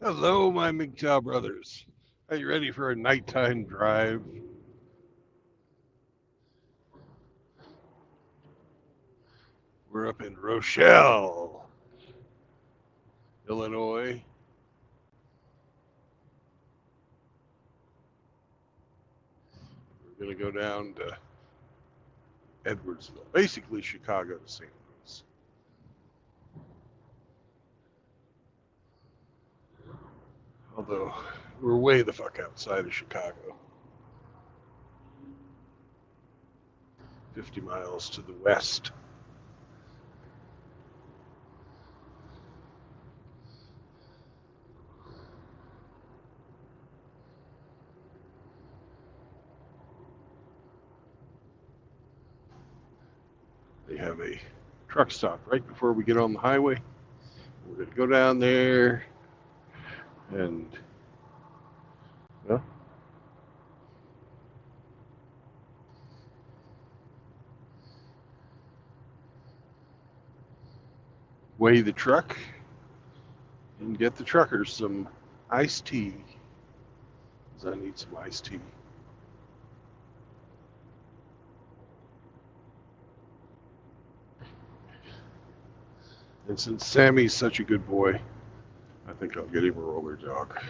Hello, my MGTOW brothers. Are you ready for a nighttime drive? We're up in Rochelle, Illinois. We're going to go down to Edwardsville, basically Chicago to St. Louis. Although we're way the fuck outside of Chicago, 50 miles to the west. They have a truck stop right before we get on the highway. We're going to go down there and, well, weigh the truck and get the truckers some iced tea. Because I need some iced tea. And since Sammy's such a good boy, I think I'll get him a roller dog.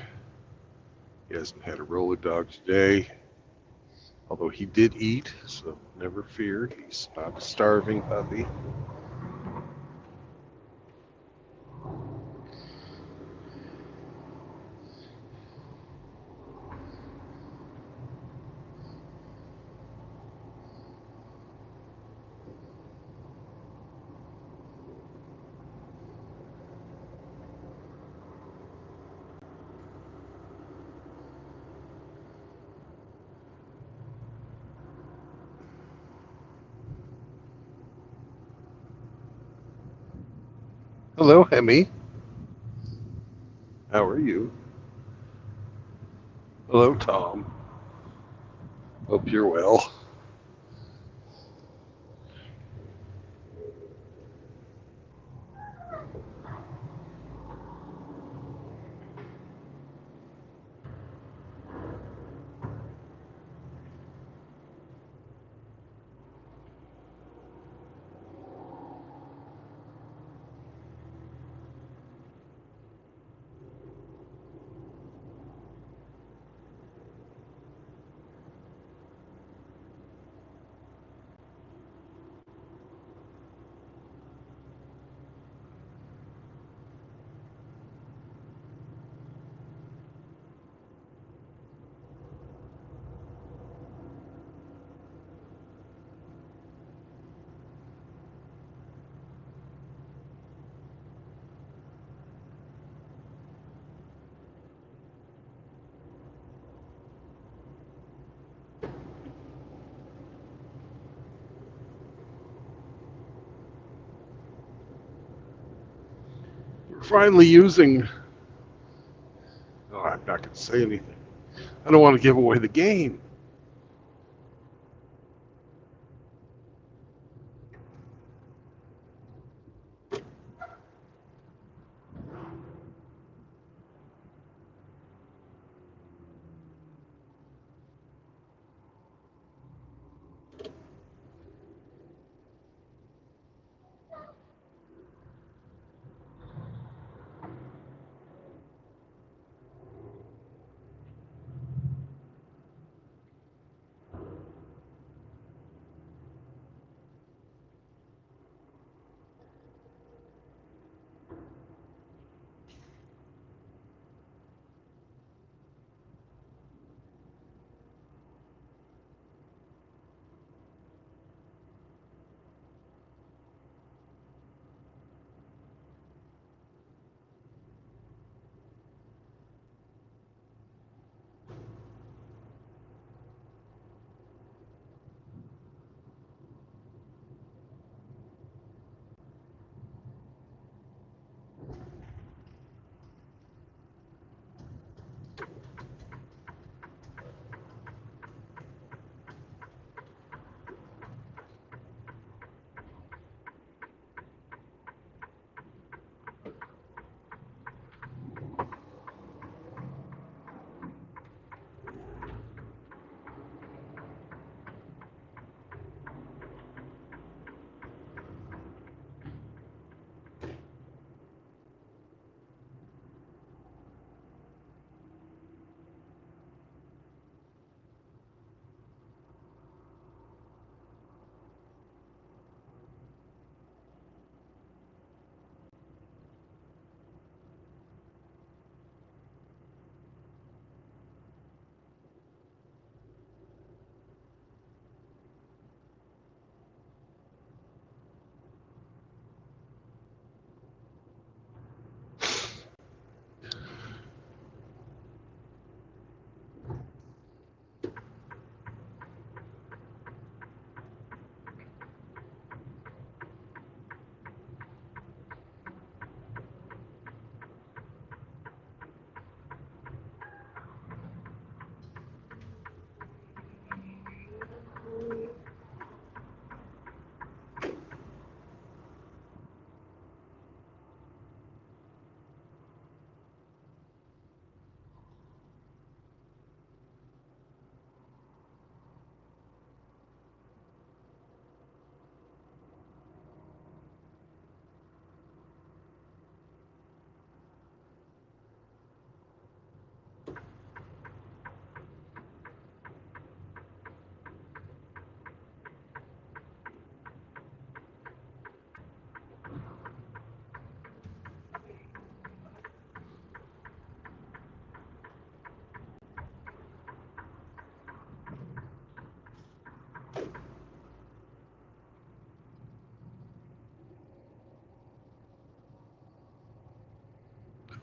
He hasn't had a roller dog today, although he did eat, so never fear. He's not a starving puppy. Hello, Hemi. How are you? Hello, Tom. Hope you're well. We're finally using. Oh, I'm not going to say anything. I don't want to give away the game.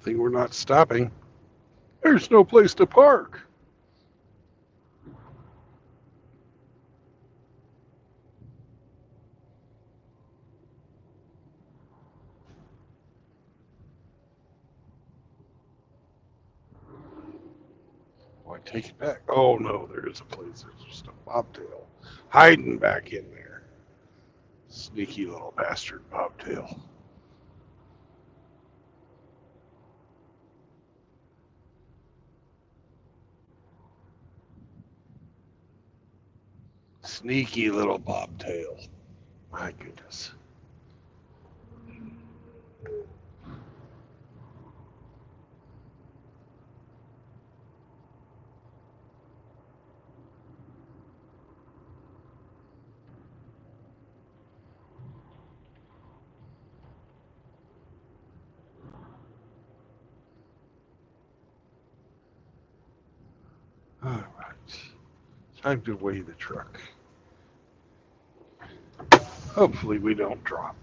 thing we're not stopping. There's no place to park. Oh, I take it back. Oh no, there is a place. There's just a bobtail hiding back in there. Sneaky little bastard bobtail. Sneaky little bobtail. My goodness. All right. Time to weigh the truck. Hopefully we don't drop.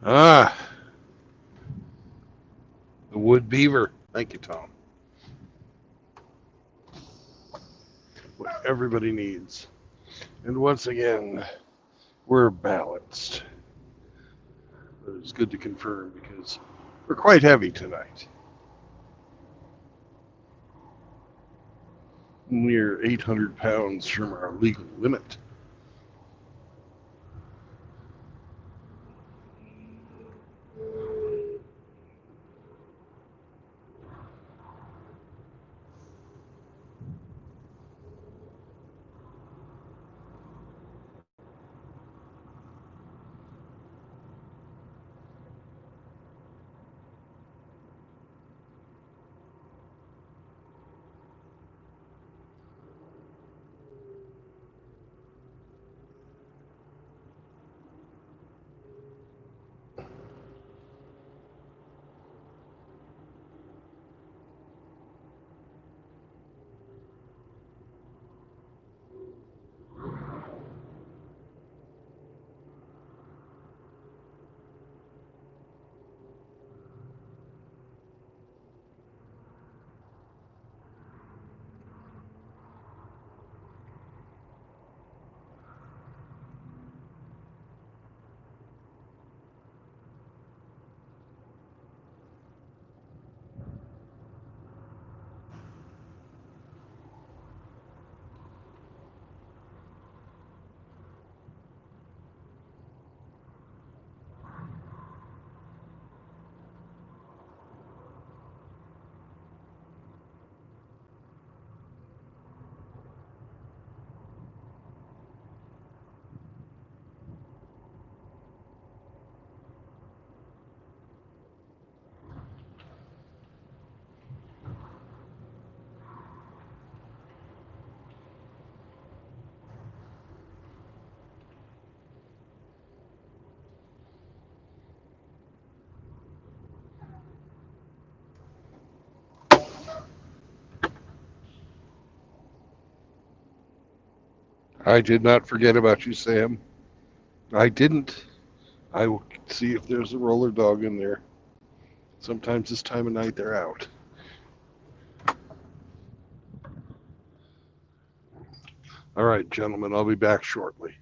Ah, the wood beaver. Thank you, Tom. What everybody needs. And once again, we're balanced. But it's good to confirm because we're quite heavy tonight. Near 800 pounds from our legal limit. I did not forget about you, Sam. I didn't. I will see if there's a roller dog in there. Sometimes this time of night they're out. All right, gentlemen, I'll be back shortly.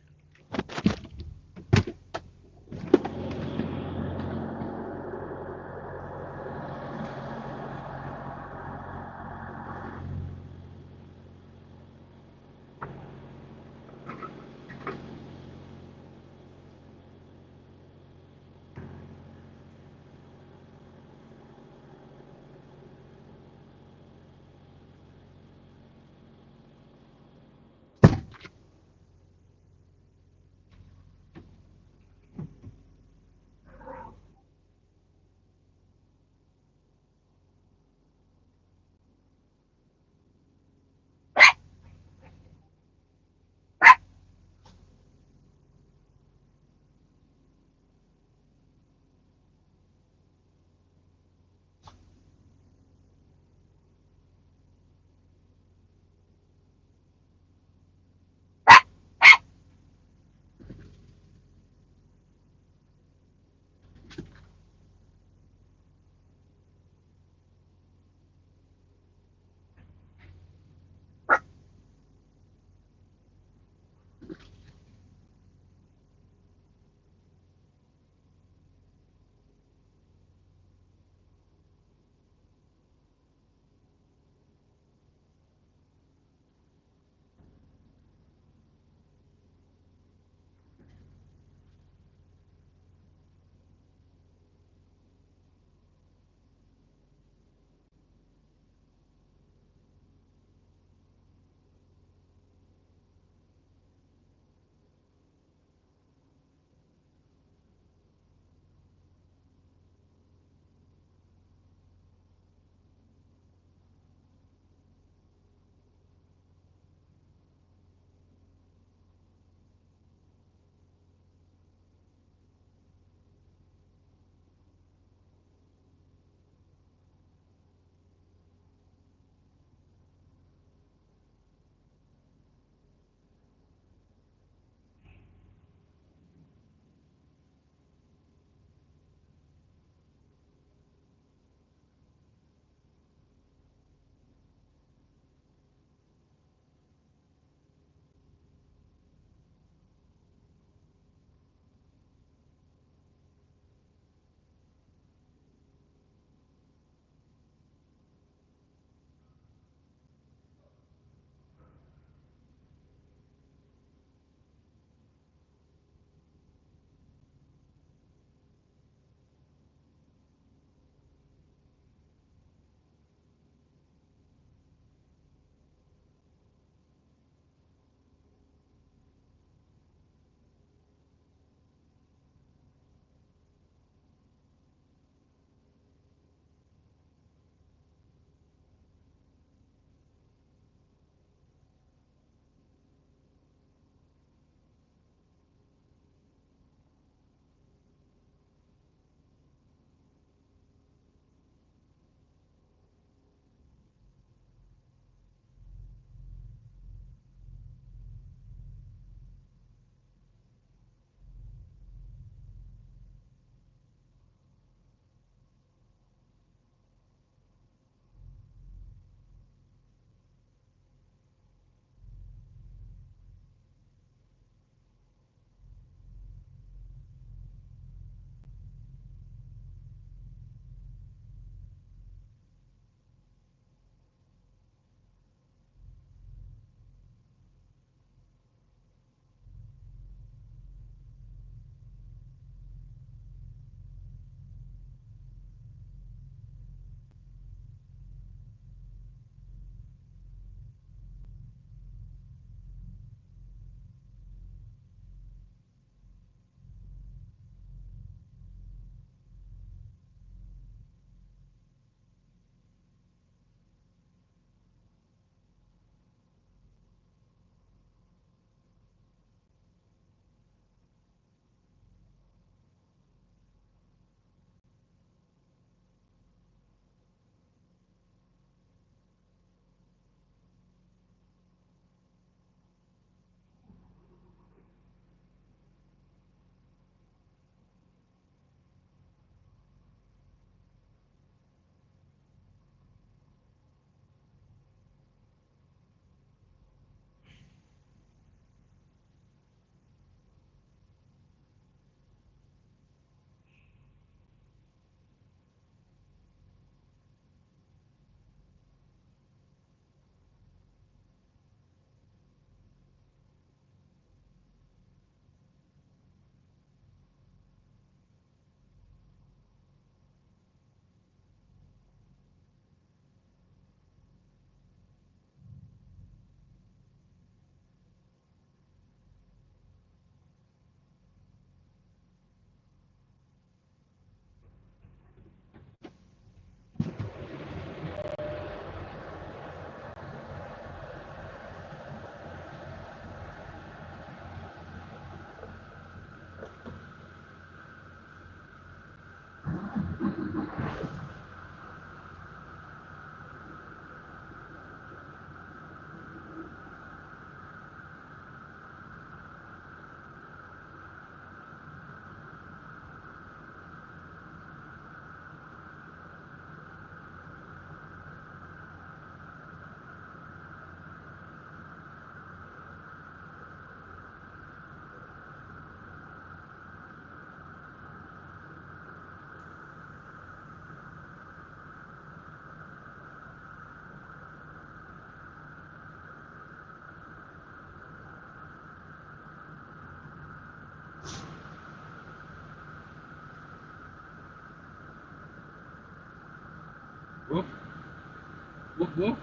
Hmm?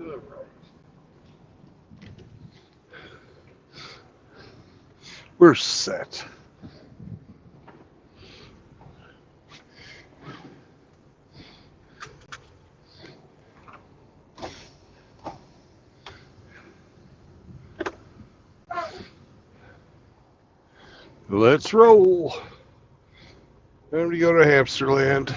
All right. We're set. Let's roll. Time to go to Hamsterland.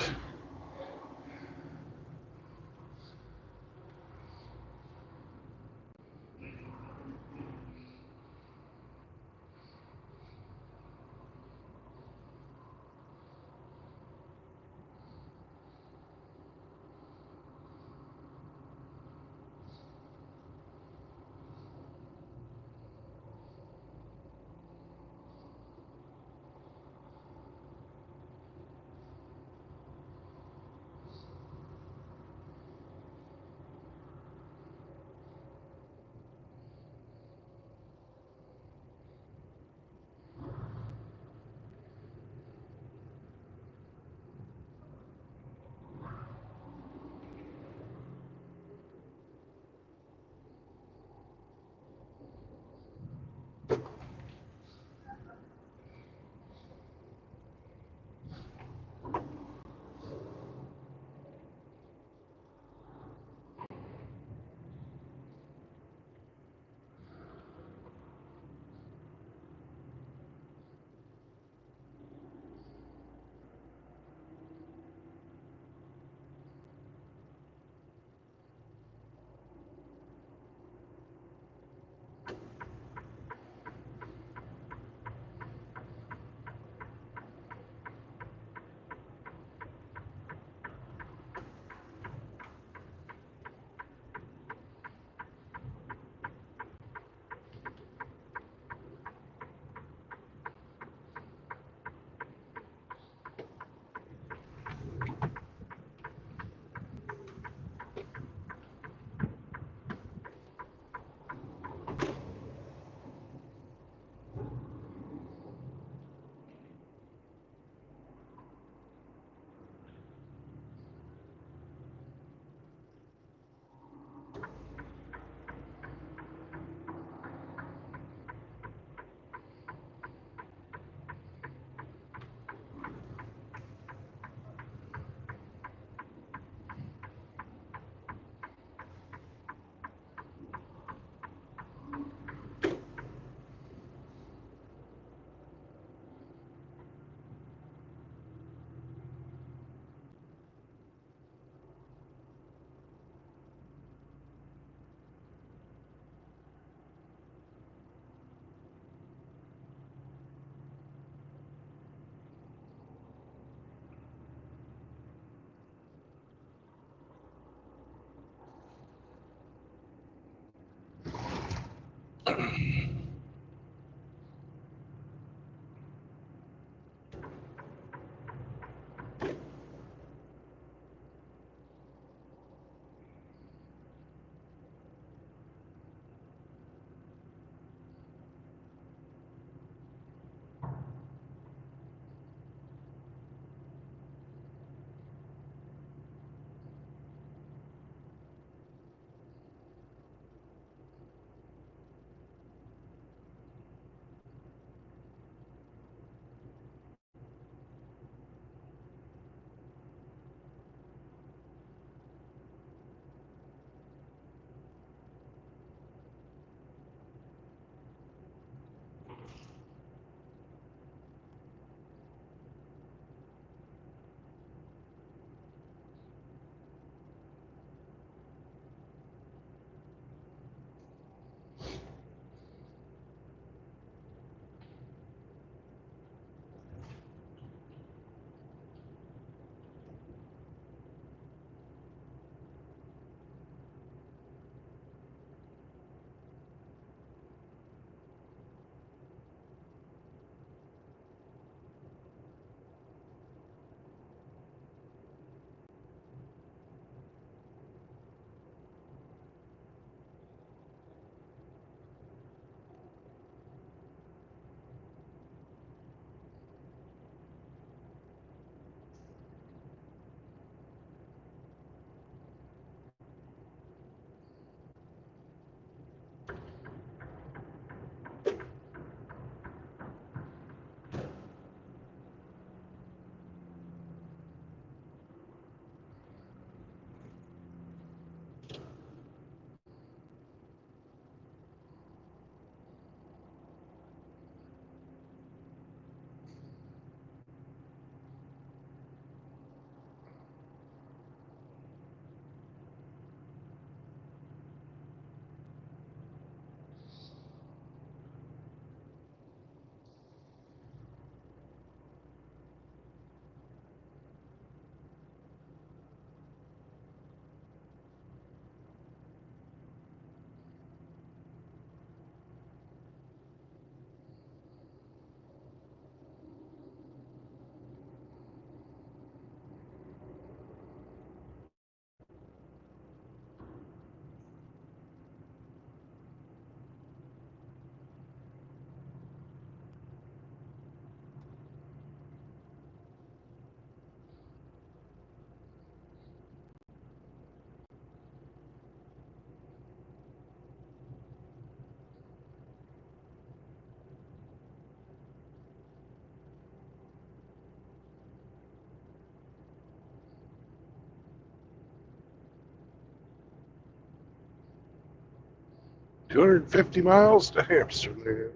250 miles to Amsterdam.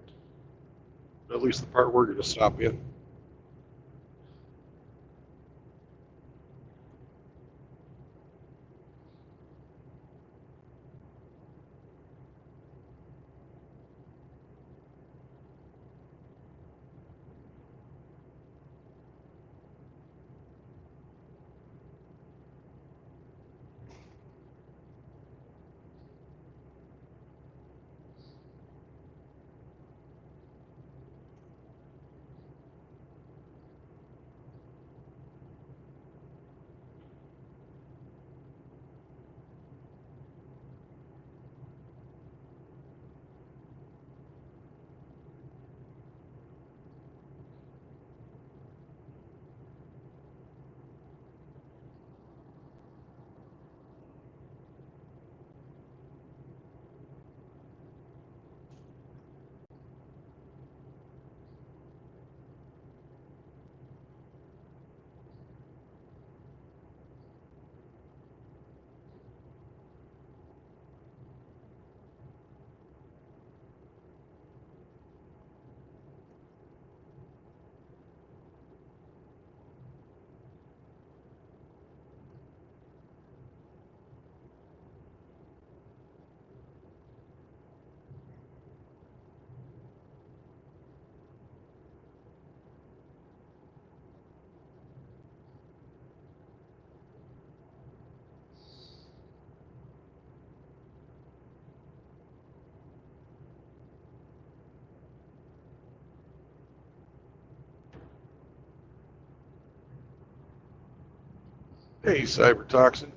At least the part we're going to stop in. Hey, Cybertoxin.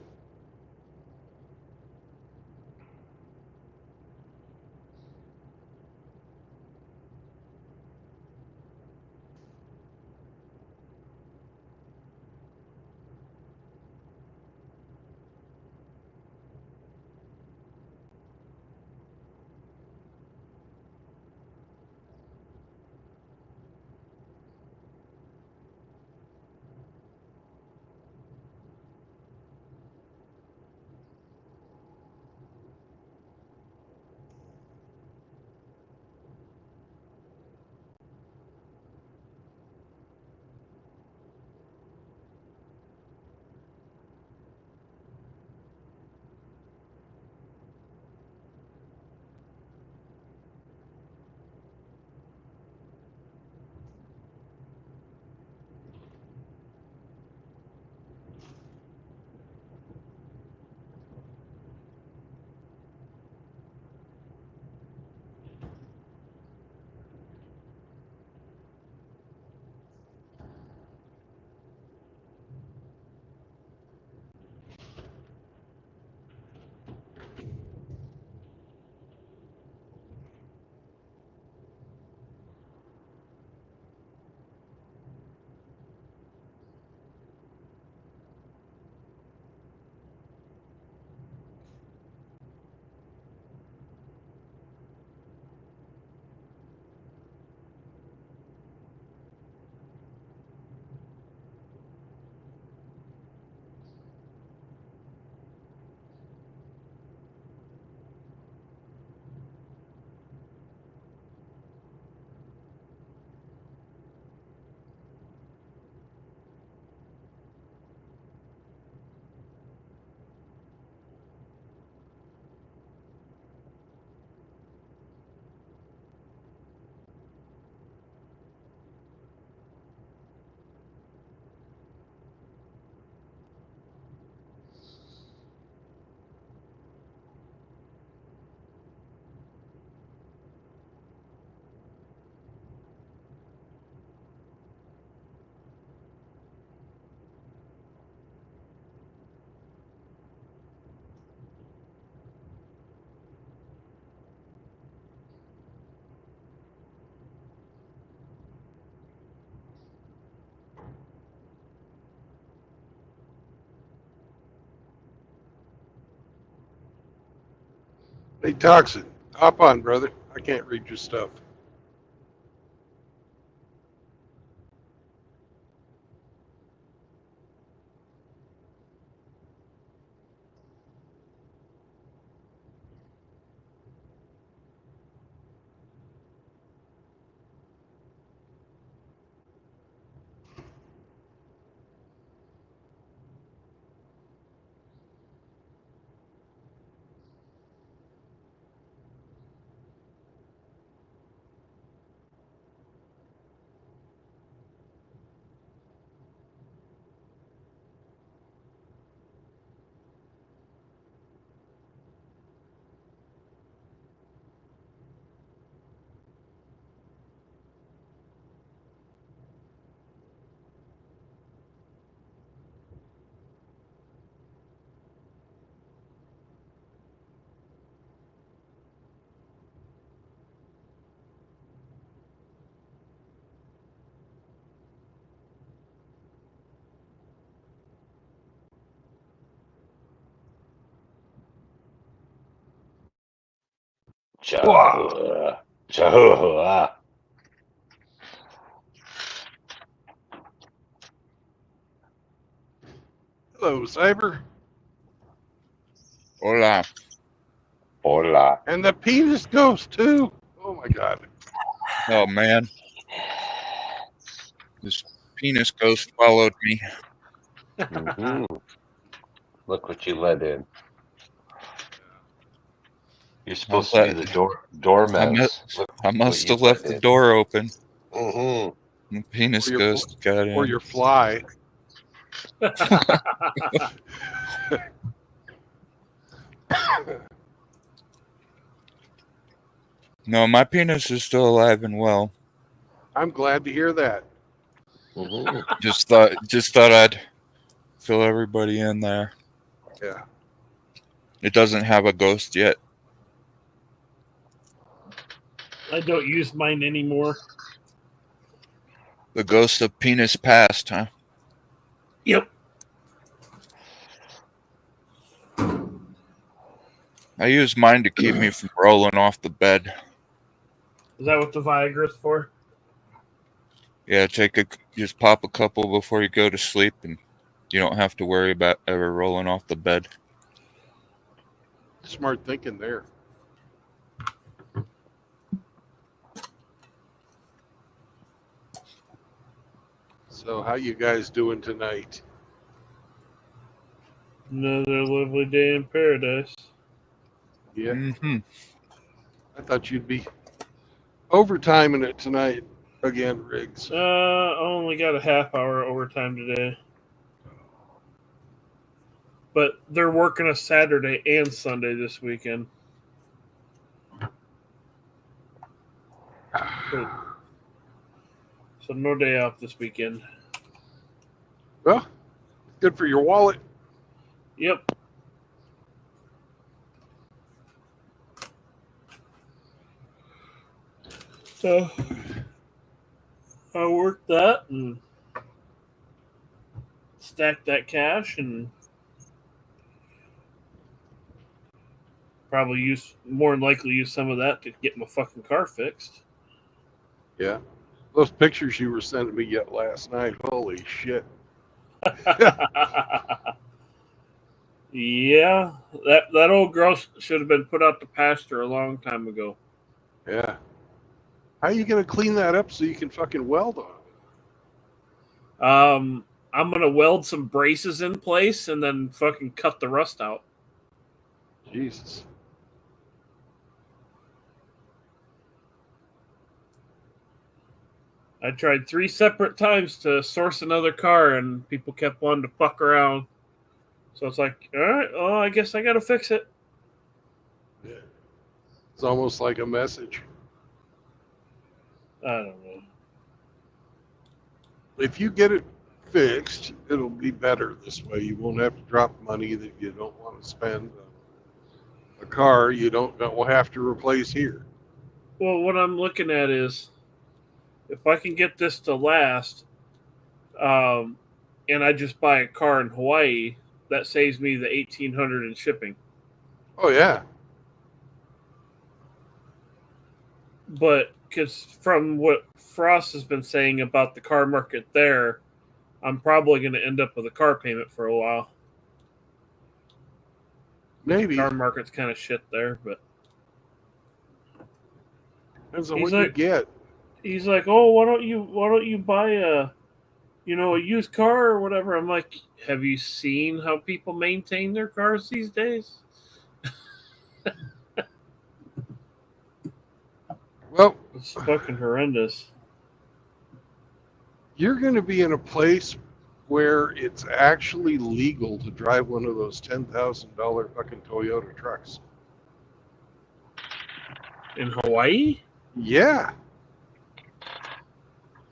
Hey, Toxin. Hop on, brother. I can't read your stuff. Chihuahua. Chihuahua. Hello, Cyber. Hola. Hola. And the penis ghost, too. Oh, my God. Oh, man. This penis ghost followed me. Mm-hmm. Look what you let in. You're supposed to be the dormouse. I must have left the door open. Mm-hmm. The penis Or your ghost got in. Or your fly. No, my penis is still alive and well. I'm glad to hear that. Mm-hmm. Just thought I'd fill everybody in there. Yeah. It doesn't have a ghost yet. I don't use mine anymore. The ghost of penis past, huh? Yep. I use mine to keep me from rolling off the bed. Is that what the Viagra's for? Yeah, just pop a couple before you go to sleep, and you don't have to worry about ever rolling off the bed. Smart thinking there. So how you guys doing tonight? Another lovely day in paradise. Yeah. Mm-hmm. I thought you'd be overtiming it tonight again, Riggs. I only got a half hour overtime today. But they're working a Saturday and Sunday this weekend. So no day off this weekend. Well, good for your wallet. Yep. So I worked that and stacked that cash and probably more than likely use some of that to get my fucking car fixed. Yeah. Those pictures you were sending me yet last night, holy shit. Yeah, that old girl should have been put out to pasture a long time ago. Yeah. How are you going to clean that up so you can fucking weld on it? I'm going to weld some braces in place and then fucking cut the rust out. Jesus. I tried 3 separate times to source another car, and people kept wanting to fuck around. So it's like, all right, well, I guess I got to fix it. Yeah. It's almost like a message. I don't know. If you get it fixed, it'll be better this way. You won't have to drop money that you don't want to spend on a car you don't have to replace here. Well, what I'm looking at is if I can get this to last, and I just buy a car in Hawaii, that saves me the $1,800 in shipping. Oh, yeah. But because from what Frost has been saying about the car market there, I'm probably going to end up with a car payment for a while. Maybe. The car market's kind of shit there, but depends on what you get. He's like, oh, why don't you buy a used car or whatever? I'm like, have you seen how people maintain their cars these days? Well, it's fucking horrendous. You're going to be in a place where it's actually legal to drive one of those $10,000 fucking Toyota trucks. In Hawaii? Yeah.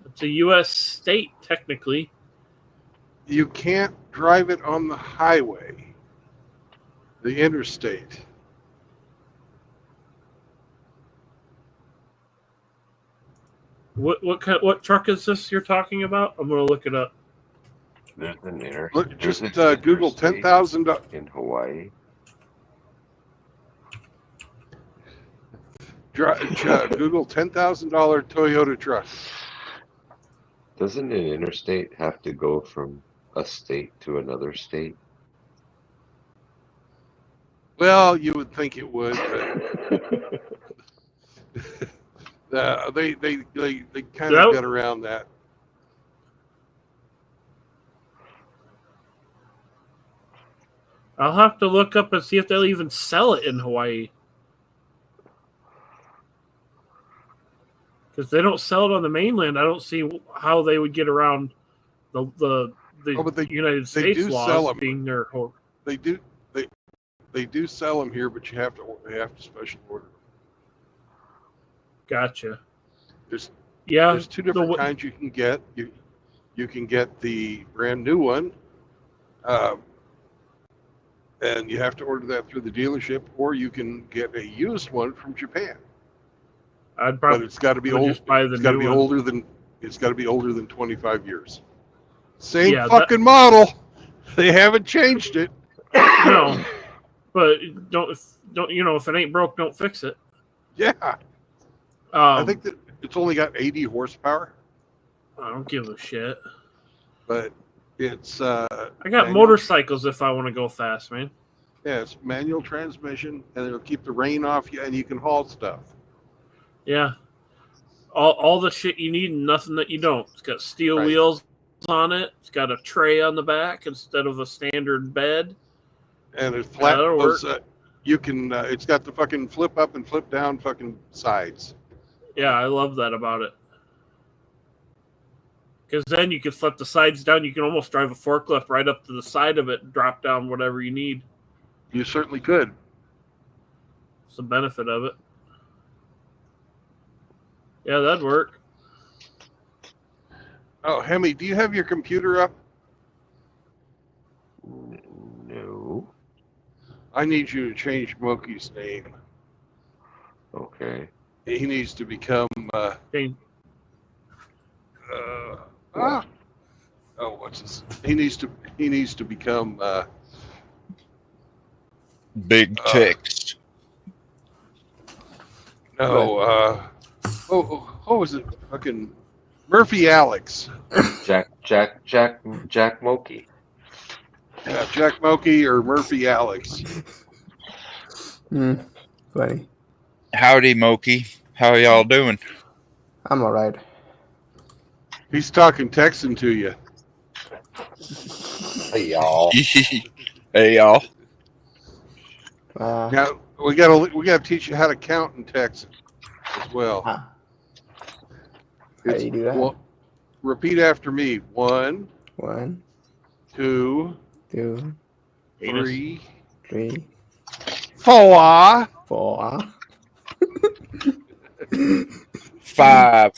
It's a U.S. state, technically. You can't drive it on the highway, the interstate. What truck is this you're talking about? I'm gonna look it up. There's an interstate. Look, just Google $10,000 in Hawaii. Google $10,000 Toyota truck. Doesn't an interstate have to go from a state to another state? Well, you would think it would, but they kind of Yep. get around that. I'll have to look up and see if they'll even sell it in Hawaii. Because they don't sell it on the mainland, I don't see how they would get around the but they United States do laws sell 'em. being their whole. They do sell them here, but they have to special order them. Gotcha. There's Yeah, There's two different the- kinds you can get. You can get the brand new one, and you have to order that through the dealership, or you can get a used one from Japan. I'd But probably it's got to be would old. just buy the It's got to new be one. older than. It's got to be older than 25 years. Same Yeah, fucking model. They haven't changed it. No, but don't if it ain't broke, don't fix it. Yeah, I I think that it's only got 80 horsepower, I don't give a shit. but it's I got manual. motorcycles if I want to go fast, man. Yeah, it's manual transmission, and it'll keep the rain off you, and you can haul stuff. Yeah, all the shit you need and nothing that you don't. It's got steel Right. wheels on it. It's got a tray on the back instead of a standard bed. And it's flat. that'll Those, work. you can. It's got the fucking flip up and flip down fucking sides. Yeah, I love that about it. Because then you can flip the sides down. You can almost drive a forklift right up to the side of it and drop down whatever you need. You certainly could. It's the benefit of it. Yeah, that'd work. Oh, Hemi, do you have your computer up? No. I need you to change Moki's name. Okay. He needs to become. Okay. Oh, what's this? He needs to become. Big ticks. No. What was it? Fucking Murphy Alex. Jack Moki. Yeah, Jack Moki or Murphy Alex. Funny. Howdy, Moki. How y'all doing? I'm alright. He's talking Texan to you. Hey y'all. Hey, y'all. Now we gotta teach you how to count in Texan as well. How do you do that? Well, repeat after me. 1, 1, 2, 2, 3, 3, 4. 4, 5.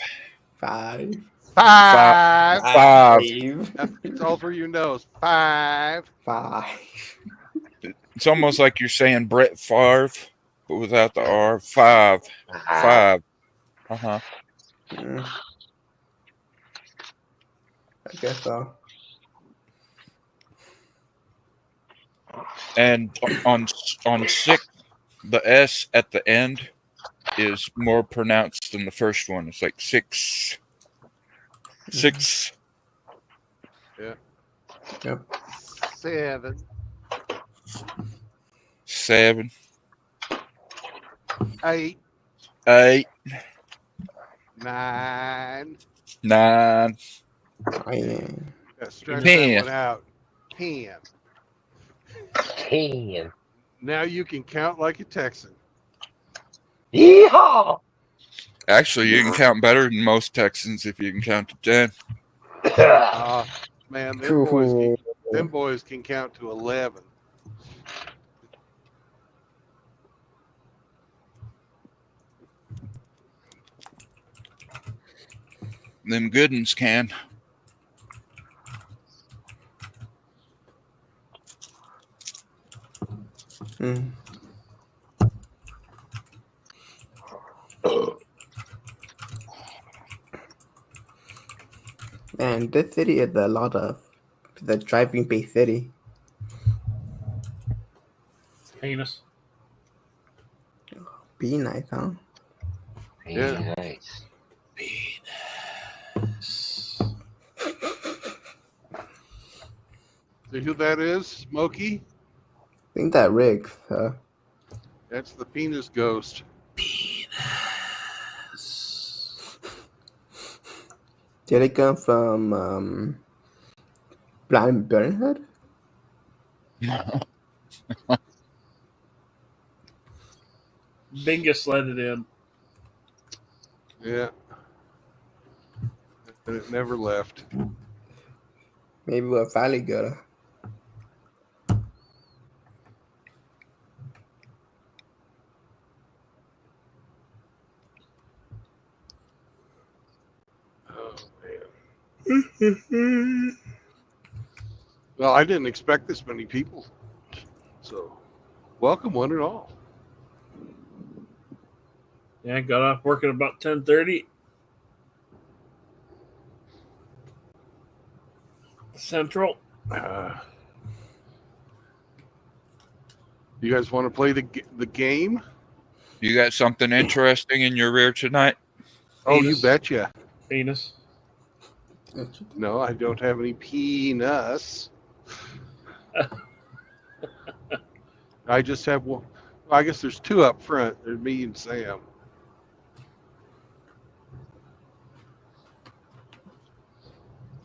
5, 5. 5. That's all through your nose. 5. 5. It's almost like you're saying Brett Favre, but without the R. 5. 5. Uh-huh. I guess so. And on 6, the S at the end is more pronounced than the first one. It's like 6. 6. Yep. 7. 7. 8. 8. 9. 9. Oh, yeah. Stretch 10. that one out. 10. 10. Now you can count like a Texan. Yeehaw! Actually, you can count better than most Texans if you can count to 10. Man, Cool. them boys can count to 11. Them good ones can. Mm. Man, this city is a lot of the driving based city. Heinous. Be nice, huh? Yeah. Nice. See who that is, Smokey? I think that Rick. That's the penis ghost. Did it come from Planned Parenthood? Bingus let it in. Yeah. And it never left. Maybe we're finally gonna. Oh, man. Well, I didn't expect this many people. So, welcome one and all. Yeah, got off work at about 10:30. Central. You guys want to play the game? You got something interesting in your rear tonight? Oh, you Penis. betcha. Penis. No, I don't have any penis. I just have one. I guess there's two up front. There's me and Sam.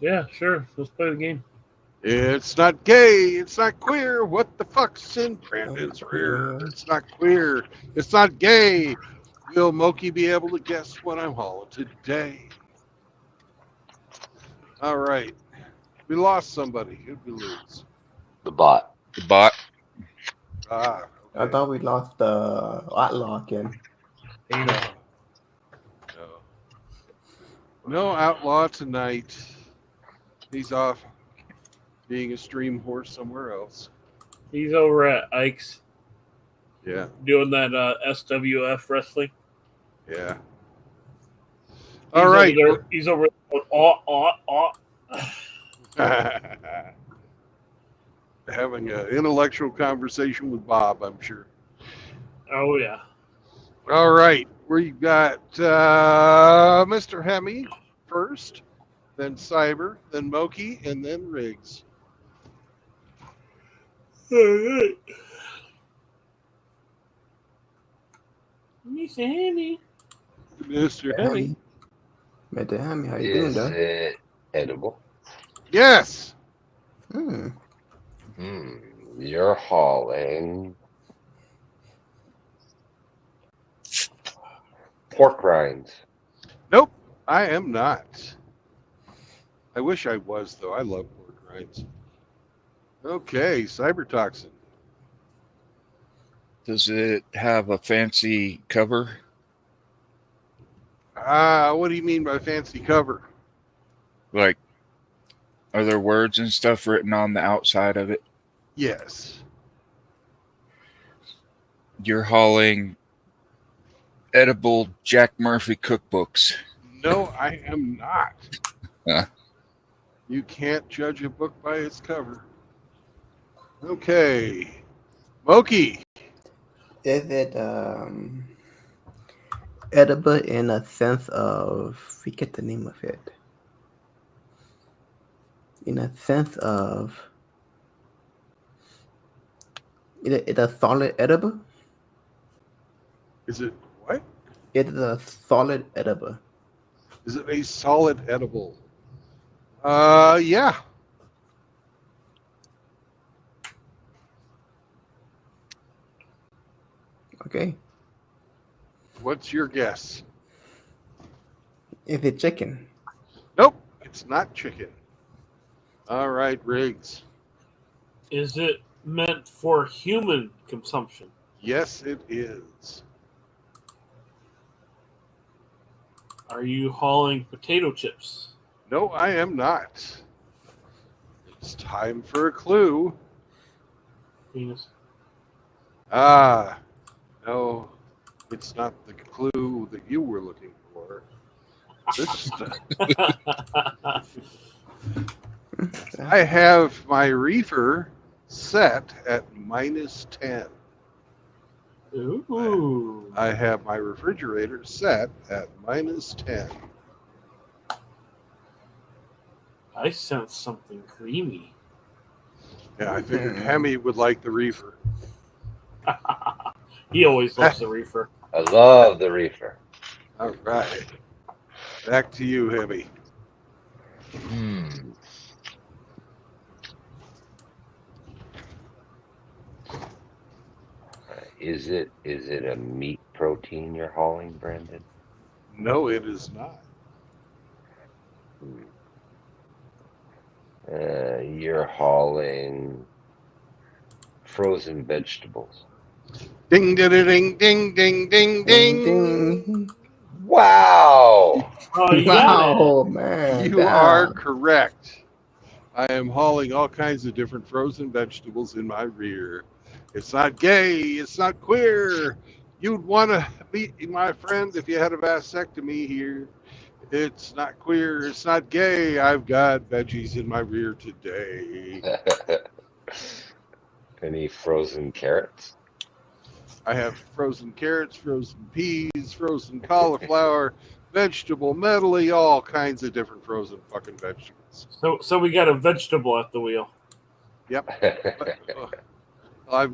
Yeah, sure. Let's play the game. It's not gay. It's not queer. What the fuck's in Brandon's rear? It's not queer. It's not gay. Will Moki be able to guess what I'm hauling today? All right. We lost somebody. Who'd we lose? The bot. The bot. Ah, I okay. thought we lost the Outlaw again. No. No outlaw tonight. He's off being a stream horse somewhere else. He's over at Ike's Yeah, doing that SWF wrestling. yeah. He's All right. Over there, he's over there going, Having an intellectual conversation with Bob, I'm sure. Oh, yeah. All right. We got Mr. Hemi first, then Cyber, then Moki, and then Riggs. All right. Mr. Hammy. Mr. Hemi. Mr. Hammy, how you doing, Is though? it edible? Yes. You're hauling pork rinds. Nope, I am not. I wish I was, though. I love pork rinds. Okay, cybertoxin. Does it have a fancy cover? What do you mean by fancy cover? Like, are there words and stuff written on the outside of it? Yes. You're hauling edible Jack Murphy cookbooks. No, I am not. Huh. You can't judge a book by its cover. Okay. Moki. Is it edible in a sense of, forget the name of it. In a sense of, it's a solid edible? Is it what? It is a solid edible. Is it a solid edible? Yeah. Okay. What's your guess? Is it chicken? Nope, it's not chicken. All right, Riggs. Is it meant for human consumption? Yes, it is. Are you hauling potato chips? No, I am not. It's time for a clue. Penis. No, it's not the clue that you were looking for. This, I have my reefer set at -10. Ooh. I have my refrigerator set at -10. I sense something creamy. Yeah, I figured Hemi would like the reefer. He always loves the reefer. I love the reefer. All right. Back to you, Hemi. Is it a meat protein you're hauling, Brandon? No, it is not. You're hauling frozen vegetables. Ding, ding, ding, ding, ding, ding, ding. Ding. Wow! Oh, you got it. Wow, man. You are damn. correct. I am hauling all kinds of different frozen vegetables in my rear. It's not gay. It's not queer. You'd want to meet my friend if you had a vasectomy here. It's not queer. It's not gay. I've got veggies in my rear today. Any frozen carrots? I have frozen carrots, frozen peas, frozen cauliflower, vegetable medley, all kinds of different frozen fucking vegetables. So we got a vegetable at the wheel. I've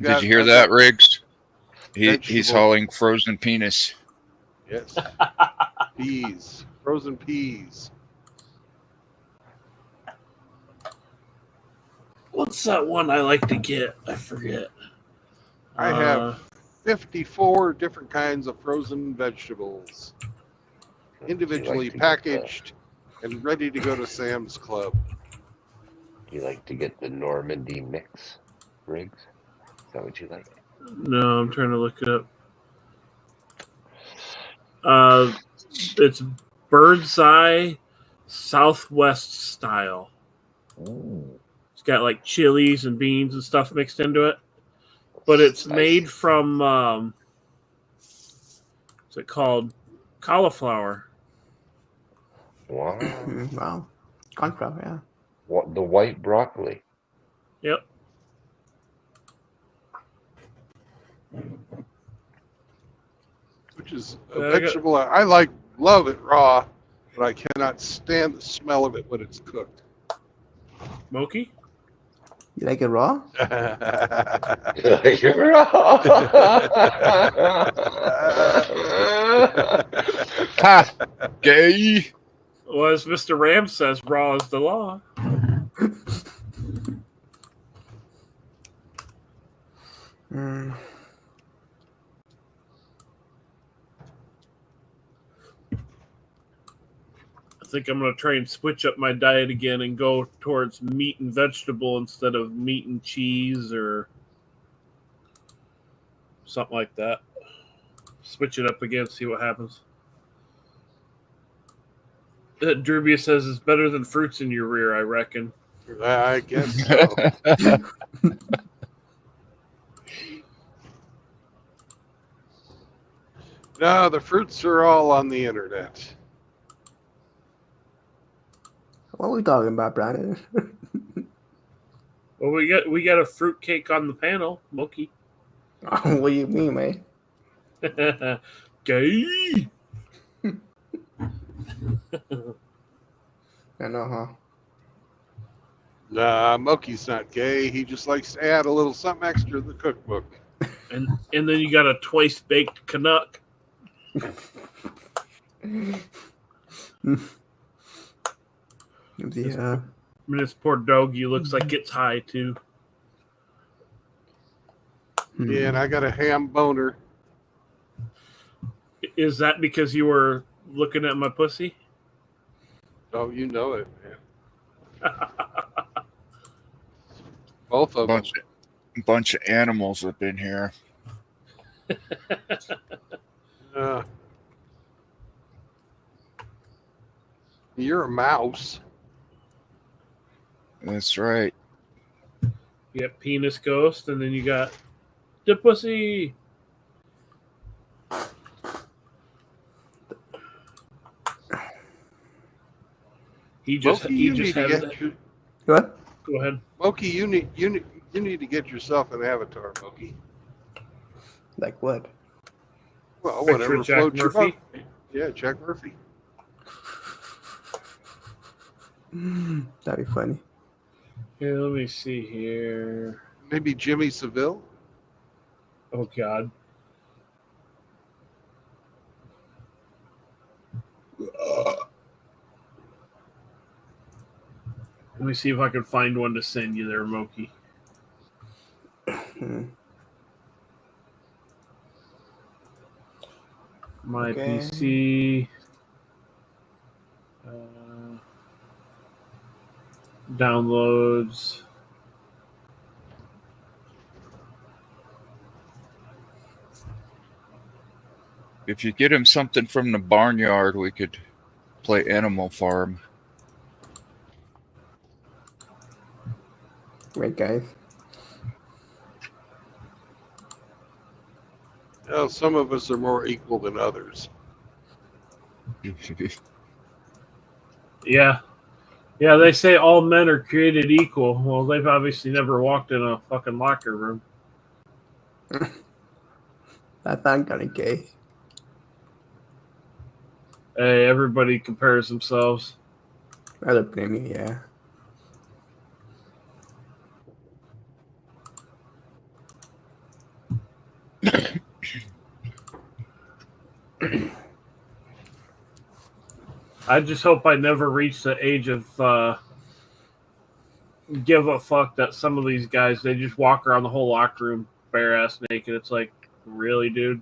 got. Did you hear I've that, got- Riggs? He's Vegetable. hauling frozen penis. Yes. Peas, frozen peas. What's that one I like to get? I forget. I have 54 different kinds of frozen vegetables, individually You like to packaged and ready to go to Sam's Club. You like to get the Normandy mix, Riggs? Is that what you like? No, I'm trying to look it up. It's bird's eye Southwest style. Ooh. It's got like chilies and beans and stuff mixed into it, but it's Nice. made from what's it called? Cauliflower. Wow. Wow. Cauliflower, yeah. What, the white broccoli? Yep. Which is a I got- vegetable I love it raw, but I cannot stand the smell of it when it's cooked. Moki? You like it raw? You're wrong. Ha! Gay! Well, as Mr. Ram says, raw is the law. Mm. I think I'm going to try and switch up my diet again and go towards meat and vegetable instead of meat and cheese or something like that. Switch it up again, see what happens. Drubia says it's better than fruits in your rear, I reckon. I guess so. No, the fruits are all on the internet. What are we talking about, Brandon? Well, we got a fruit cake on the panel, Moki. What do you mean, man? Gay. I know, huh? Nah, Moki's not gay. He just likes to add a little something extra to the cookbook. And then you got a twice baked Canuck. Yeah. I mean, this poor doggy looks like it's high too. Yeah, and I got a ham boner. Is that because you were looking at my pussy? Oh, you know it, man. Both of them. Bunch of animals up in here. You're a mouse. That's right. You got penis ghost, and then you got the pussy. He just Moki, he you just need had to that. get you, What? Go ahead. Moki, you need to get yourself an avatar, Moki. Like what? Well, Picture whatever of Jack floats your Murphy? boat. Yeah, Jack Murphy. That'd be funny. Here, let me see here. Maybe Jimmy Seville. Oh God. Let me see if I can find one to send you there, Moki. Hmm. My Okay. PC. Downloads. If you get him something from the barnyard, we could play Animal Farm. Wait, guys. Well, some of us are more equal than others. Yeah. Yeah, they say all men are created equal. Well, they've obviously never walked in a fucking locker room. That's not kind of gay. Hey, everybody compares themselves. I don't blame you, yeah. I just hope I never reach the age of give a fuck that some of these guys, they just walk around the whole locker room bare ass naked. It's like, really, dude?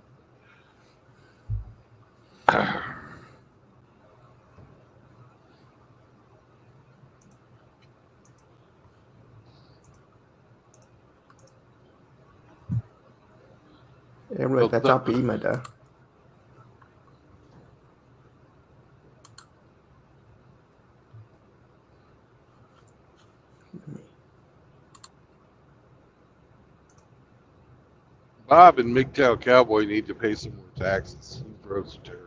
Everyone, that's not email där. Bob and MGTOW Cowboy need to pay some more taxes. These roads are terrible.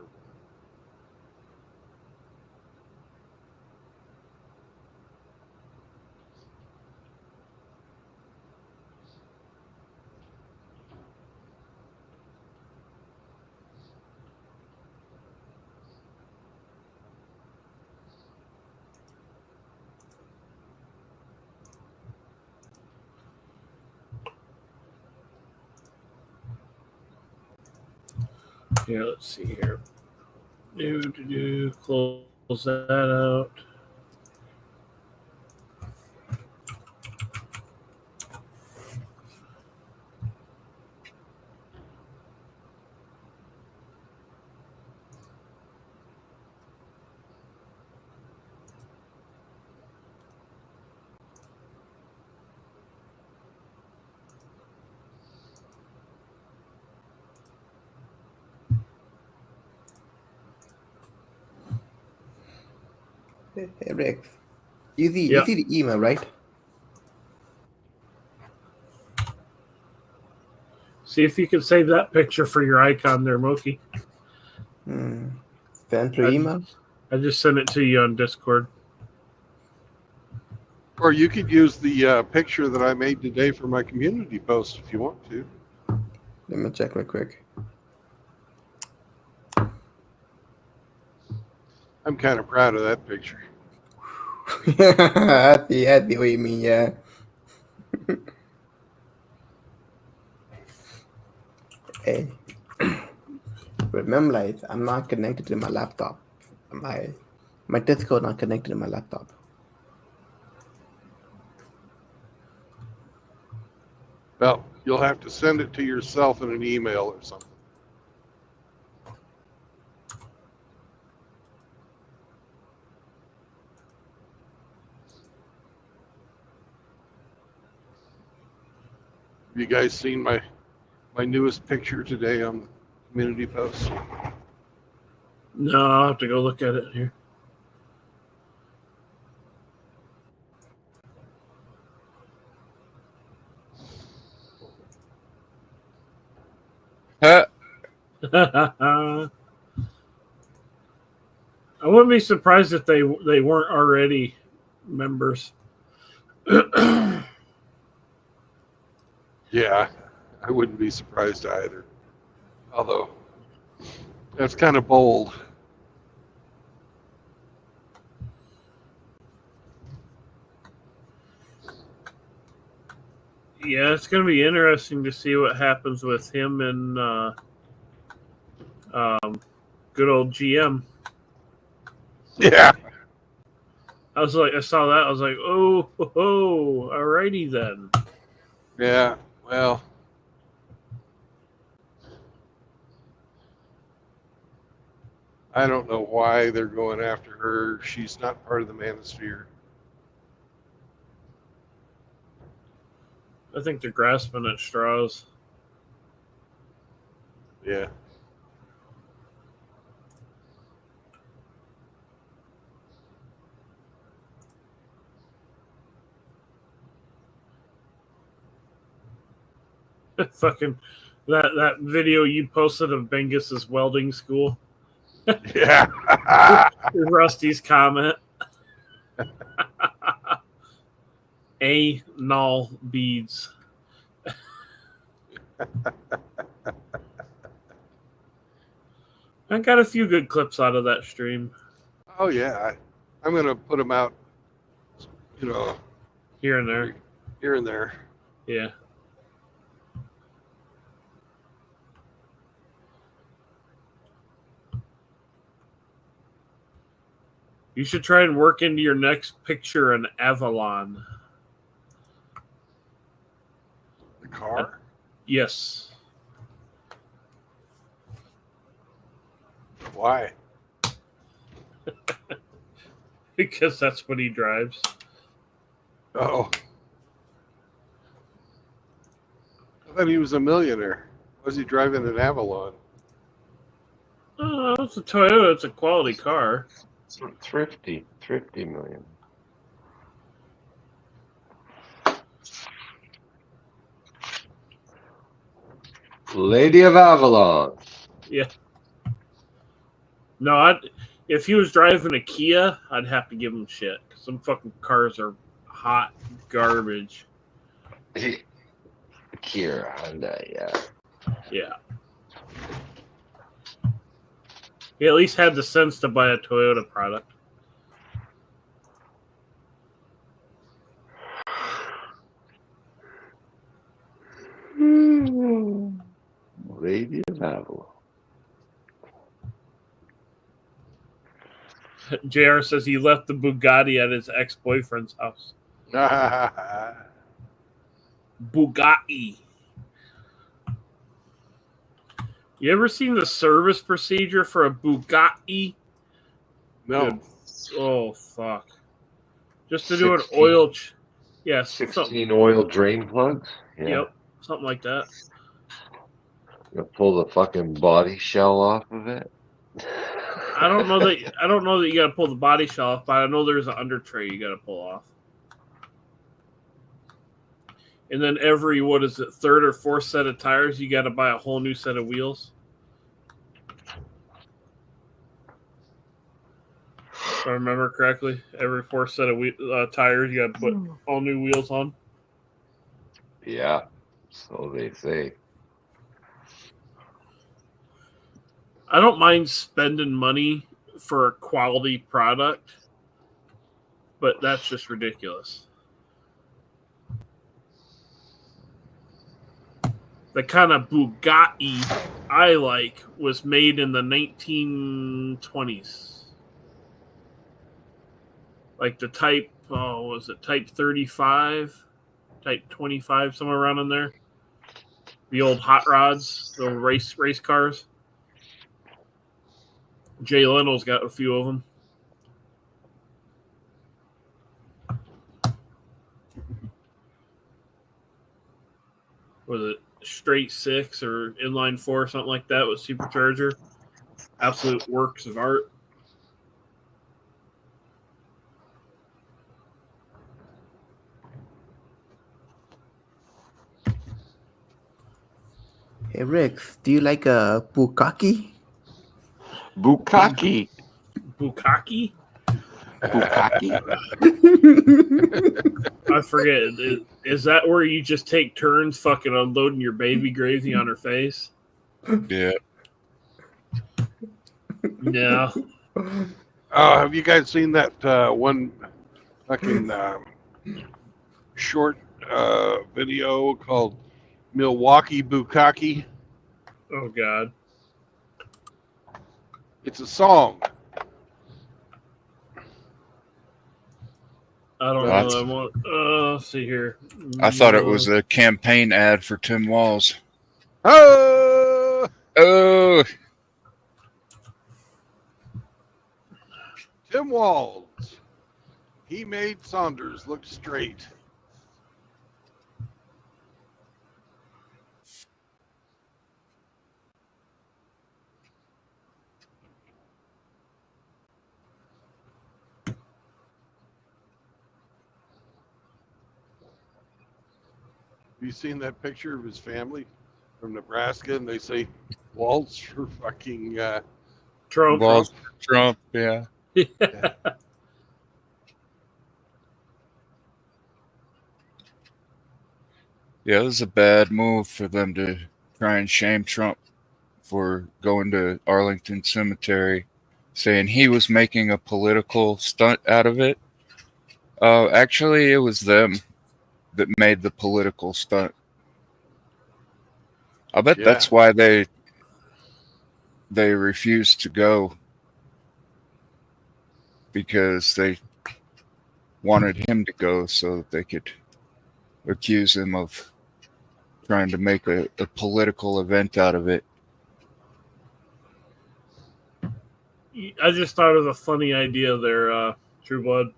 Here, let's see here. Close that out. Hey, Rex. You Yeah. see the email, right? See if you can save that picture for your icon there, Moki. Send through email? I just sent it to you on Discord. Or you could use the picture that I made today for my community post if you want to. Let me check real quick. I'm kind of proud of that picture. I see what you mean, yeah. Hey. Remember, like, I'm not connected to my laptop. My Discord not connected to my laptop. Well, you'll have to send it to yourself in an email or something. Have you guys seen my newest picture today on the community post? No, I'll have to go look at it here. Huh? I wouldn't be surprised if they weren't already members. Yeah, I wouldn't be surprised either. Although, that's kind of bold. Yeah, it's going to be interesting to see what happens with him and good old GM. Yeah. I saw that. I was like, oh, alrighty then. Yeah. Well, I don't know why they're going after her. She's not part of the Manosphere. I think they're grasping at straws. Yeah. Fucking that video you posted of Bengus's welding school. Yeah. Rusty's comment. Anal beads. I got a few good clips out of that stream Oh yeah. I'm gonna put them out. You know, here and there. here and there. Yeah. You should try and work into your next picture an Avalon. The car. Yes. Why? Because that's what he drives. Oh. I thought he was a millionaire. Was he driving an Avalon? Oh, it's a Toyota. It's a quality car. Thrifty million. Lady of Avalon. Yeah. No, if he was driving a Kia, I'd have to give him shit. 'Cause some fucking cars are hot garbage. Kia Hyundai, yeah. Yeah. He at least had the sense to buy a Toyota product. Lady of Avalon. JR says he left the Bugatti at his ex-boyfriend's house. Bugatti. You ever seen the service procedure for a Bugatti? No. Dude. Oh, fuck. Just to do an 16. oil... Yes. 16 oil drain plugs? Yeah. Yep. Something like that. You pull the fucking body shell off of it? I don't know that you got to pull the body shell off, but I know there's an under tray you got to pull off. And then every third or fourth set of tires, you got to buy a whole new set of wheels. If I remember correctly, every fourth set of tires, you got to put all new wheels on. Yeah, so they say. I don't mind spending money for a quality product, but that's just ridiculous. The kind of Bugatti I like was made in the 1920s. Like the type, was it type 35, type 25, somewhere around in there? The old hot rods, the race cars. Jay Leno's got a few of them. Was it straight 6 or inline 4 or something like that with supercharger? Absolute works of art. Hey, Rex, do you like a bukkake? Bukkake. Bukkake? Bukkake. I forget. Is that where you just take turns fucking unloading your baby gravy on her face? Yeah. Yeah. Have you guys seen that one fucking short video called Milwaukee Bukkake? Oh God. It's a song. I don't That's- know. I want. Let's see here. I thought it was a campaign ad for Tim Walz. Oh, Oh, Tim Walz. He made Saunders look straight. Have you seen that picture of his family from Nebraska? And they say Waltz for fucking Trump. Walz for Trump. Yeah. Yeah, it was a bad move for them to try and shame Trump for going to Arlington Cemetery, saying he was making a political stunt out of it. Actually, it was them that made the political stunt. I bet Yeah. that's why they refused to go, because they wanted him to go so that they could accuse him of trying to make a political event out of it. I just thought of a funny idea there, True Blood.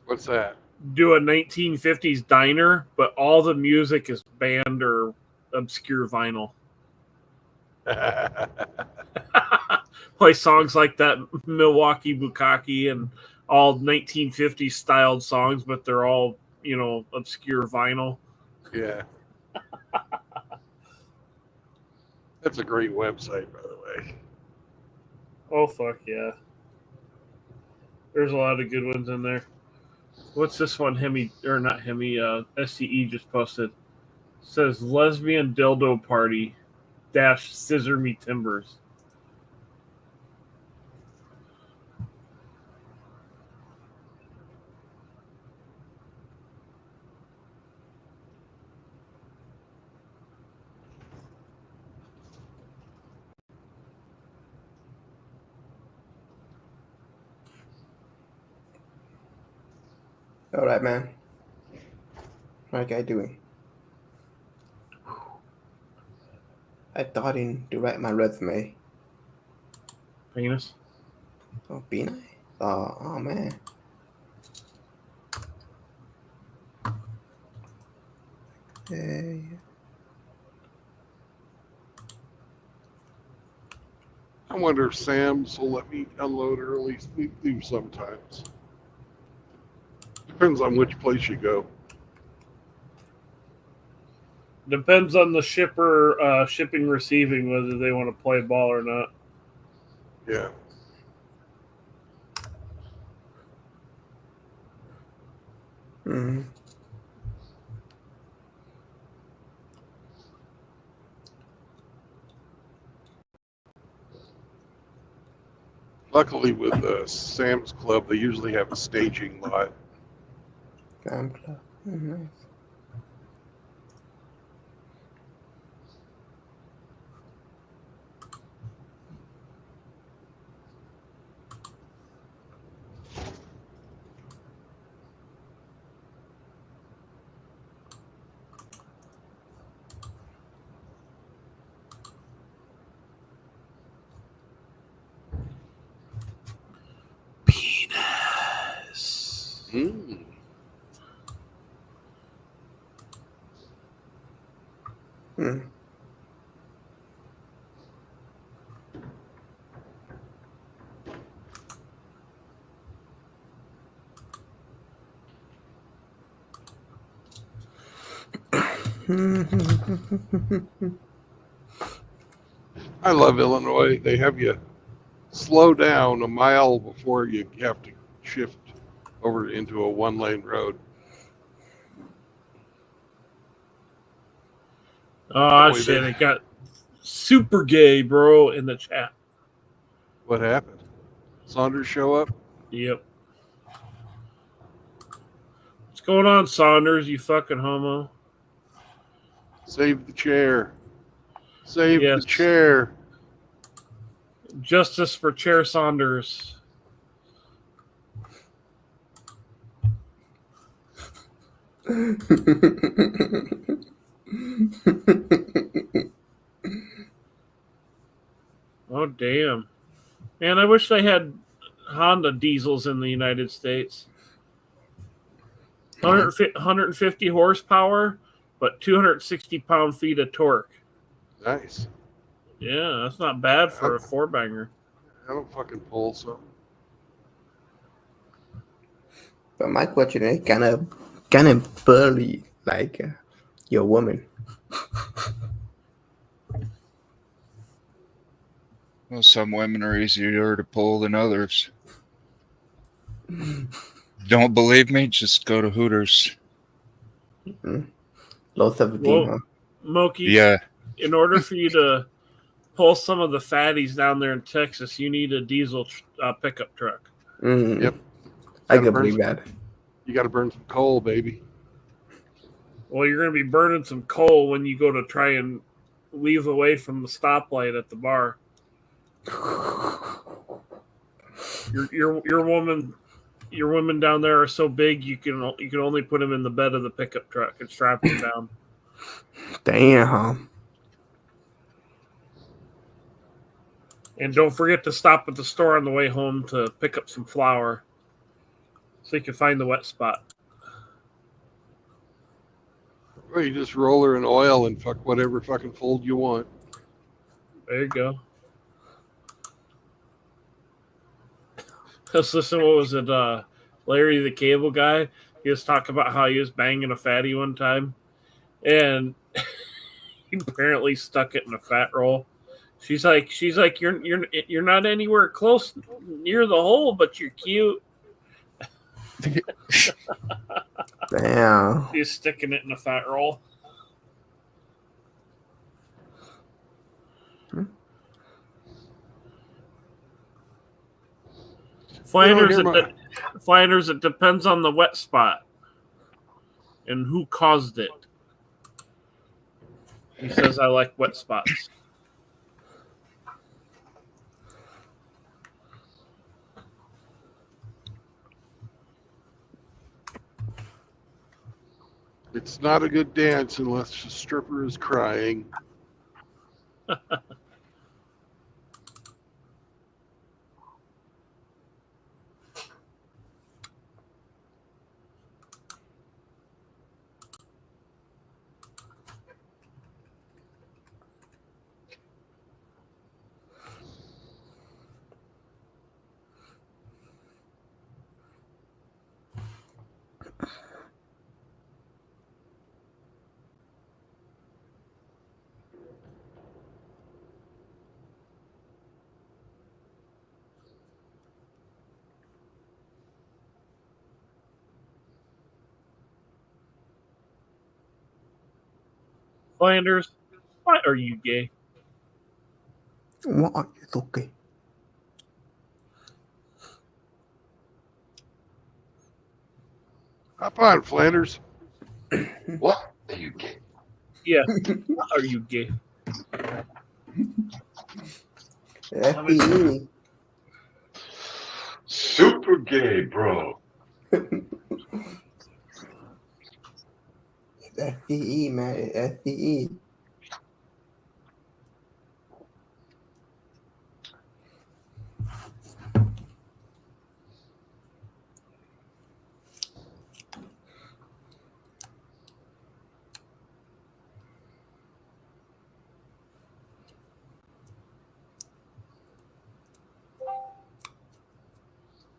What's that? Do a 1950s diner, but all the music is band or obscure vinyl. Play songs like that Milwaukee Bukkake and all 1950s styled songs, but they're all, obscure vinyl. Yeah. That's a great website, by the way. Oh, fuck yeah. There's a lot of good ones in there. What's this one? SCE just posted. It says lesbian dildo party -- scissor me timbers. All right, man. What guy doing? I thought in to write my resume. Penis. Oh, be nice. Oh man. Hey. I wonder if Sam's will let me unload early. We do sometimes. Depends on which place you go. Depends on the shipper shipping receiving whether they want to play ball or not. Yeah. Hmm. Luckily, with Sam's Club, they usually have a staging lot. Fan club. Nice. Penis. Mm. Hmm. I love Illinois. They have you slow down a mile before you have to shift over into a one-lane road. Oh, Boy, shit. they- It got super gay, bro, in the chat. What happened? Saunders show up? Yep. What's going on, Saunders? You fucking homo. Save the chair. Save the Yes. chair. Justice for Chair Saunders. Oh, damn. Man, I wish they had Honda diesels in the United States. 150 horsepower, but 260 pound-feet of torque. Nice. Yeah, that's not bad for a four-banger. I don't fucking pull something. But my question is, can a bully like your woman? Well, some women are easier to pull than others. Don't believe me? Just go to Hooters. Low 17, Whoa. huh? Moki, Yeah. in order for you to pull some of the fatties down there in Texas, you need a diesel pickup truck. Yep. I Gotta can burn believe some- that. You got to burn some coal, baby. Well, you're going to be burning some coal when you go to try and leave away from the stoplight at the bar. Your women down there are so big you can only put them in the bed of the pickup truck and strap them down. Damn. And don't forget to stop at the store on the way home to pick up some flour so you can find the wet spot. Or you just roll her in oil and fuck whatever fucking fold you want. There you go. Let's listen. What was it? Larry the Cable Guy. He was talking about how he was banging a fatty one time, and he apparently stuck it in a fat roll. She's like, you're not anywhere close near the hole, but you're cute. Damn. He's sticking it in a fat roll. Flanders, it depends on the wet spot and who caused it. He says, I like wet spots. It's not a good dance unless the stripper is crying. Flanders, why are you gay? What? It's okay. Hop on, Flanders. What are you gay? Yeah, why are you gay? FDE. Super gay, bro. FDE, man. FDE.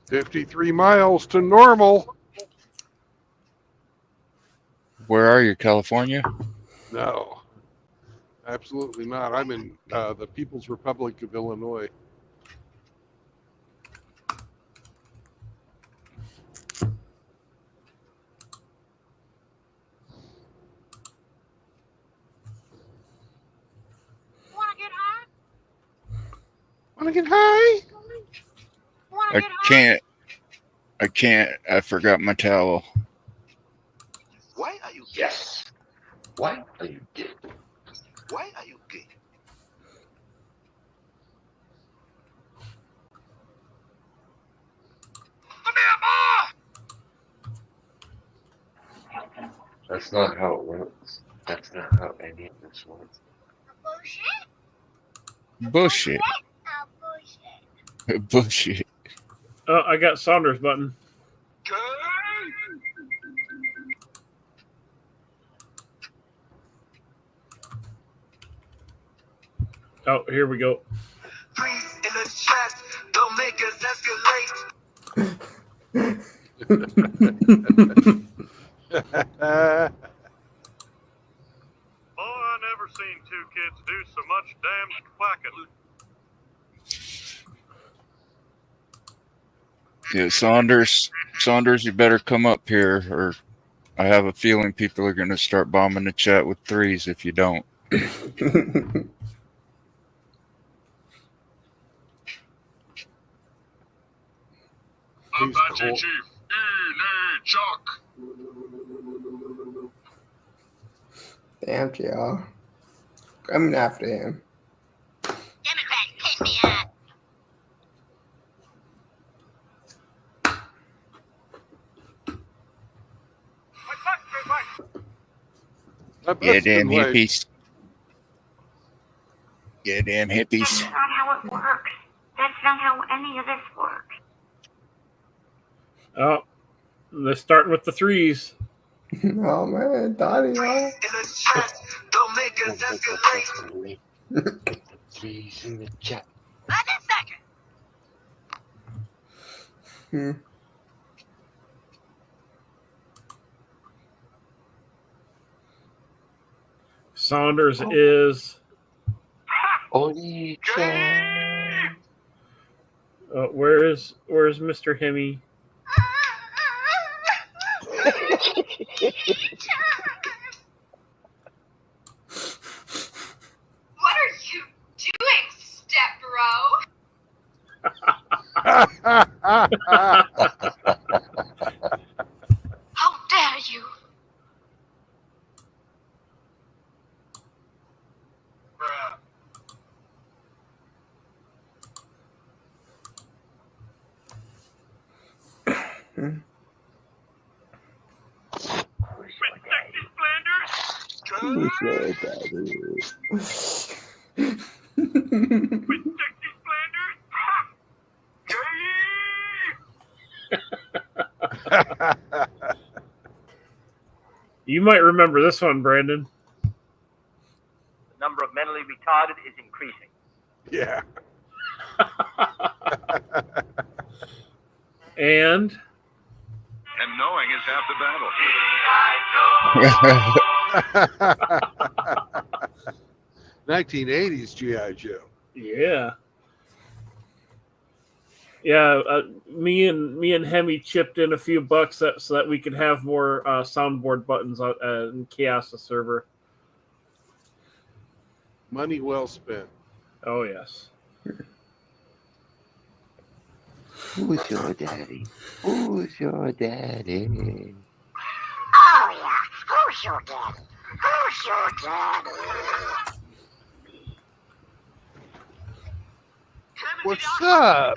$53 miles to normal. Where are you, California? No, absolutely not. I'm in the People's Republic of Illinois. Wanna Want to get high? I can't. I forgot my towel. Why are you gay? Yes. Why are you gay? Why are you gay? That's not how it works. That's not how any of this works. Bullshit. Bullshit. Oh, I got Saunders button. Gay? Oh, here we go. Please in the chat, don't make us escalate. Oh, I never seen two kids do so much damn quacking. Yeah, Saunders, you better come up here, or I have a feeling people are going to start bombing the chat with threes if you don't. Apache Cool. Chief, Chuck. Damn, y'all. Coming after him. Democrat piss me off. Yeah, damn hippies. Yeah, damn hippies. That's not how it works. That's not how any of this works. Oh, they're starting with the threes. Oh man, Donnie, y'all. In the chat, don't make us escalate. Please in the chat. Wait a second. Saunders is. Only chat. Where's Mr. Hemi? What are you doing, step bro? How dare you? Who's your You might remember this one, Brandon. The number of mentally retarded is increasing. Yeah. And knowing is half the battle. 1980s G.I. Joe. yeah. Yeah, me and Hemi chipped in a few bucks so that we could have more soundboard buttons in Chaos the server. Money well spent. Oh yes. Who's your daddy? Who's your daddy? Oh yeah, who's your daddy? Who's your daddy? What's up?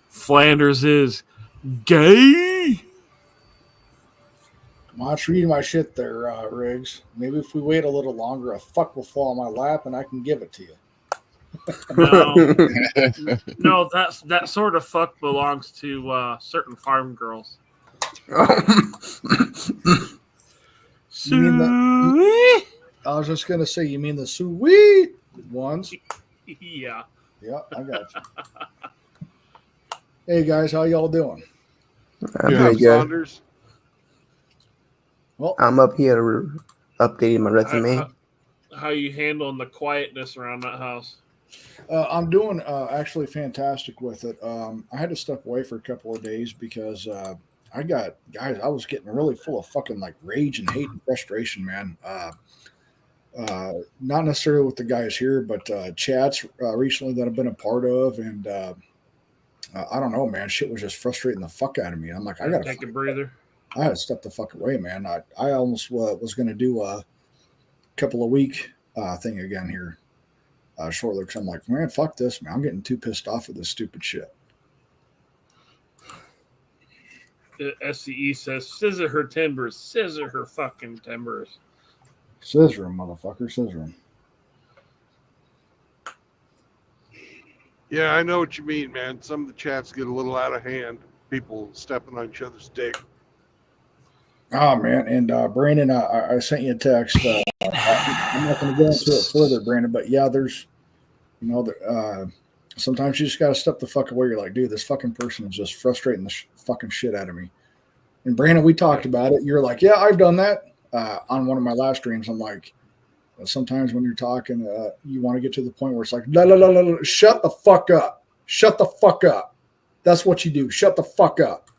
Flanders is gay. Watch reading my shit there, Riggs. Maybe if we wait a little longer, a fuck will fall on my lap and I can give it to you. No, that sort of fuck belongs to certain farm girls. You mean the- I was just gonna say, you mean the sweet ones? Yeah. Yeah, I got you. Hey guys, how y'all doing? I'm You pretty have good. Saunders? Well, I'm up here updating my resume. How you handling the quietness around that house? I'm doing actually fantastic with it. I had to step away for a couple of days because I was getting really full of fucking like rage and hate and frustration, man. not necessarily with the guys here, but chats recently that I've been a part of, and I don't know, man. Shit was just frustrating the fuck out of me. I'm like, I gotta take a breather. I had to step the fuck away, man. I almost was going to do a couple of week thing again here shortly because I'm like, man, fuck this, man. I'm getting too pissed off with this stupid shit. SCE says, scissor her timbers, scissor her fucking timbers. Scissor him, motherfucker, scissor him. Yeah, I know what you mean, man. Some of the chats get a little out of hand. People stepping on each other's dick. Oh, man. And Brandon, I sent you a text. I'm not going to go into it further, Brandon, but yeah, there's, sometimes you just got to step the fuck away. You're like, dude, this fucking person is just frustrating the fucking shit out of me. And Brandon, we talked about it. You're like, yeah, I've done that on one of my last streams. I'm like, sometimes when you're talking, you want to get to the point where it's like, la, la, la, la, la, shut the fuck up. Shut the fuck up. That's what you do. Shut the fuck up.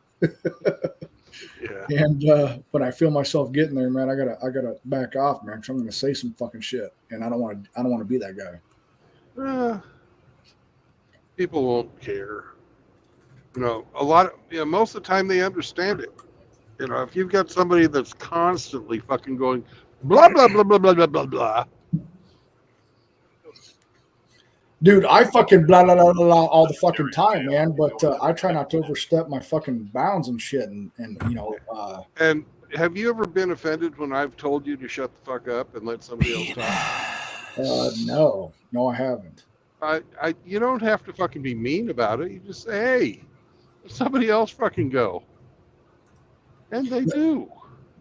Yeah. And when I feel myself getting there, man, I gotta back off, man. Because I'm gonna say some fucking shit, and I don't want to be that guy. People won't care. Most of the time they understand it. If you've got somebody that's constantly fucking going blah blah blah blah blah blah blah blah. Dude, I fucking blah blah blah blah all the fucking time, man. But I try not to overstep my fucking bounds and shit. And And have you ever been offended when I've told you to shut the fuck up and let somebody else talk? No, I haven't. You don't have to fucking be mean about it. You just say, hey, let somebody else fucking go. And they do.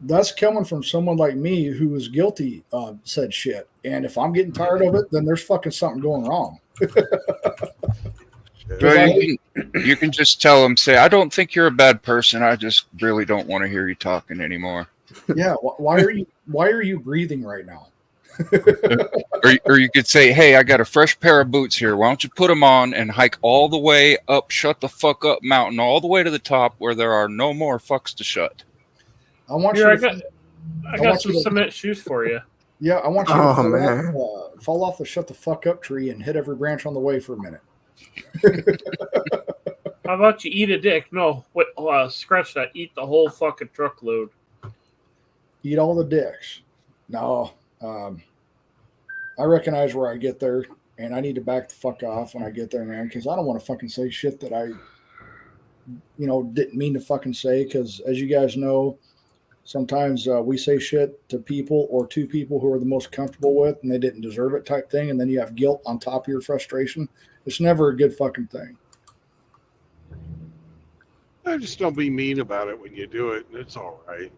That's coming from someone like me who is guilty of said shit. And if I'm getting tired of it, then there's fucking something going wrong. Well, you can just tell them, say, I don't think you're a bad person. I just really don't want to hear you talking anymore. Yeah. Why are you breathing right now? or you could say, hey, I got a fresh pair of boots here. Why don't you put them on and hike all the way up, shut the fuck up mountain, all the way to the top where there are no more fucks to shut. I want Here, you. I got some cement shoes for you. Yeah, I want you to fall off the shut the fuck up tree and hit every branch on the way for a minute. How about you eat a dick? No, wait, scratch that. Eat the whole fucking truckload. Eat all the dicks. No, I recognize where I get there, and I need to back the fuck off when I get there, man, because I don't want to fucking say shit that I, didn't mean to fucking say. Because as you guys know, sometimes we say shit to people or to people who are the most comfortable with, and they didn't deserve it, type thing, and then you have guilt on top of your frustration. It's never a good fucking thing. Just don't be mean about it when you do it, and it's all right.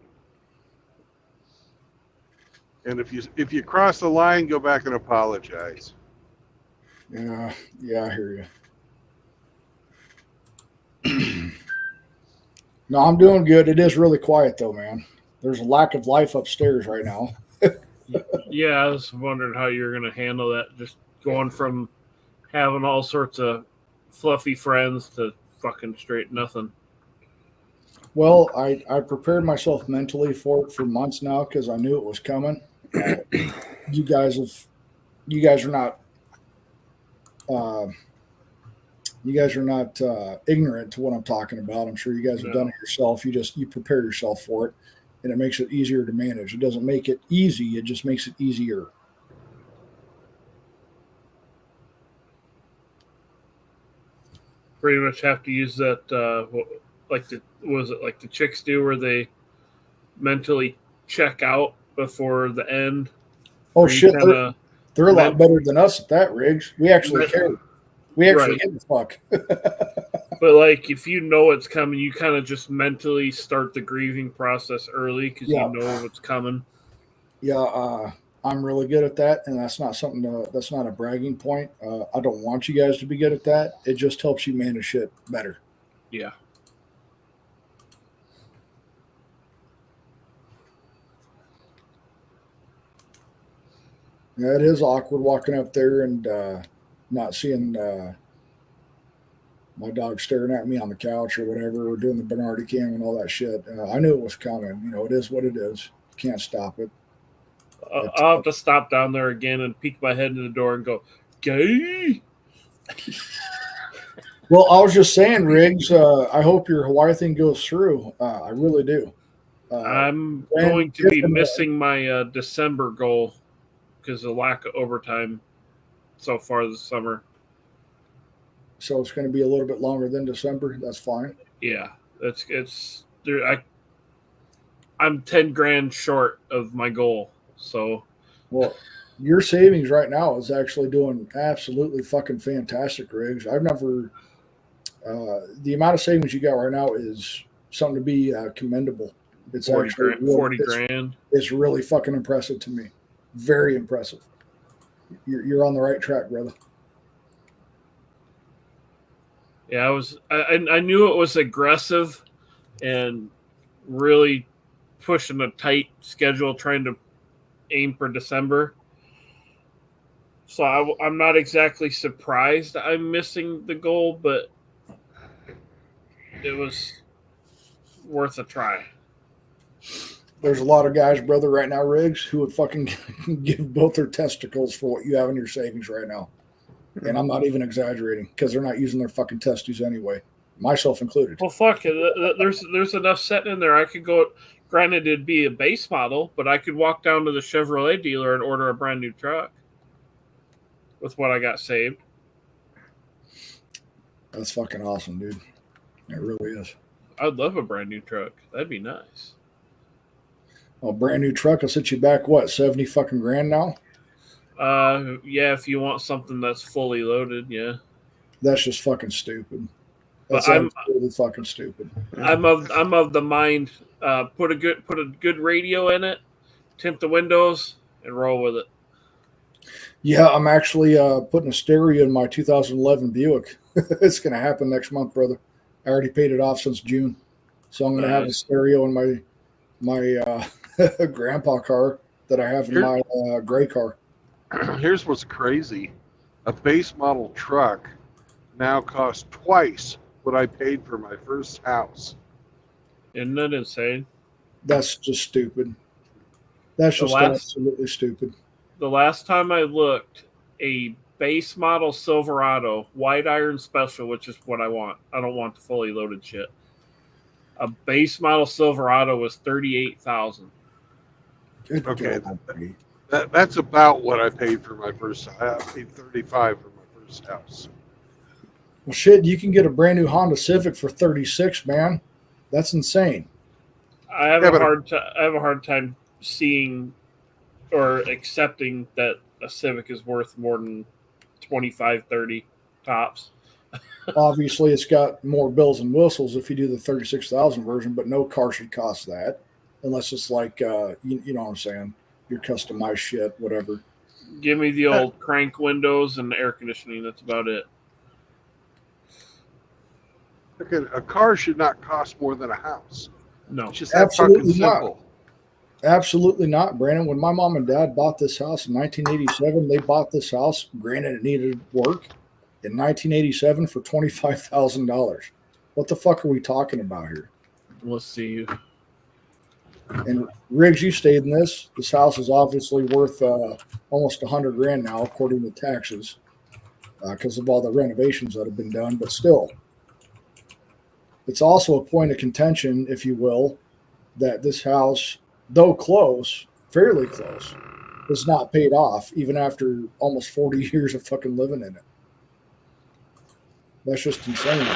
And if you cross the line, go back and apologize. Yeah, I hear you. No, I'm doing good. It is really quiet though, man. There's a lack of life upstairs right now. Yeah, I was wondering how you're going to handle that. Just going from having all sorts of fluffy friends to fucking straight nothing. Well, I prepared myself mentally for it for months now because I knew it was coming. You guys are not ignorant to what I'm talking about. I'm sure you guys have done it yourself. You prepare yourself for it, and it makes it easier to manage. It doesn't make it easy. It just makes it easier. Pretty much have to use that, like the chicks do, where they mentally check out before the end. Oh shit, they're a lot better than us at that, Riggs. We actually care. We actually give a fuck. But like, if you know it's coming, you kind of just mentally start the grieving process early because you know what's coming. Yeah, I'm really good at that, and that's not something. That's not a bragging point. I don't want you guys to be good at that. It just helps you manage shit better. Yeah. Yeah, it is awkward walking up there and not seeing my dog staring at me on the couch or whatever, or doing the Bernardi cam and all that shit. I knew it was coming. It is what it is. Can't stop it. I'll have to stop down there again and peek my head in the door and go, gay? Well, I was just saying, Riggs, I hope your Hawaii thing goes through. I really do. I'm when going to be Tiffany- missing my December goal because of lack of overtime so far this summer. So it's going to be a little bit longer than December. That's fine. Yeah, it's there. I'm 10 grand short of my goal. So Well, your savings right now is actually doing absolutely fucking fantastic, Riggs. I've never. The amount of savings you got right now is something to be commendable. It's 40 actually grand. really- 40 it's- grand. It's really fucking impressive to me. Very impressive. You're on the right track, brother. Yeah, I knew it was aggressive and really pushing a tight schedule, trying to aim for December. So I'm not exactly surprised I'm missing the goal, but it was worth a try. There's a lot of guys, brother, right now, Riggs, who would fucking give both their testicles for what you have in your savings right now. And I'm not even exaggerating because they're not using their fucking testes anyway, myself included. Well, fuck it. There's enough sitting in there. I could go. Granted, it'd be a base model, but I could walk down to the Chevrolet dealer and order a brand new truck with what I got saved. That's fucking awesome, dude. It really is. I'd love a brand new truck. That'd be nice. A brand new truck will set you back, what, 70 fucking grand now? Yeah, if you want something that's fully loaded, yeah. That's just fucking stupid. That's But absolutely fucking stupid. I'm of the mind. Put a good radio in it, tint the windows, and roll with it. Yeah, I'm actually putting a stereo in my 2011 Buick. It's going to happen next month, brother. I already paid it off since June. So I'm going to have a stereo in my grandpa car that I have in my gray car. Here's what's crazy. A base model truck now costs twice what I paid for my first house. Isn't that insane? That's just stupid. That's just absolutely stupid. The last time I looked, a base model Silverado, white iron special, which is what I want. I don't want the fully loaded shit. A base model Silverado was $38,000. Okay, that's about what I paid for my first house. I paid $35,000 for my first house. Well, shit, you can get a brand new Honda Civic for $36,000, man. That's insane. I have a hard time seeing or accepting that a Civic is worth more than 25, 30 tops. Obviously, it's got more bells and whistles if you do the 36,000 version, but no car should cost that unless it's like, you know what I'm saying, your customized shit, whatever. Give me the old crank windows and air conditioning. That's about it. Okay, a car should not cost more than a house. No, it's just that fucking simple. Absolutely not, Brandon. When my mom and dad bought this house in 1987, they bought this house. Granted, it needed work. In 1987 for $25,000. What the fuck are we talking about here? Let's see. And Riggs, you stayed in this. This house is obviously worth almost $100,000 now, according to taxes, because of all the renovations that have been done. But still, it's also a point of contention, if you will, that this house, though close, fairly close, is not paid off even after almost 40 years of fucking living in it. That's just insane.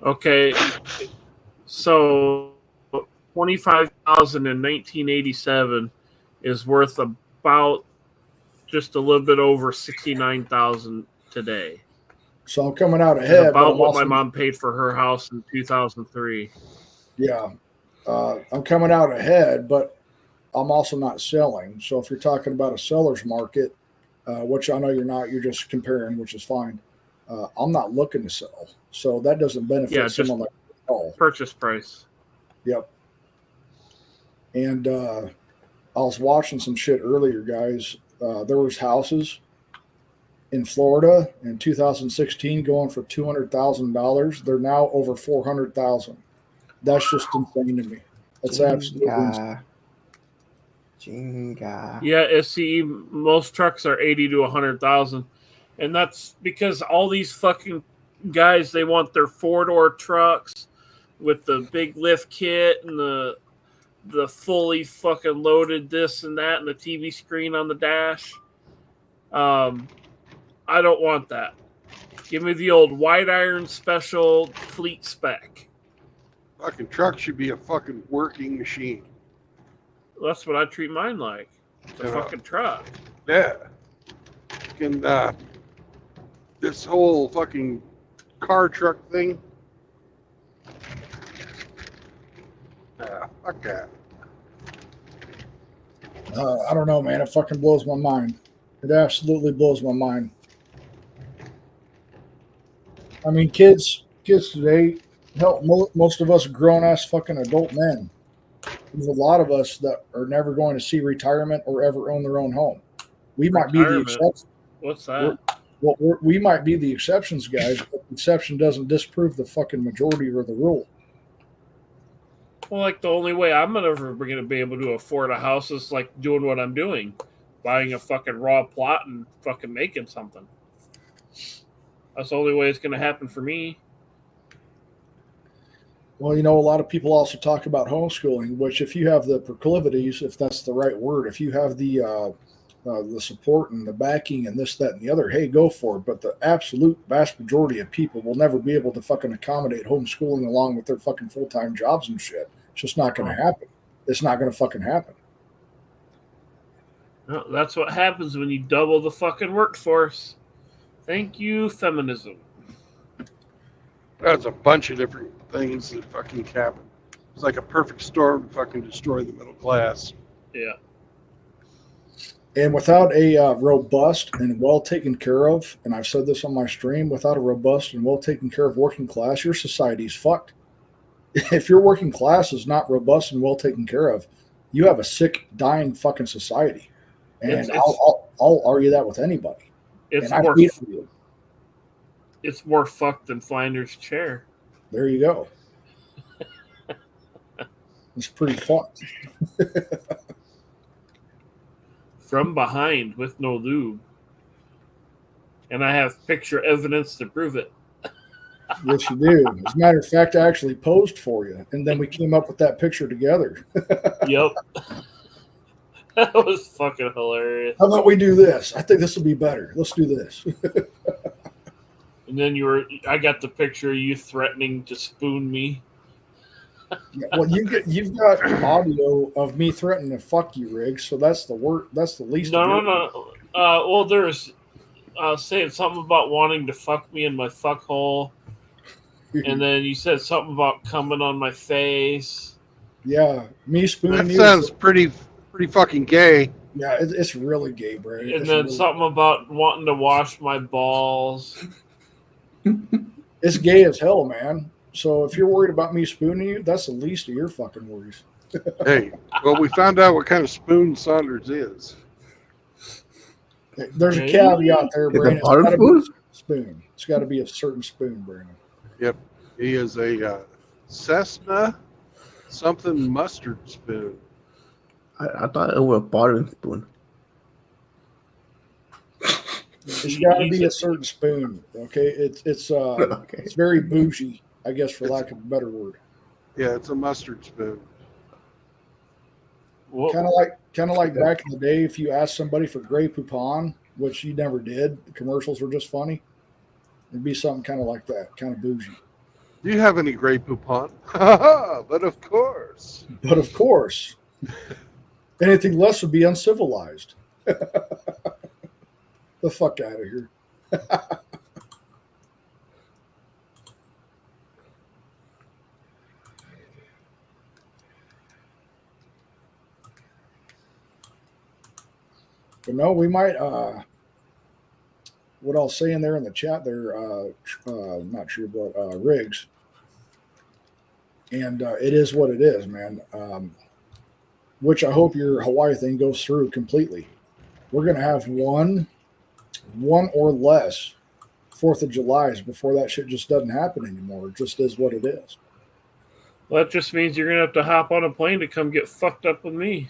Okay, so 25,000 in 1987 is worth about just a little bit over 69,000 today. So I'm coming out ahead. About what my mom paid for her house in 2003. Yeah, I'm coming out ahead, but I'm also not selling. So if you're talking about a seller's market, which I know you're not, you're just comparing, which is fine. I'm not looking to sell, so that doesn't benefit someone like me at all. Purchase price. Yep. And I was watching some shit earlier, guys. There was houses in Florida in 2016 going for $200,000. They're now over $400,000. That's just insane to me. That's absolutely insane. Chinga. Yeah, SCE, most trucks are 80 to 100,000. And that's because all these fucking guys, they want their four-door trucks with the big lift kit and the fully fucking loaded this and that and the TV screen on the dash. I don't want that. Give me the old white iron special fleet spec. Fucking truck should be a fucking working machine. That's what I treat mine like. It's a Yeah. fucking truck. Yeah. Fucking, this whole fucking car truck thing. Fuck that. I don't know, man. It fucking blows my mind. It absolutely blows my mind. I mean, kids today, hell, most of us are grown-ass fucking adult men. There's a lot of us that are never going to see retirement or ever own their own home. We might be the Retirement? exception. What's that? We might be the exceptions, guys, but the exception doesn't disprove the fucking majority or the rule. Well, like the only way I'm ever going to be able to afford a house is like doing what I'm doing, buying a fucking raw plot and fucking making something. That's the only way it's going to happen for me. Well, you know, a lot of people also talk about homeschooling, which if you have the proclivities, if that's the right word, if you have the support and the backing and this, that, and the other, hey, go for it. But the absolute vast majority of people will never be able to fucking accommodate homeschooling along with their fucking full-time jobs and shit. It's just not going to happen. It's not going to fucking happen. No, that's what happens when you double the fucking workforce. Thank you, feminism. That's a bunch of different things that fucking happen. It's like a perfect storm to fucking destroy the middle class. Yeah. And without a robust and well taken care of, and I've said this on my stream, without a robust and well taken care of working class, your society's fucked. If your working class is not robust and well taken care of, you have a sick, dying fucking society. And I'll argue that with anybody. It's and more, I hate for you. It's more fucked than Flanders' chair. There you go. It's pretty fucked. From behind with no lube. And I have picture evidence to prove it. Yes, you do. As a matter of fact, I actually posed for you, and then we came up with that picture together. Yep. That was fucking hilarious. How about we do this? I think this will be better. Let's do this. And then I got the picture of you threatening to spoon me. Well, you've got audio of me threatening to fuck you, Riggs. So that's the word. That's the least. No. Well, there's saying something about wanting to fuck me in my fuck hole, and then you said something about coming on my face. Yeah, me spooning That you. sounds pretty fucking gay. Yeah, it's really gay, bro. And then something about wanting to wash my balls. It's gay as hell, man. So if you're worried about me spooning you, that's the least of your fucking worries. Hey, well, we found out what kind of spoon Saunders is. There's a caveat there, Is it Brandon. It's butter gotta be spoon? a spoon. It's got to be a certain spoon, Brandon. Yep, he is a Cessna something mustard spoon. I thought it was a butter spoon. It's got to be a certain spoon. Okay, it's Okay. it's very bougie, I guess, for lack of a better word. Yeah, it's a mustard spoon. Kind of like back in the day, if you asked somebody for Grey Poupon, which you never did, the commercials were just funny. It'd be something kind of like that, kind of bougie. Do you have any Grey Poupon? But of course. But of course, anything less would be uncivilized. The fuck out of here. But no, we might. What I was saying there in the chat there, not true, but Riggs. And it is what it is, man. Which I hope your Hawaii thing goes through completely. We're going to have one or less 4th of Julys before that shit just doesn't happen anymore. It just is what it is. Well, that just means you're going to have to hop on a plane to come get fucked up with me.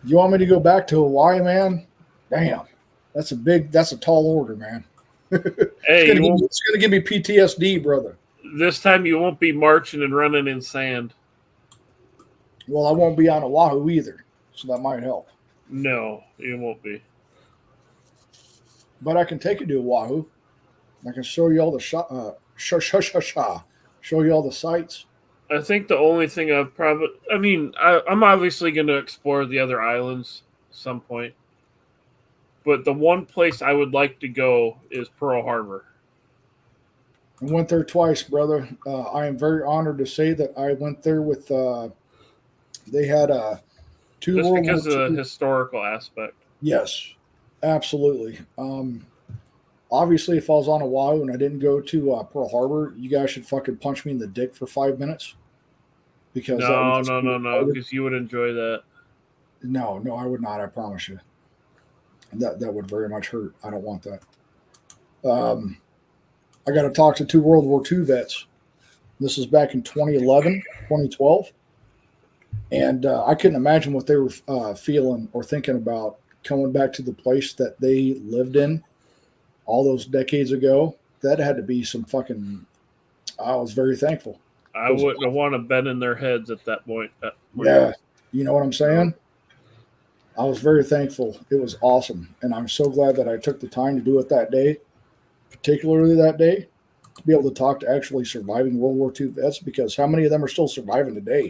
You want me to go back to Hawaii, man? Damn, that's a tall order, man. Hey, It's gonna give me PTSD, brother. this time you won't be marching and running in sand. Well, I won't be on Oahu either, so that might help. No, you won't be. But I can take you to Oahu. I can show you all the show you all the sights. I think the only thing I'm obviously going to explore the other islands at some point. But the one place I would like to go is Pearl Harbor. I went there twice, brother. I am very honored to say that I went there with. They had two Just World because War of II. the historical aspect. Yes, absolutely. Obviously, if I was on Oahu and I didn't go to Pearl Harbor, you guys should fucking punch me in the dick for 5 minutes. Because that would just be retarded. because you would enjoy that. No, I would not. I promise you. That would very much hurt. I don't want that. I got to talk to two World War II vets. This is back in 2011, 2012. And I couldn't imagine what they were feeling or thinking about coming back to the place that they lived in all those decades ago. That had to be some fucking. I was very thankful. I wouldn't have wanted to bend in their heads at that point. Yeah, you know what I'm saying? I was very thankful. It was awesome. And I'm so glad that I took the time to do it that day, particularly that day, to be able to talk to actually surviving World War II vets, because how many of them are still surviving today?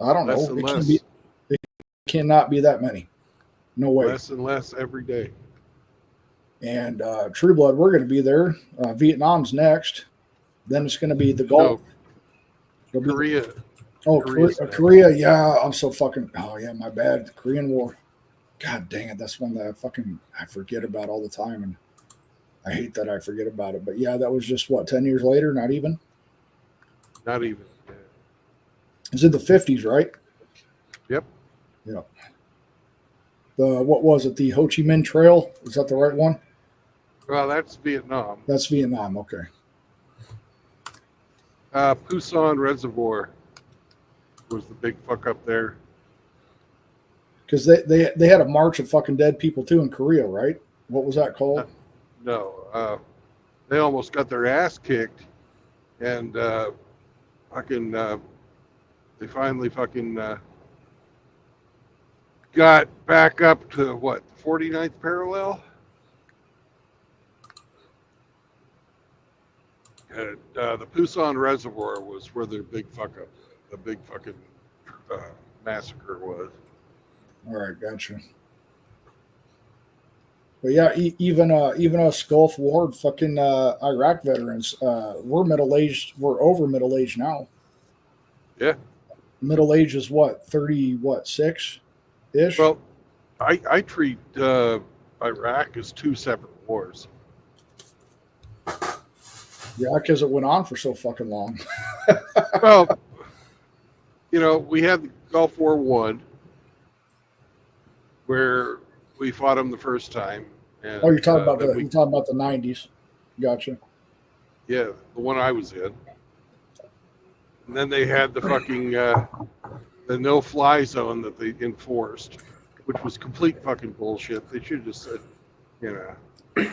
I don't Less know. and less. It cannot be that many. No way. Less and less every day. And True Blood, we're going to be there. Vietnam's next. Then it's going to be the Gulf. No, Korea. Oh, Korea's Korea. Yeah, I'm so fucking. Oh, yeah, my bad. The Korean War. God dang it. That's one that I forget about all the time. And I hate that I forget about it. But yeah, that was just 10 years later? Not even? Not even. It's in the 50s, right? Yep. Yeah. What was it? The Ho Chi Minh Trail? Is that the right one? Well, that's Vietnam. That's Vietnam. Okay. Pusan Reservoir was the big fuck up there. Because they had a march of fucking dead people too in Korea, right? What was that called? No. They almost got their ass kicked, and they finally got back up to what, 49th parallel? And the Pusan Reservoir was where their big fuck up, the big fucking massacre was. All right, gotcha. But yeah, even us Gulf War fucking Iraq veterans, we're middle aged. We're over middle age now. Yeah. Middle age is what, 6 ish? Well, I treat Iraq as two separate wars. Yeah, because it went on for so fucking long. Well, we had the Gulf War I, where we fought them the first time. And, you're talking about the 90s. Gotcha. Yeah, the one I was in. And then they had the fucking the no-fly zone that they enforced, which was complete fucking bullshit. They should have just said, But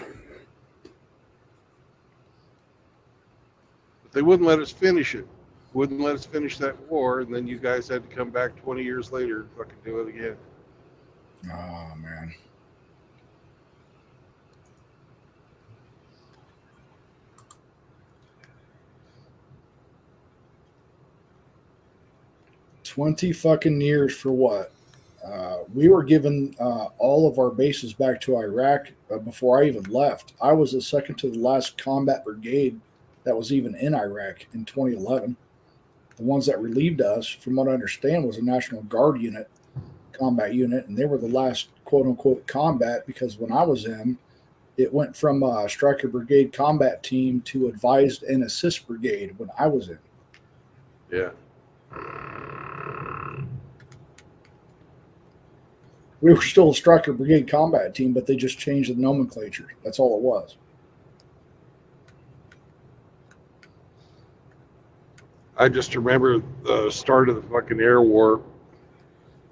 they wouldn't let us finish it. Wouldn't let us finish that war, and then you guys had to come back 20 years later and fucking do it again. Oh, man. $20 fucking years for what? We were given all of our bases back to Iraq before I even left. I was the second to the last combat brigade that was even in Iraq in 2011. The ones that relieved us, from what I understand, was a National Guard unit, combat unit, and they were the last quote-unquote combat, because when I was in, it went from Stryker Brigade combat team to advised and assist brigade when I was in. Yeah. We were still a Stryker Brigade combat team, but they just changed the nomenclature. That's all it was. I just remember the start of the fucking air war.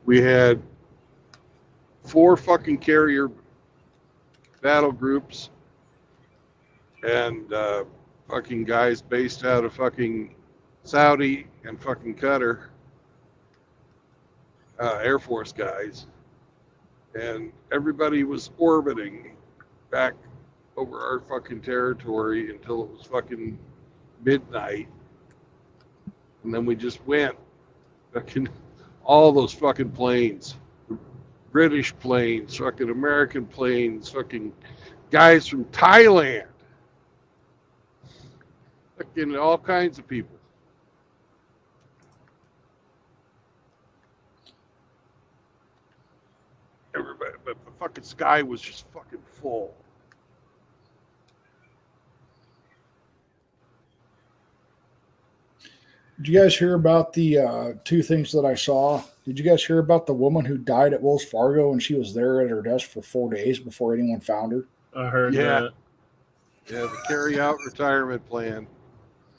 We had 4 fucking carrier battle groups and fucking guys based out of fucking Saudi and fucking Qatar, Air Force guys, and everybody was orbiting back over our fucking territory until it was fucking midnight, and then we just went fucking all those fucking planes, British planes, fucking American planes, fucking guys from Thailand, fucking all kinds of people. Everybody, but the fucking sky was just fucking full. Did you guys hear about the 2 things that I saw? Did you guys hear about the woman who died at Wells Fargo and she was there at her desk for 4 days before anyone found her? I heard that. Yeah, the carry out retirement plan.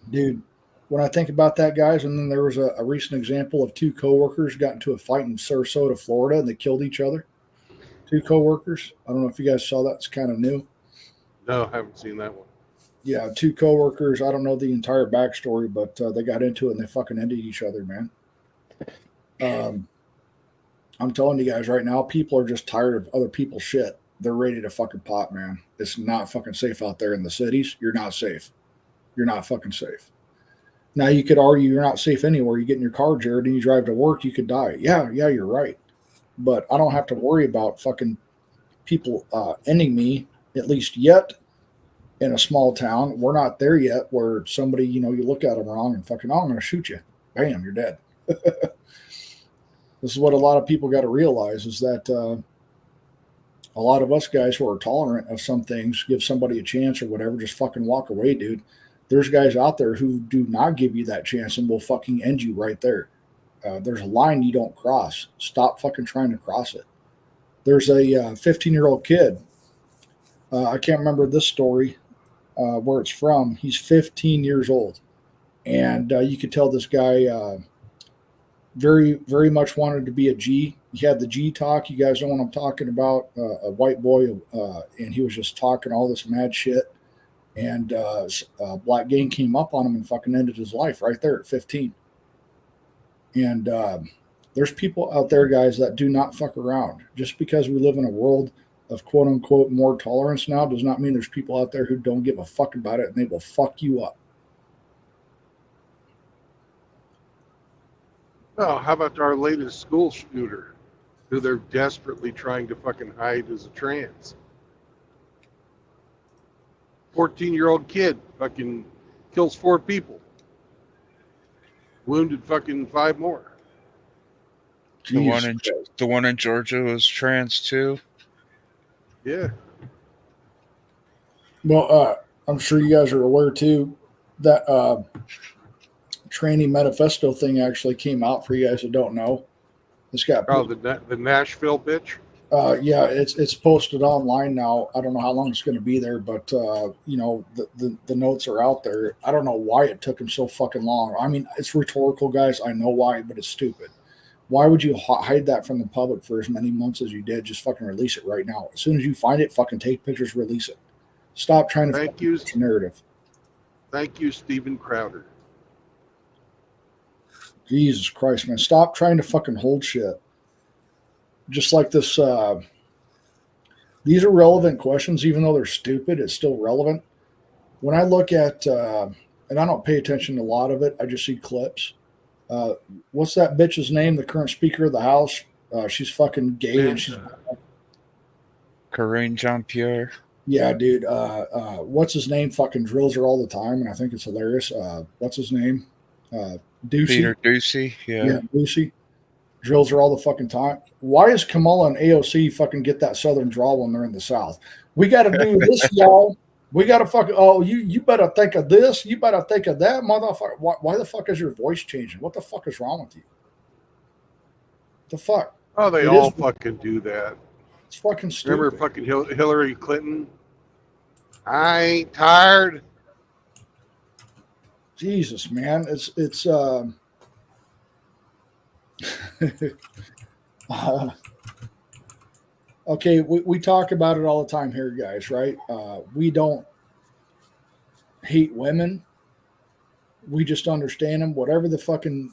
Dude, when I think about that, guys, and then there was a recent example of 2 coworkers got into a fight in Sarasota, Florida, and they killed each other. 2 coworkers. I don't know if you guys saw that. It's kind of new. No, I haven't seen that one. Yeah, 2 coworkers. I don't know the entire backstory, but they got into it and they fucking ended each other, man. I'm telling you guys right now, people are just tired of other people's shit. They're ready to fucking pop, man. It's not fucking safe out there in the cities. You're not safe. You're not fucking safe. Now, you could argue you're not safe anywhere. You get in your car, Jared, and you drive to work, you could die. Yeah, you're right. But I don't have to worry about fucking people ending me, at least yet, in a small town. We're not there yet where somebody, you look at them wrong and fucking, I'm going to shoot you. Bam, you're dead. This is what a lot of people got to realize is that a lot of us guys who are tolerant of some things, give somebody a chance or whatever, just fucking walk away, dude. There's guys out there who do not give you that chance and will fucking end you right there. There's a line you don't cross. Stop fucking trying to cross it. There's a 15-year-old kid. I can't remember this story, where it's from. He's 15 years old. And you could tell this guy very, very much wanted to be a G. He had the G talk. You guys know what I'm talking about. A white boy, and he was just talking all this mad shit. And a black gang came up on him and fucking ended his life right there at 15. And there's people out there, guys, that do not fuck around. Just because we live in a world of quote unquote more tolerance now does not mean there's people out there who don't give a fuck about it and they will fuck you up. Oh, how about our latest school shooter, who they're desperately trying to fucking hide as a trans? 14-year-old kid fucking kills 4 people. Wounded fucking 5 more. The one in Georgia was trans too. Yeah. Well, I'm sure you guys are aware too that tranny manifesto thing actually came out for you guys that don't know. It's got the Nashville bitch. Yeah, it's posted online now. I don't know how long it's going to be there, but the notes are out there. I don't know why it took him so fucking long. I mean, it's rhetorical, guys. I know why, but it's stupid. Why would you hide that from the public for as many months as you did? Just fucking release it right now. As soon as you find it, fucking take pictures, release it. Stop trying to use narrative. Thank you, Steven Crowder. Jesus Christ, man. Stop trying to fucking hold shit. Just like this, these are relevant questions, even though they're stupid, it's still relevant. When I look at, and I don't pay attention to a lot of it, I just see clips. What's that bitch's name? The current Speaker of the House. She's fucking gay and she's Karine Jean-Pierre. Yeah, dude. What's his name? Fucking drills her all the time, and I think it's hilarious. What's his name? Ducey. Peter Ducey. Yeah, Ducey. Drills her all the fucking time. Why does Kamala and AOC fucking get that Southern drawl when they're in the South? We got to do this, y'all. We got to fucking, you better think of this. You better think of that, motherfucker. Why the fuck is your voice changing? What the fuck is wrong with you? The fuck? Oh, they all fucking do that. It's fucking stupid. Remember fucking Hillary Clinton? I ain't tired. Jesus, man. It's Okay, we talk about it all the time here, guys, right? We don't hate women. We just understand them. Whatever the fucking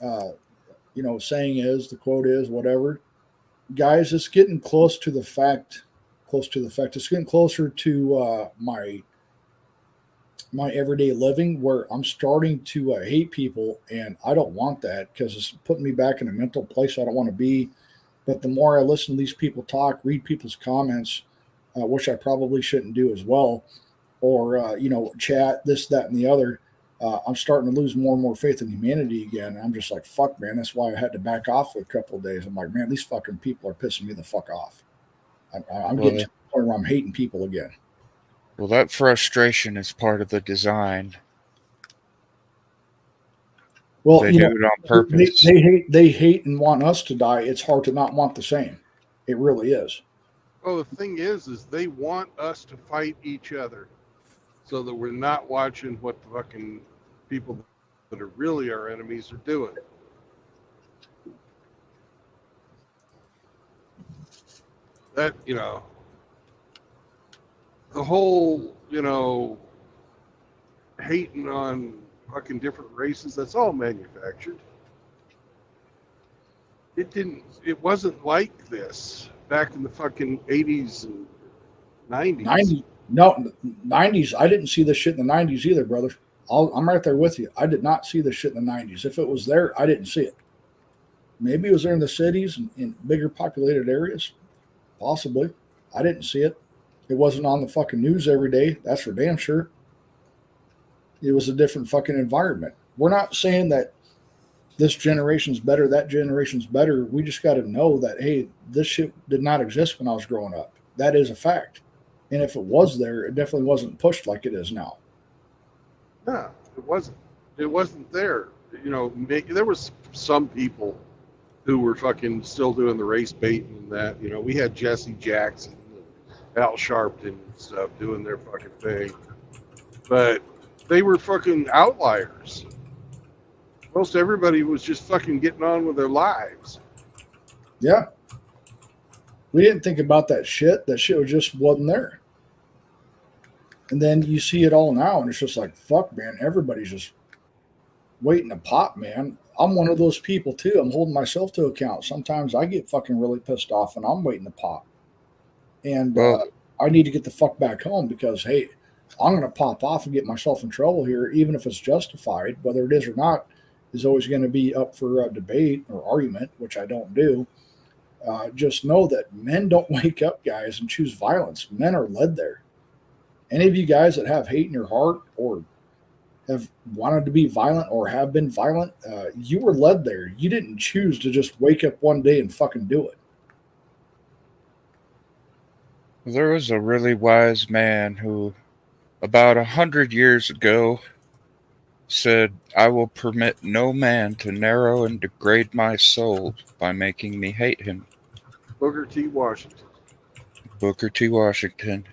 saying is, the quote is, whatever. Guys, it's getting close to the fact. Close to the fact. It's getting closer to my everyday living where I'm starting to hate people, and I don't want that because it's putting me back in a mental place I don't want to be. But the more I listen to these people talk, read people's comments, which I probably shouldn't do as well, or chat this, that, and the other. I'm starting to lose more and more faith in humanity again. And I'm just like, fuck, man. That's why I had to back off for a couple of days. I'm like, man, these fucking people are pissing me the fuck off. I'm getting to the point where I'm hating people again. Well, that frustration is part of the design. Well, They do it on purpose. They hate and want us to die. It's hard to not want the same. It really is. Well, the thing is they want us to fight each other so that we're not watching what the fucking people that are really our enemies are doing. That, the whole, hating on fucking different races, that's all manufactured. It wasn't like this back in the fucking 80s and 90s. 90s. I didn't see this shit in the 90s either, brother. I'm right there with you. I did not see this shit in the 90s. If it was there, I didn't see it. Maybe it was there in the cities and in bigger populated areas. Possibly. I didn't see it. It wasn't on the fucking news every day. That's for damn sure. It was a different fucking environment. We're not saying that this generation's better, that generation's better. We just got to know that, hey, this shit did not exist when I was growing up. That is a fact. And if it was there, it definitely wasn't pushed like it is now. No, it wasn't. It wasn't there. There was some people who were fucking still doing the race baiting and that. We had Jesse Jackson and Al Sharpton and stuff doing their fucking thing. But they were fucking outliers. Most everybody was just fucking getting on with their lives. Yeah. We didn't think about that shit. That shit just wasn't there. And then you see it all now, and it's just like, fuck, man, everybody's just waiting to pop, man. I'm one of those people, too. I'm holding myself to account. Sometimes I get fucking really pissed off, and I'm waiting to pop. And I need to get the fuck back home because, hey, I'm going to pop off and get myself in trouble here, even if it's justified. Whether it is or not is always going to be up for debate or argument, which I don't do. Just know that men don't wake up, guys, and choose violence. Men are led there. Any of you guys that have hate in your heart or have wanted to be violent or have been violent, you were led there. You didn't choose to just wake up one day and fucking do it. There was a really wise man who, about 100 years ago, said, "I will permit no man to narrow and degrade my soul by making me hate him." Booker T. Washington. Booker T. Washington.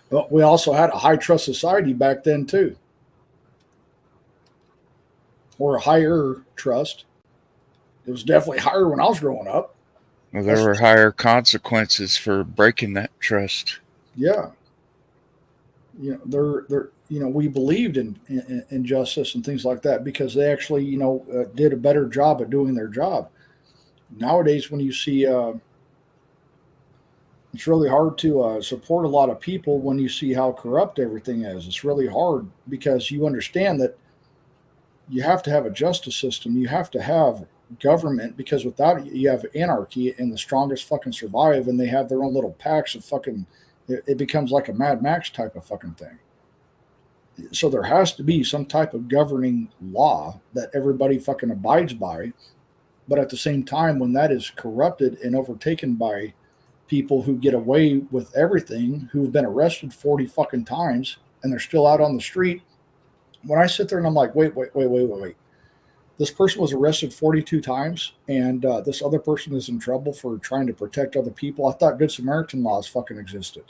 But we also had a high trust society back then, too. Or a higher trust. It was definitely higher when I was growing up. Well, there were higher consequences for breaking that trust. Yeah. We believed in justice and things like that because they actually, did a better job at doing their job. Nowadays, when you see, it's really hard to support a lot of people when you see how corrupt everything is. It's really hard because you understand that you have to have a justice system. You have to have government because without it, you have anarchy and the strongest fucking survive and they have their own little packs of fucking, it becomes like a Mad Max type of fucking thing. So there has to be some type of governing law that everybody fucking abides by. But at the same time, when that is corrupted and overtaken by people who get away with everything, who've been arrested 40 fucking times and they're still out on the street, when I sit there and I'm like, wait. This person was arrested 42 times and this other person is in trouble for trying to protect other people. I thought Good Samaritan laws fucking existed.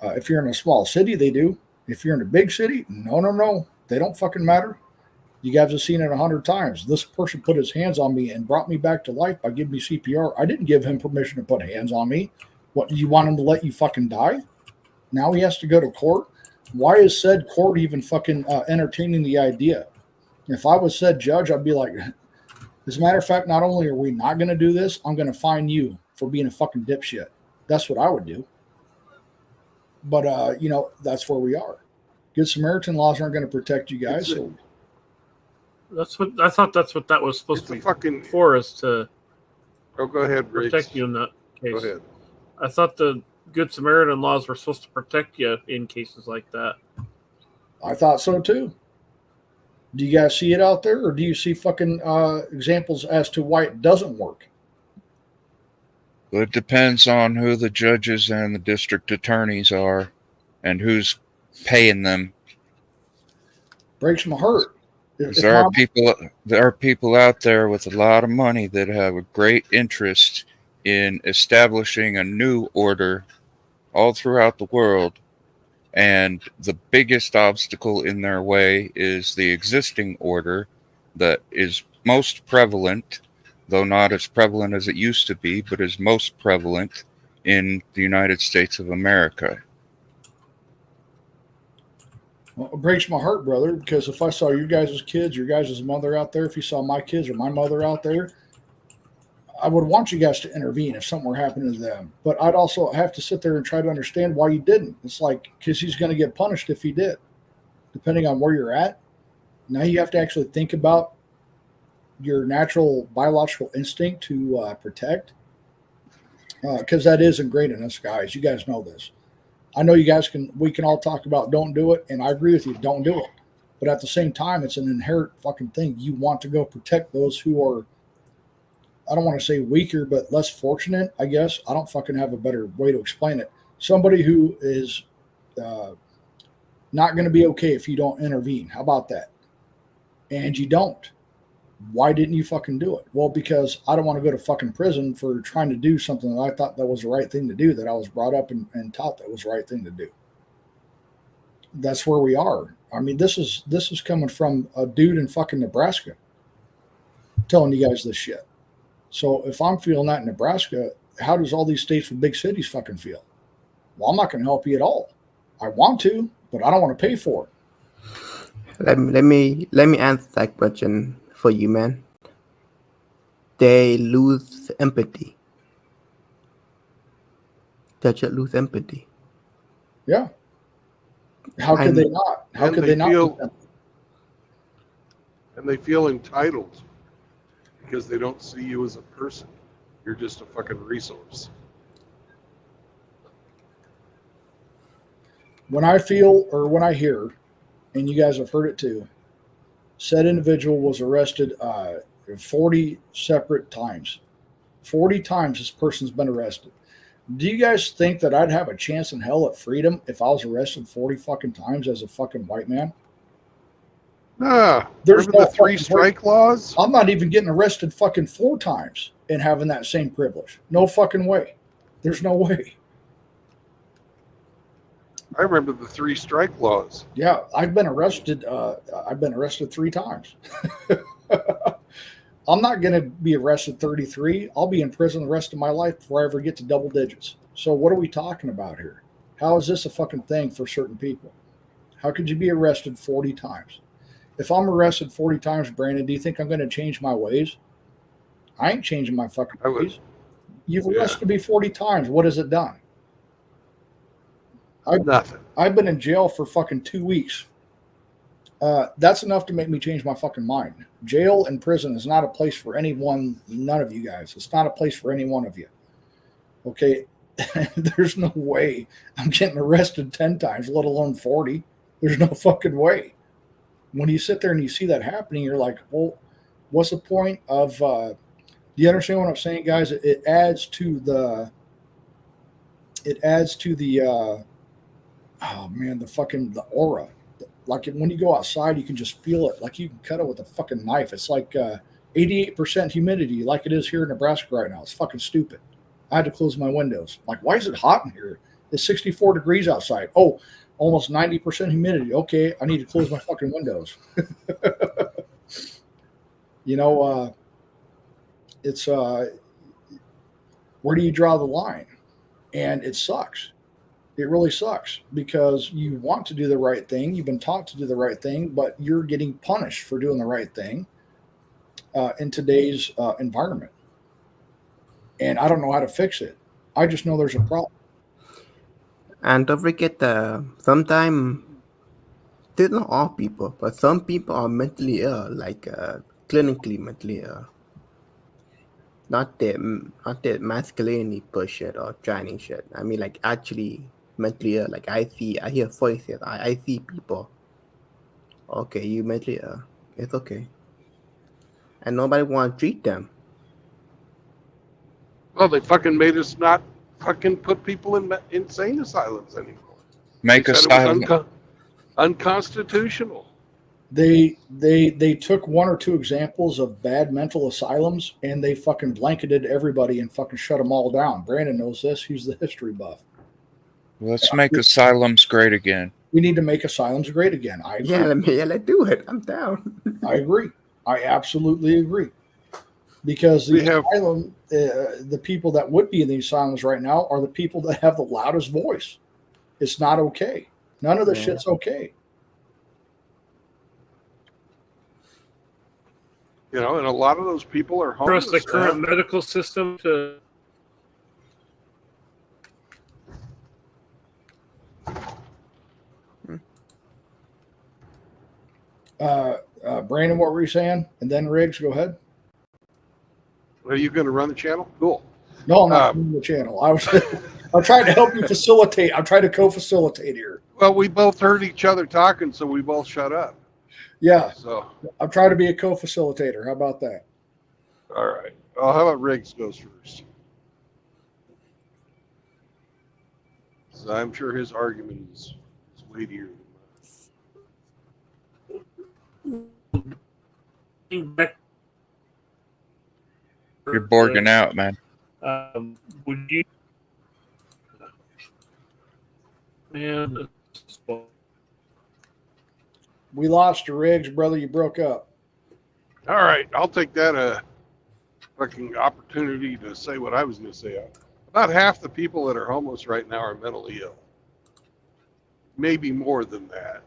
If you're in a small city, they do. If you're in a big city, no. They don't fucking matter. You guys have seen it 100 times. This person put his hands on me and brought me back to life by giving me CPR. I didn't give him permission to put hands on me. What, you want him to let you fucking die? Now he has to go to court? Why is said court even fucking entertaining the idea? If I was said judge, I'd be like, as a matter of fact, not only are we not going to do this, I'm going to fine you for being a fucking dipshit. That's what I would do. But, that's where we are. Good Samaritan laws aren't going to protect you guys. So That's what I thought. That's what that was supposed It's to a be fucking. for, us to Oh, go ahead, Briggs. protect you in that case. Go ahead. I thought the Good Samaritan laws were supposed to protect you in cases like that. I thought so too. Do you guys see it out there, or do you see fucking examples as to why it doesn't work? It depends on who the judges and the district attorneys are and who's paying them. Breaks my heart. There are people out there with a lot of money that have a great interest in establishing a new order all throughout the world, and the biggest obstacle in their way is the existing order that is most prevalent, though not as prevalent as it used to be, but is most prevalent in the United States of America. Well, it breaks my heart, brother, because if I saw you guys' kids, your guys' mother out there, if you saw my kids or my mother out there, I would want you guys to intervene if something were happening to them. But I'd also have to sit there and try to understand why you didn't. It's like, because he's going to get punished if he did, depending on where you're at. Now you have to actually think about your natural biological instinct to protect, because that is ingrained in us guys. You guys know this. I know you guys we can all talk about don't do it, and I agree with you, don't do it. But at the same time, it's an inherent fucking thing. You want to go protect those who are, I don't want to say weaker, but less fortunate, I guess. I don't fucking have a better way to explain it. Somebody who is not going to be okay if you don't intervene. How about that? And you don't. Why didn't you fucking do it? Well, because I don't want to go to fucking prison for trying to do something that I thought that was the right thing to do, that I was brought up and taught that was the right thing to do. That's where we are. I mean, this is coming from a dude in fucking Nebraska telling you guys this shit. So if I'm feeling that in Nebraska, how does all these states with big cities fucking feel? Well, I'm not going to help you at all. I want to, but I don't want to pay for it. Let me answer that question for you, man. They lose empathy. They just lose empathy. Yeah. How could they not? How and could they they not? feel- And they feel entitled because they don't see you as a person. You're just a fucking resource. When I feel or when I hear, and you guys have heard it too, said individual was arrested 40 separate times. 40 times this person's been arrested. Do you guys think that I'd have a chance in hell at freedom if I was arrested 40 fucking times as a fucking white man? Nah, There's remember no the three fucking strike laws? I'm not even getting arrested fucking 4 times and having that same privilege. No fucking way. There's no way. I remember the 3 strike laws. Yeah, I've been arrested. I've been arrested 3 times. I'm not going to be arrested 33. I'll be in prison the rest of my life before I ever get to double digits. So what are we talking about here? How is this a fucking thing for certain people? How could you be arrested 40 times? If I'm arrested 40 times, Brandon, do you think I'm going to change my ways? I ain't changing my fucking ways. You've arrested me 40 times. What has it done? Nothing. I've been in jail for fucking 2 weeks. That's enough to make me change my fucking mind. Jail and prison is not a place for anyone, none of you guys. It's not a place for any one of you. Okay? There's no way I'm getting arrested 10 times, let alone 40. There's no fucking way. When you sit there and you see that happening, you're like, well, what's the point of, do you understand what I'm saying, guys? It adds to the, oh man, the aura. Like when you go outside, you can just feel it. Like you can cut it with a fucking knife. It's like 88% humidity, like it is here in Nebraska right now. It's fucking stupid. I had to close my windows. Like, why is it hot in here? It's 64 degrees outside. Oh, almost 90% humidity. Okay, I need to close my fucking windows. You know, it's where do you draw the line? And it sucks. It really sucks because you want to do the right thing. You've been taught to do the right thing, but you're getting punished for doing the right thing in today's environment. And I don't know how to fix it. I just know there's a problem. And don't forget sometimes, not all people, but some people are mentally ill, like clinically mentally ill. Not that masculinity push shit or training shit. I mean, like actually mentally ill. Like I hear voices. I see people. Okay, you mentally ill. It's okay. And nobody want to treat them. Well, they fucking made us not fucking put people in insane asylums anymore. Make They a said it was silent. unconstitutional. They took one or two examples of bad mental asylums and they fucking blanketed everybody and fucking shut them all down. Brandon knows this. He's the history buff. Let's make asylums great again. We need to make asylums great again. I agree. Let's do it. I'm down. I agree. I absolutely agree. Because the asylum, the people that would be in the asylums right now are the people that have the loudest voice. It's not okay. None of this shit's okay. You know, and a lot of those people are homeless. Trust the current medical system to. Brandon, what were you saying? And then Riggs, go ahead. Are you going to run the channel? Cool. No, I'm not running the channel. I'm trying to help you facilitate. I'm trying to co-facilitate here. Well, we both heard each other talking, so we both shut up. Yeah. So I'm trying to be a co-facilitator. How about that? all right. Well, how about Riggs goes first? So I'm sure his argument is weightier than mine. You're borging out, man. Would you, man? We lost to Riggs, brother. You broke up. All right, I'll take that fucking opportunity to say what I was going to say. About half the people that are homeless right now are mentally ill. Maybe more than that.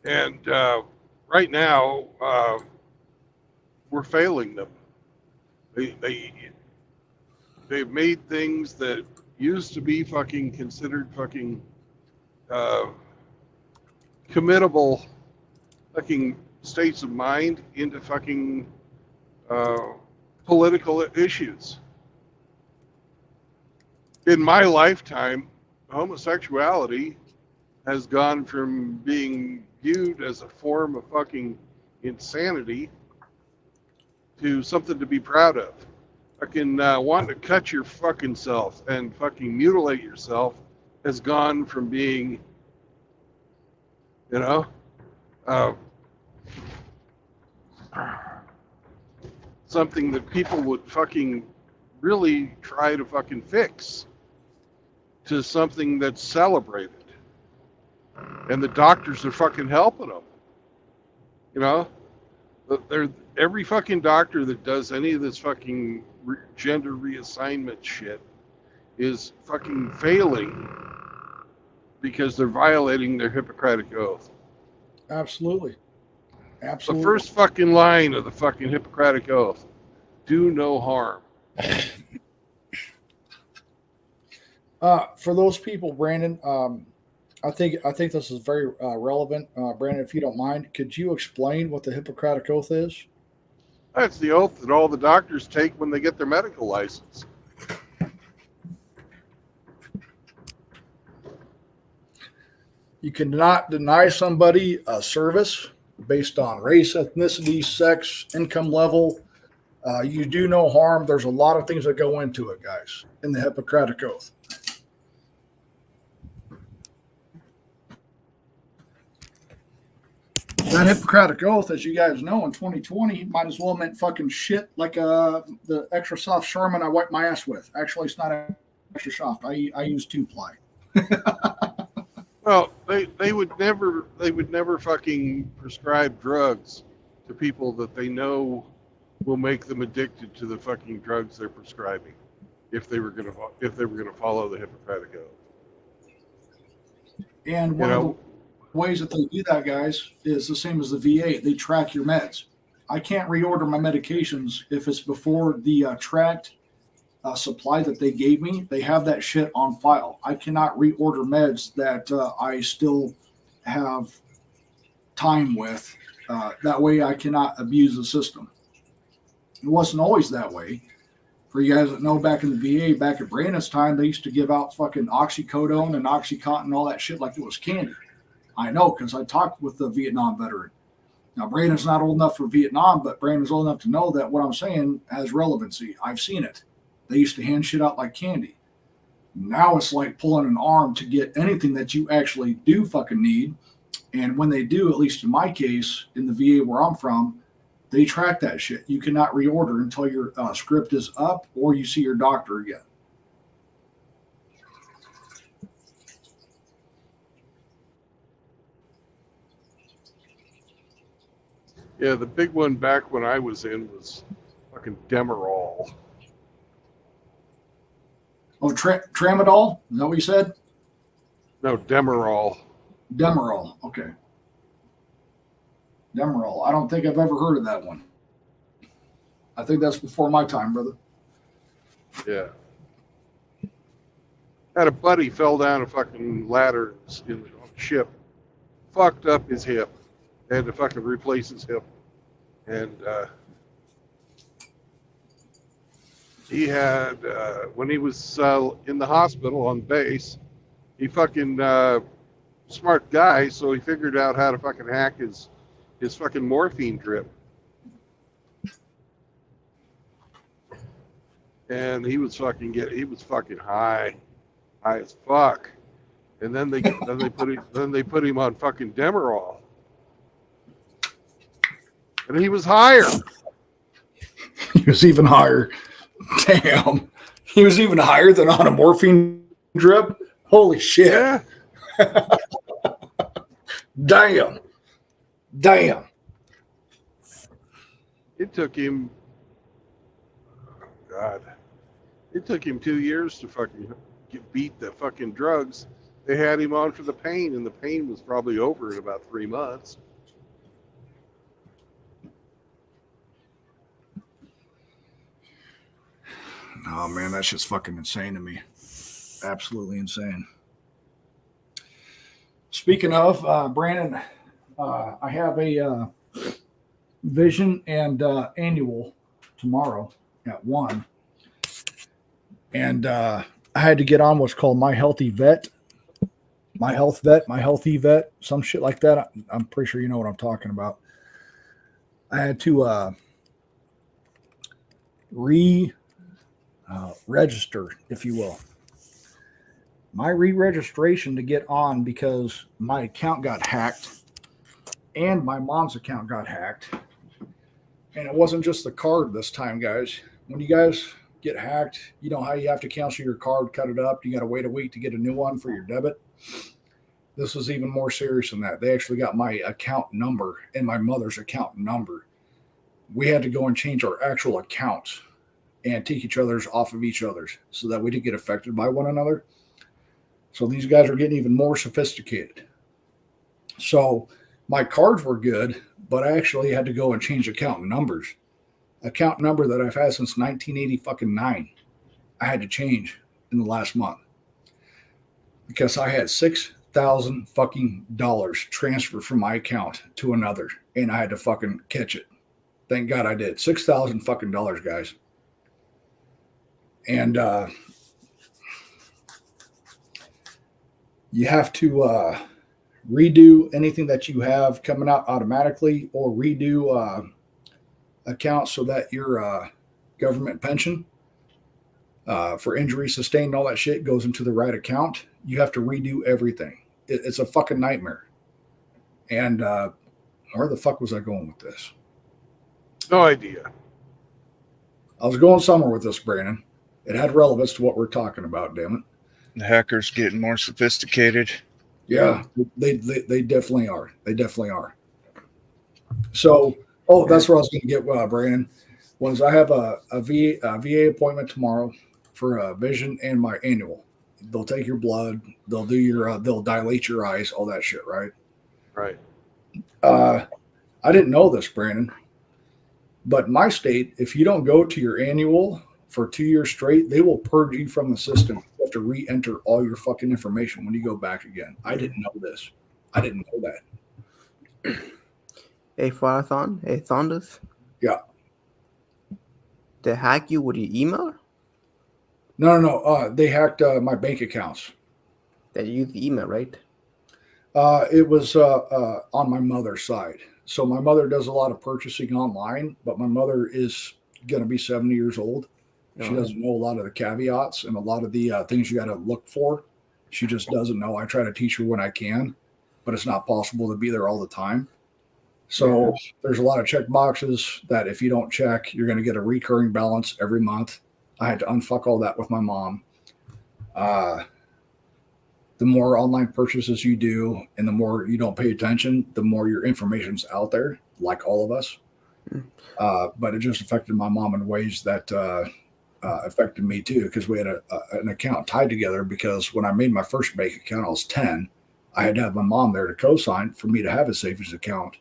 And right now, we're failing them. They've made things that used to be fucking considered fucking committable fucking states of mind into fucking political issues. In my lifetime, homosexuality has gone from being viewed as a form of fucking insanity to something to be proud of. Fucking wanting to cut your fucking self and fucking mutilate yourself has gone from being, you know, something that people would fucking really try to fucking fix to something that's celebrated. And the doctors are fucking helping them. You know? Every fucking doctor that does any of this fucking gender reassignment shit is fucking failing because they're violating their Hippocratic Oath. Absolutely. Absolutely. The first fucking line of the fucking Hippocratic Oath: do no harm. For those people, Brandon, I think this is very relevant. Brandon, if you don't mind, could you explain what the Hippocratic Oath is? That's the oath that all the doctors take when they get their medical license. You cannot deny somebody a service based on race, ethnicity, sex, income level. You do no harm. There's a lot of things that go into it, guys, in the Hippocratic Oath. That Hippocratic Oath, as you guys know, in 2020, might as well meant fucking shit like the extra soft Charmin I wipe my ass with. Actually, it's not extra soft. I use 2-ply. Well, they would never fucking prescribe drugs to people that they know will make them addicted to the fucking drugs they're prescribing if they were going to follow the Hippocratic Oath. And one of the ways that they do that, guys, is the same as the VA. They track your meds. I can't reorder my medications if it's before the tracked supply that they gave me. They have that shit on file. I cannot reorder meds that I still have time with. That way I cannot abuse the system. It wasn't always that way. For you guys that know, back in the VA, back at Brandon's time, they used to give out fucking oxycodone and Oxycontin and all that shit like it was candy. I know, because I talked with the Vietnam veteran. Now, Brandon's not old enough for Vietnam, but Brandon's old enough to know that what I'm saying has relevancy. I've seen it. They used to hand shit out like candy. Now it's like pulling an arm to get anything that you actually do fucking need. And when they do, at least in my case, in the VA where I'm from, they track that shit. You cannot reorder until your script is up or you see your doctor again. Yeah, the big one back when I was in was fucking Demerol. Oh, Tramadol? Is that what you said? No, Demerol. Demerol. Okay. Demerol. I don't think I've ever heard of that one. I think that's before my time, brother. Yeah. Had a buddy fell down a fucking ladder in the ship, fucked up his hip, had to fucking replace his hip, and he had when he was in the hospital on base, he fucking smart guy, so he figured out how to fucking hack his fucking morphine drip. And he was fucking high as fuck. And then they put him on fucking Demerol. And he was higher. He was even higher. Damn. He was even higher than on a morphine drip. Holy shit. Yeah. Damn. It took him, it took him 2 years to fucking beat the fucking drugs. They had him on for the pain, and the pain was probably over in about 3 months. Oh man, that's just fucking insane to me. Absolutely insane. Speaking of, Brandon, I have a vision and annual tomorrow at 1. And I had to get on what's called My Healthy Vet. My Health Vet, My Healthy Vet, some shit like that. I'm pretty sure you know what I'm talking about. I had to register, if you will. My re-registration to get on because my account got hacked and my mom's account got hacked. And it wasn't just the card this time, guys. When you guys get hacked, you know how you have to cancel your card, cut it up. You got to wait a week to get a new one for your debit. This was even more serious than that. They actually got my account number and my mother's account number. We had to go and change our actual accounts and take each other's off of each other's so that we didn't get affected by one another. So these guys are getting even more sophisticated. So my cards were good, but I actually had to go and change account numbers. Account number that I've had since 1989. I had to change in the last month because I had $6,000 fucking dollars transferred from my account to another, and I had to fucking catch it. Thank God I did. $6,000 fucking dollars, guys. And you have to redo anything that you have coming out automatically, or redo accounts so that your government pension for injury sustained and all that shit goes into the right account. You have to redo everything. It's a fucking nightmare. And where the fuck was I going with this? No idea. I was going somewhere with this, Brandon. It had relevance to what we're talking about, damn it. The hackers getting more sophisticated. Yeah, they definitely are. They definitely are. So Oh, that's what I was going to get, Brandon. Was I have a VA appointment tomorrow for a vision and my annual. They'll take your blood. They'll do your. They'll dilate your eyes. All that shit, right? Right. I didn't know this, Brandon. But in my state, if you don't go to your annual for 2 years straight, they will purge you from the system. You have to re-enter all your fucking information when you go back again. I didn't know this. I didn't know that. Hey, Farthon. Hey, Saunders. Yeah. They hack you with your email? No. They hacked my bank accounts. They use the email, right? It was on my mother's side. So my mother does a lot of purchasing online, but my mother is going to be 70 years old. She doesn't know a lot of the caveats and a lot of the things you got to look for. She just doesn't know. I try to teach her when I can, but it's not possible to be there all the time. So there's a lot of check boxes that if you don't check, you're going to get a recurring balance every month. I had to unfuck all that with my mom. The more online purchases you do and the more you don't pay attention, the more your information's out there, like all of us. But it just affected my mom in ways that affected me too, because we had an account tied together, because when I made my first bank account, I was 10. I had to have my mom there to co-sign for me to have a savings account.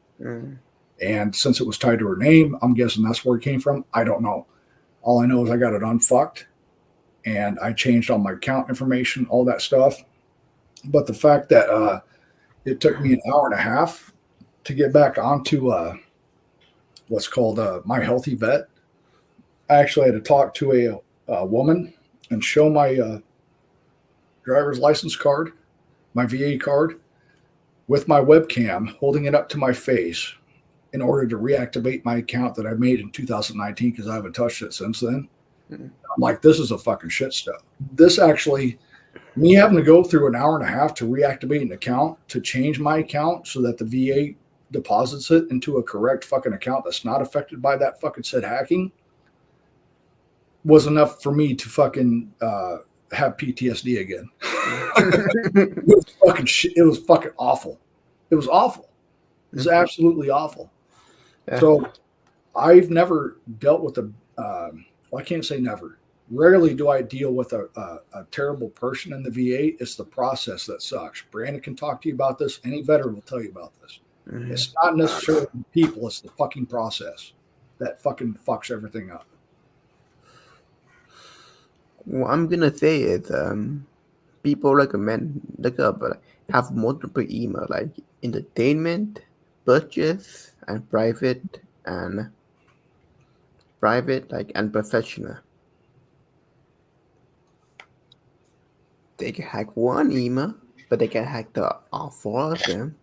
And since it was tied to her name, I'm guessing that's where it came from. I don't know. All I know is I got it unfucked and I changed all my account information, all that stuff. But the fact that it took me an hour and a half to get back onto what's called My Healthy Vet. I actually had to talk to a woman and show my driver's license card, my VA card, with my webcam, holding it up to my face in order to reactivate my account that I made in 2019, because I haven't touched it since then. I'm like, this is a fucking shit stuff. This actually, me having to go through an hour and a half to reactivate an account, to change my account so that the VA deposits it into a correct fucking account that's not affected by that fucking said hacking, was enough for me to fucking have PTSD again. It was fucking shit. It was fucking awful. It was awful. It was absolutely awful. Yeah. So I've never dealt with well, I can't say never. Rarely do I deal with a terrible person in the VA. It's the process that sucks. Brandon can talk to you about this. Any veteran will tell you about this. It's not necessarily the people. It's the fucking process that fucking fucks everything up. What I'm going to say is people recommend have multiple email, like entertainment, purchase, and private, and professional. They can hack one email, but they can hack all four of them.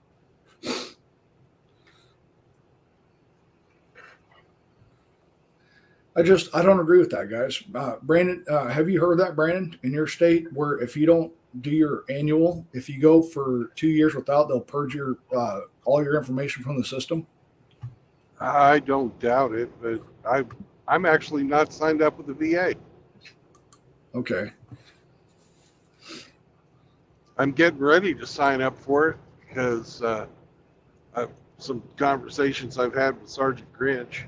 I don't agree with that, guys. Brandon, have you heard that, Brandon, in your state, where if you don't do your annual, if you go for 2 years without, they'll purge your all your information from the system? I don't doubt it, but I'm actually not signed up with the VA. Okay. I'm getting ready to sign up for it because some conversations I've had with Sergeant Grinch.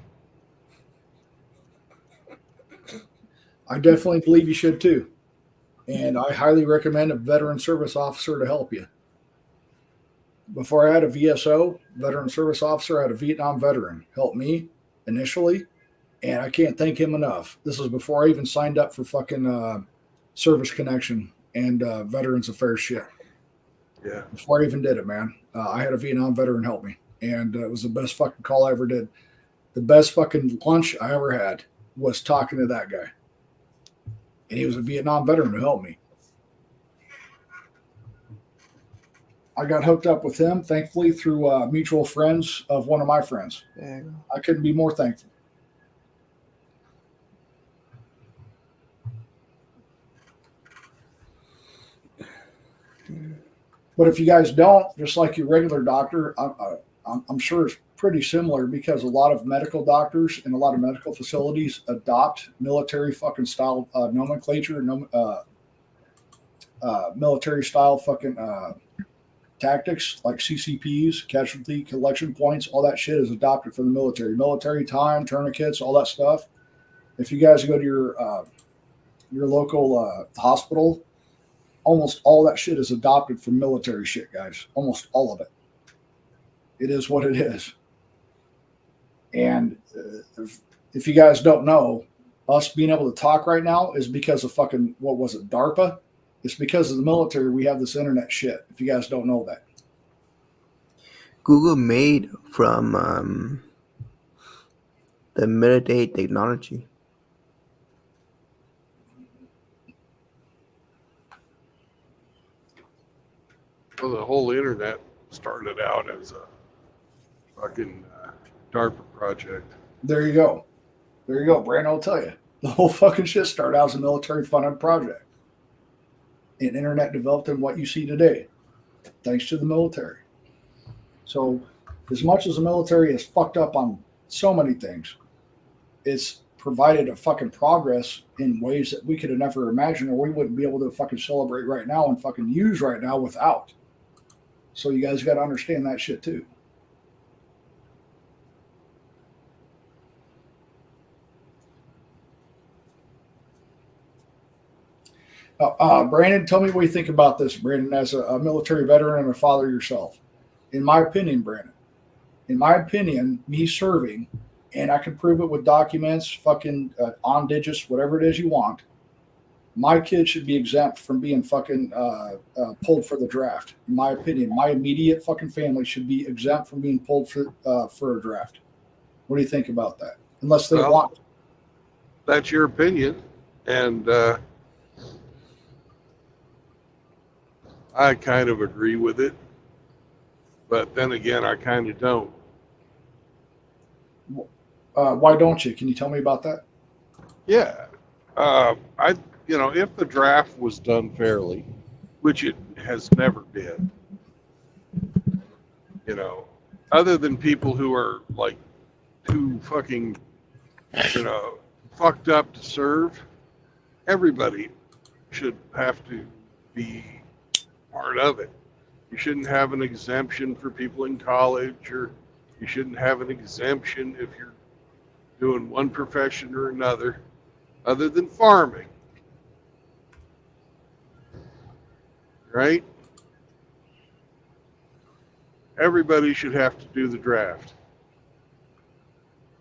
I definitely believe you should too. And I highly recommend a veteran service officer to help you. Before I had a VSO, veteran service officer, I had a Vietnam veteran help me initially. And I can't thank him enough. This was before I even signed up for fucking Service Connection and Veterans Affairs shit. Yeah. Before I even did it, man. I had a Vietnam veteran help me. And it was the best fucking call I ever did. The best fucking lunch I ever had was talking to that guy. And he was a Vietnam veteran who helped me. I got hooked up with him, thankfully, through mutual friends of one of my friends. I couldn't be more thankful. But if you guys don't, just like your regular doctor, I'm sure it's pretty similar, because a lot of medical doctors and a lot of medical facilities adopt military fucking style nomenclature, military style fucking tactics like CCPs, casualty collection points, all that shit is adopted from the military. Military time, tourniquets, all that stuff. If you guys go to your local hospital, almost all that shit is adopted from military shit, guys. Almost all of it. It is what it is. And if you guys don't know, us being able to talk right now is because of fucking, what was it, DARPA? It's because of the military we have this internet shit, if you guys don't know that. Google made from the military technology. Well, the whole internet started out as a fucking DARPA project. There you go. There you go. Brandon will tell you. The whole fucking shit started out as a military funded project. And internet developed in what you see today, thanks to the military. So, as much as the military is fucked up on so many things, it's provided a fucking progress in ways that we could have never imagined, or we wouldn't be able to fucking celebrate right now and fucking use right now without. So you guys got to understand that shit too. Brandon, tell me what you think about this, Brandon, as a military veteran and a father yourself. In my opinion, Brandon, me serving, and I can prove it with documents, fucking on digits, whatever it is you want, my kid should be exempt from being fucking pulled for the draft. In my opinion, my immediate fucking family should be exempt from being pulled for a draft. What do you think about that? Unless they want. That's your opinion, and I kind of agree with it, but then again, I kind of don't. Why don't you? Can you tell me about that? Yeah, if the draft was done fairly, which it has never been, other than people who are like too fucking, fucked up to serve, everybody should have to be part of it. You shouldn't have an exemption for people in college, or you shouldn't have an exemption if you're doing one profession or another, other than farming. Right? Everybody should have to do the draft.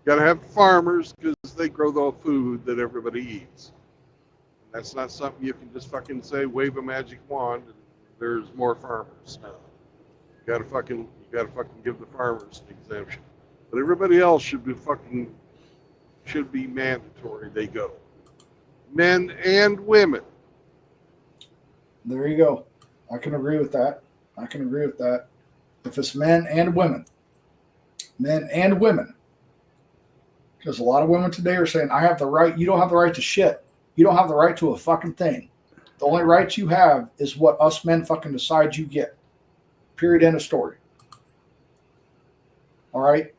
Got to have farmers because they grow the food that everybody eats. And that's not something you can just fucking say, wave a magic wand, and there's more farmers. No. You gotta fucking give the farmers an exemption. But everybody else should be mandatory. They go. Men and women. There you go. I can agree with that. If it's men and women. Because a lot of women today are saying, I have the right. You don't have the right to shit. You don't have the right to a fucking thing. The only rights you have is what us men fucking decide you get. Period. End of story. All right?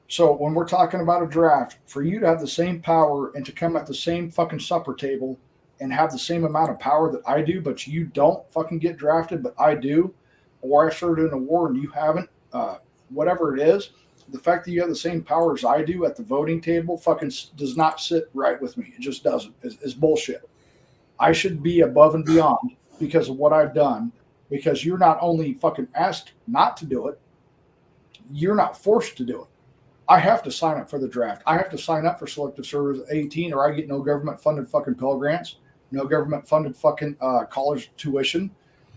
So when we're talking about a draft, for you to have the same power and to come at the same fucking supper table and have the same amount of power that I do, but you don't fucking get drafted, but I do, or I served in a war and you haven't, whatever it is, the fact that you have the same power as I do at the voting table fucking does not sit right with me. It just doesn't. It's bullshit. I should be above and beyond because of what I've done, because you're not only fucking asked not to do it, you're not forced to do it. I have to sign up for the draft. I have to sign up for selective service at 18 or I get no government funded fucking Pell Grants, no government funded fucking college tuition.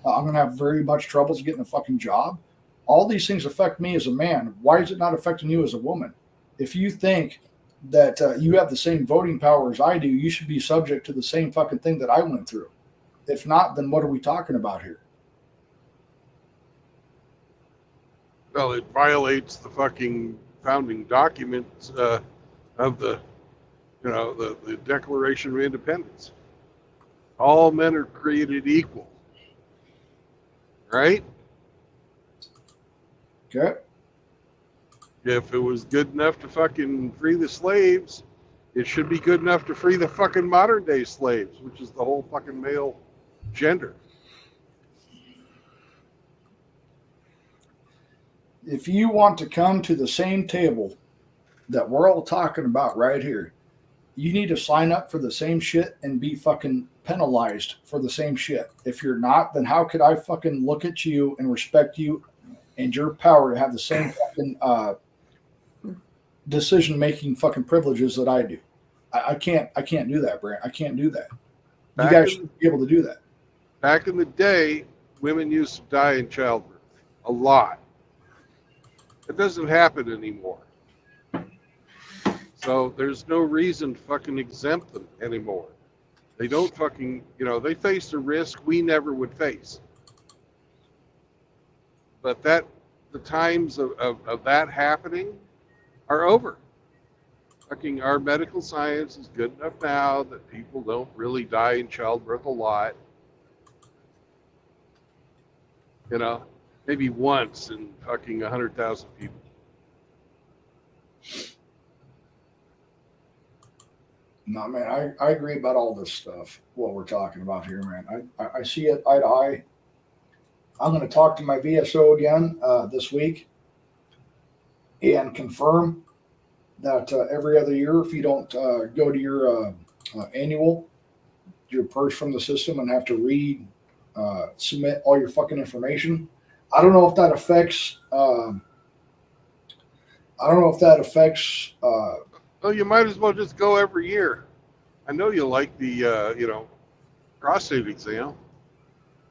I'm going to have very much troubles getting a fucking job. All these things affect me as a man. Why is it not affecting you as a woman? If you think that you have the same voting power as I do, you should be subject to the same fucking thing that I went through. If not, then what are we talking about here? Well, it violates the fucking founding documents of the Declaration of Independence. All men are created equal. Right? Okay. If it was good enough to fucking free the slaves, it should be good enough to free the fucking modern day slaves, which is the whole fucking male gender. if you want to come to the same table that we're all talking about right here, you need to sign up for the same shit and be fucking penalized for the same shit. If you're not, then how could I fucking look at you and respect you and your power to have the same fucking decision making fucking privileges that I do? I can't do that, Brent. I can't do that. You guys should be able to do that. Back in the day, women used to die in childbirth. A lot. It doesn't happen anymore. So there's no reason to fucking exempt them anymore. They don't fucking, they face a risk we never would face. But the times of that happening are over. Fucking our medical science is good enough now that people don't really die in childbirth a lot. Maybe once in fucking 100,000 people. No, man, I agree about all this stuff, what we're talking about here, man. I see it eye to eye. I'm going to talk to my VSO again this week and confirm that every other year, if you don't go to your annual, you're purged from the system and have to submit all your fucking information. I don't know if that affects. Well, you might as well just go every year. I know you like the, prostate exam.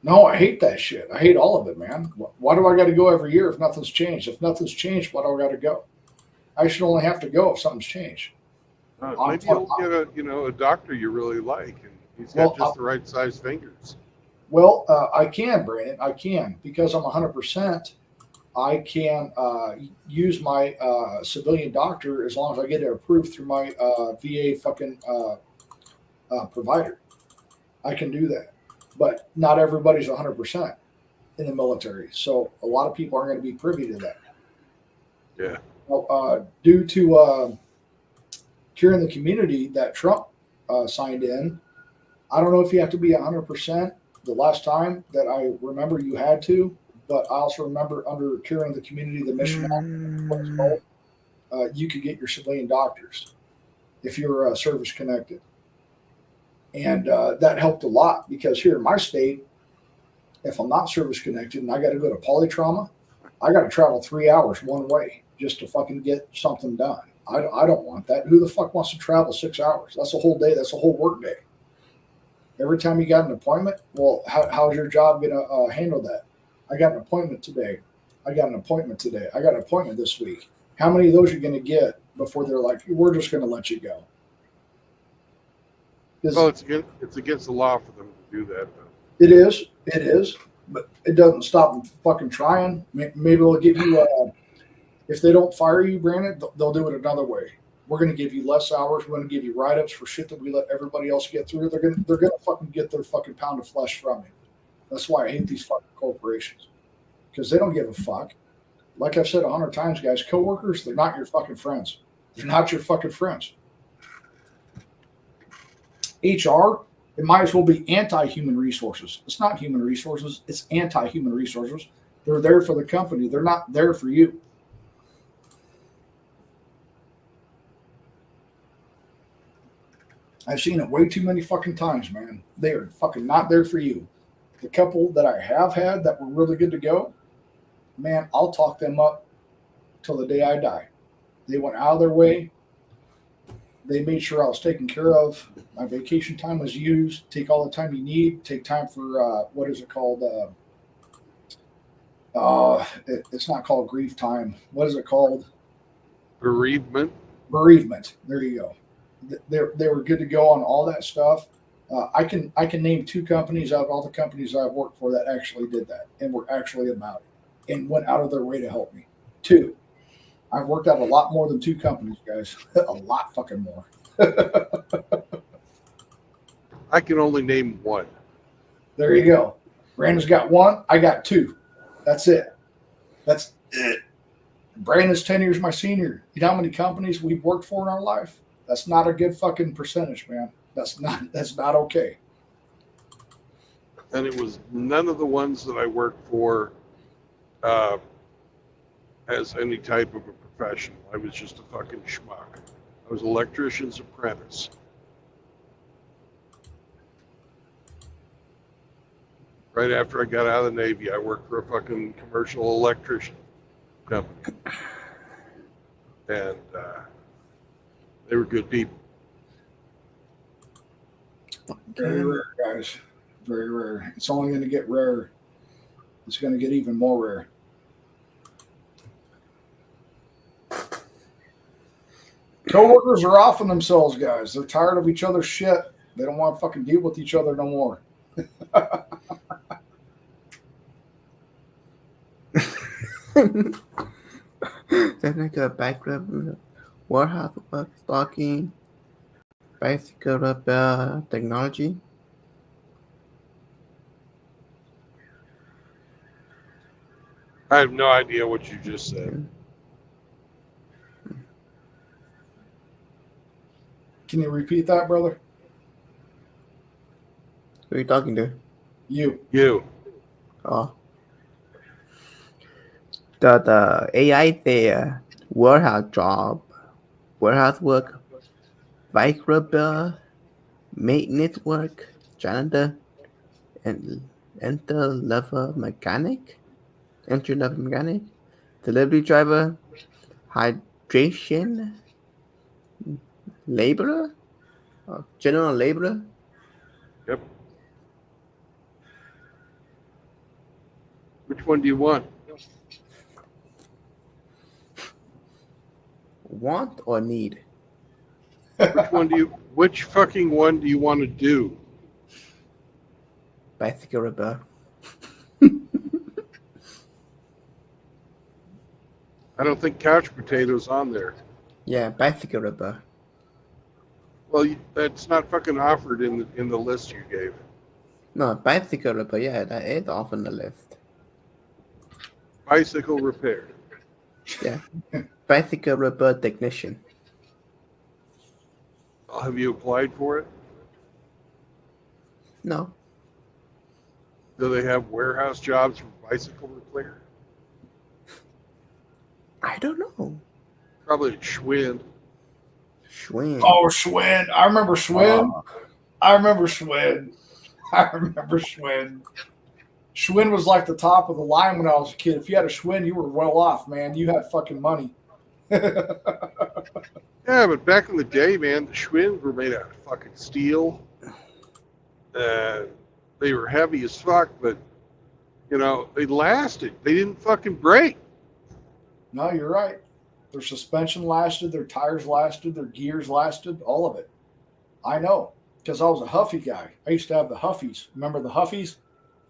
No, I hate that shit. I hate all of it, man. Why do I got to go every year if nothing's changed? If nothing's changed, why do I got to go? I should only have to go if something's changed. Maybe you'll get a doctor you really like, and he's got just the right size fingers. Well, I can, Brandon. I can, because I'm 100%. I can use my civilian doctor as long as I get it approved through my VA fucking provider. I can do that. But not everybody's 100% in the military. So a lot of people aren't going to be privy to that. Yeah. Well, due to curing the community that Trump signed in, I don't know if you have to be 100%. The last time that I remember you had to, but I also remember under curing the community, the mission you could get your civilian doctors if you're service connected. And that helped a lot because here in my state, if I'm not service connected and I got to go to polytrauma, I got to travel 3 hours one way just to fucking get something done. I don't want that. Who the fuck wants to travel 6 hours? That's a whole day. That's a whole work day. Every time you got an appointment, well, how's your job going to handle that? I got an appointment today. I got an appointment today. I got an appointment this week. How many of those are you going to get before they're like, we're just going to let you go? Well, it's against the law for them to do that, though. It is, but it doesn't stop them fucking trying. Maybe they'll give you, if they don't fire you, Brandon, they'll do it another way. We're going to give you less hours. We're going to give you write-ups for shit that we let everybody else get through. They're going to fucking get their fucking pound of flesh from you. That's why I hate these fucking corporations, because they don't give a fuck. Like I've said 100 times, guys, coworkers, they're not your fucking friends. They're not your fucking friends. HR, it might as well be anti-human resources. It's not human resources. It's anti-human resources. They're there for the company. They're not there for you. I've seen it way too many fucking times, man. They are fucking not there for you. The couple that I have had that were really good to go, man, I'll talk them up till the day I die. They went out of their way. They made sure I was taken care of. My vacation time was used. Take all the time you need. Take time for, what is it called? It's not called grief time. What is it called? Bereavement. Bereavement. There you go. They were good to go on all that stuff. I can name 2 companies out of all the companies I've worked for that actually did that and were actually about it and went out of their way to help me. 2. I've worked out a lot more than 2 companies, guys. A lot fucking more. I can only name 1. There you go. Brandon's got 1. I got 2. That's it. That's it. Brandon's 10 years my senior. You know how many companies we've worked for in our life? That's not a good fucking percentage, man. That's not okay. And it was none of the ones that I worked for as any type of a profession. I was just a fucking schmuck. I was an electrician's apprentice. Right after I got out of the Navy, I worked for a fucking commercial electrician company. And they were good people. Very rare, guys. Very rare. It's only going to get rarer. It's going to get even more rare. Coworkers are off on themselves, guys. They're tired of each other's shit. They don't want to fucking deal with each other no more. Then I got bankrupt, warehouse work, stocking, bicycle repair, technology. I have no idea what you just said. Can you repeat that, brother? Who are you talking to? You. You. Oh. The AI there, warehouse job, warehouse work, bike repair, maintenance work, janitor, and entry-level mechanic, delivery driver, hydration, laborer, general laborer. Yep. Which one do you want? Want or need? Which fucking one do you want to do? Bicycle repair. I don't think couch potatoes on there. Yeah, bicycle repair. Well, that's not fucking offered in the list you gave. No, bicycle repair. Yeah, that is off on the list. Bicycle repair. Yeah, bicycle repair technician. Have you applied for it? No. Do they have warehouse jobs for bicycle repair? I don't know. Probably at Schwinn. Schwinn. Oh, Schwinn. I remember Schwinn. I remember Schwinn. Schwinn was like the top of the line when I was a kid. If you had a Schwinn, you were well off, man. You had fucking money. Yeah, but back in the day, man, the Schwinns were made out of fucking steel. They were heavy as fuck, but, you know, they lasted. They didn't fucking break. No, you're right. Their suspension lasted, their tires lasted, their gears lasted, all of it. I know, because I was a Huffy guy. I used to have the Huffies. Remember the Huffies?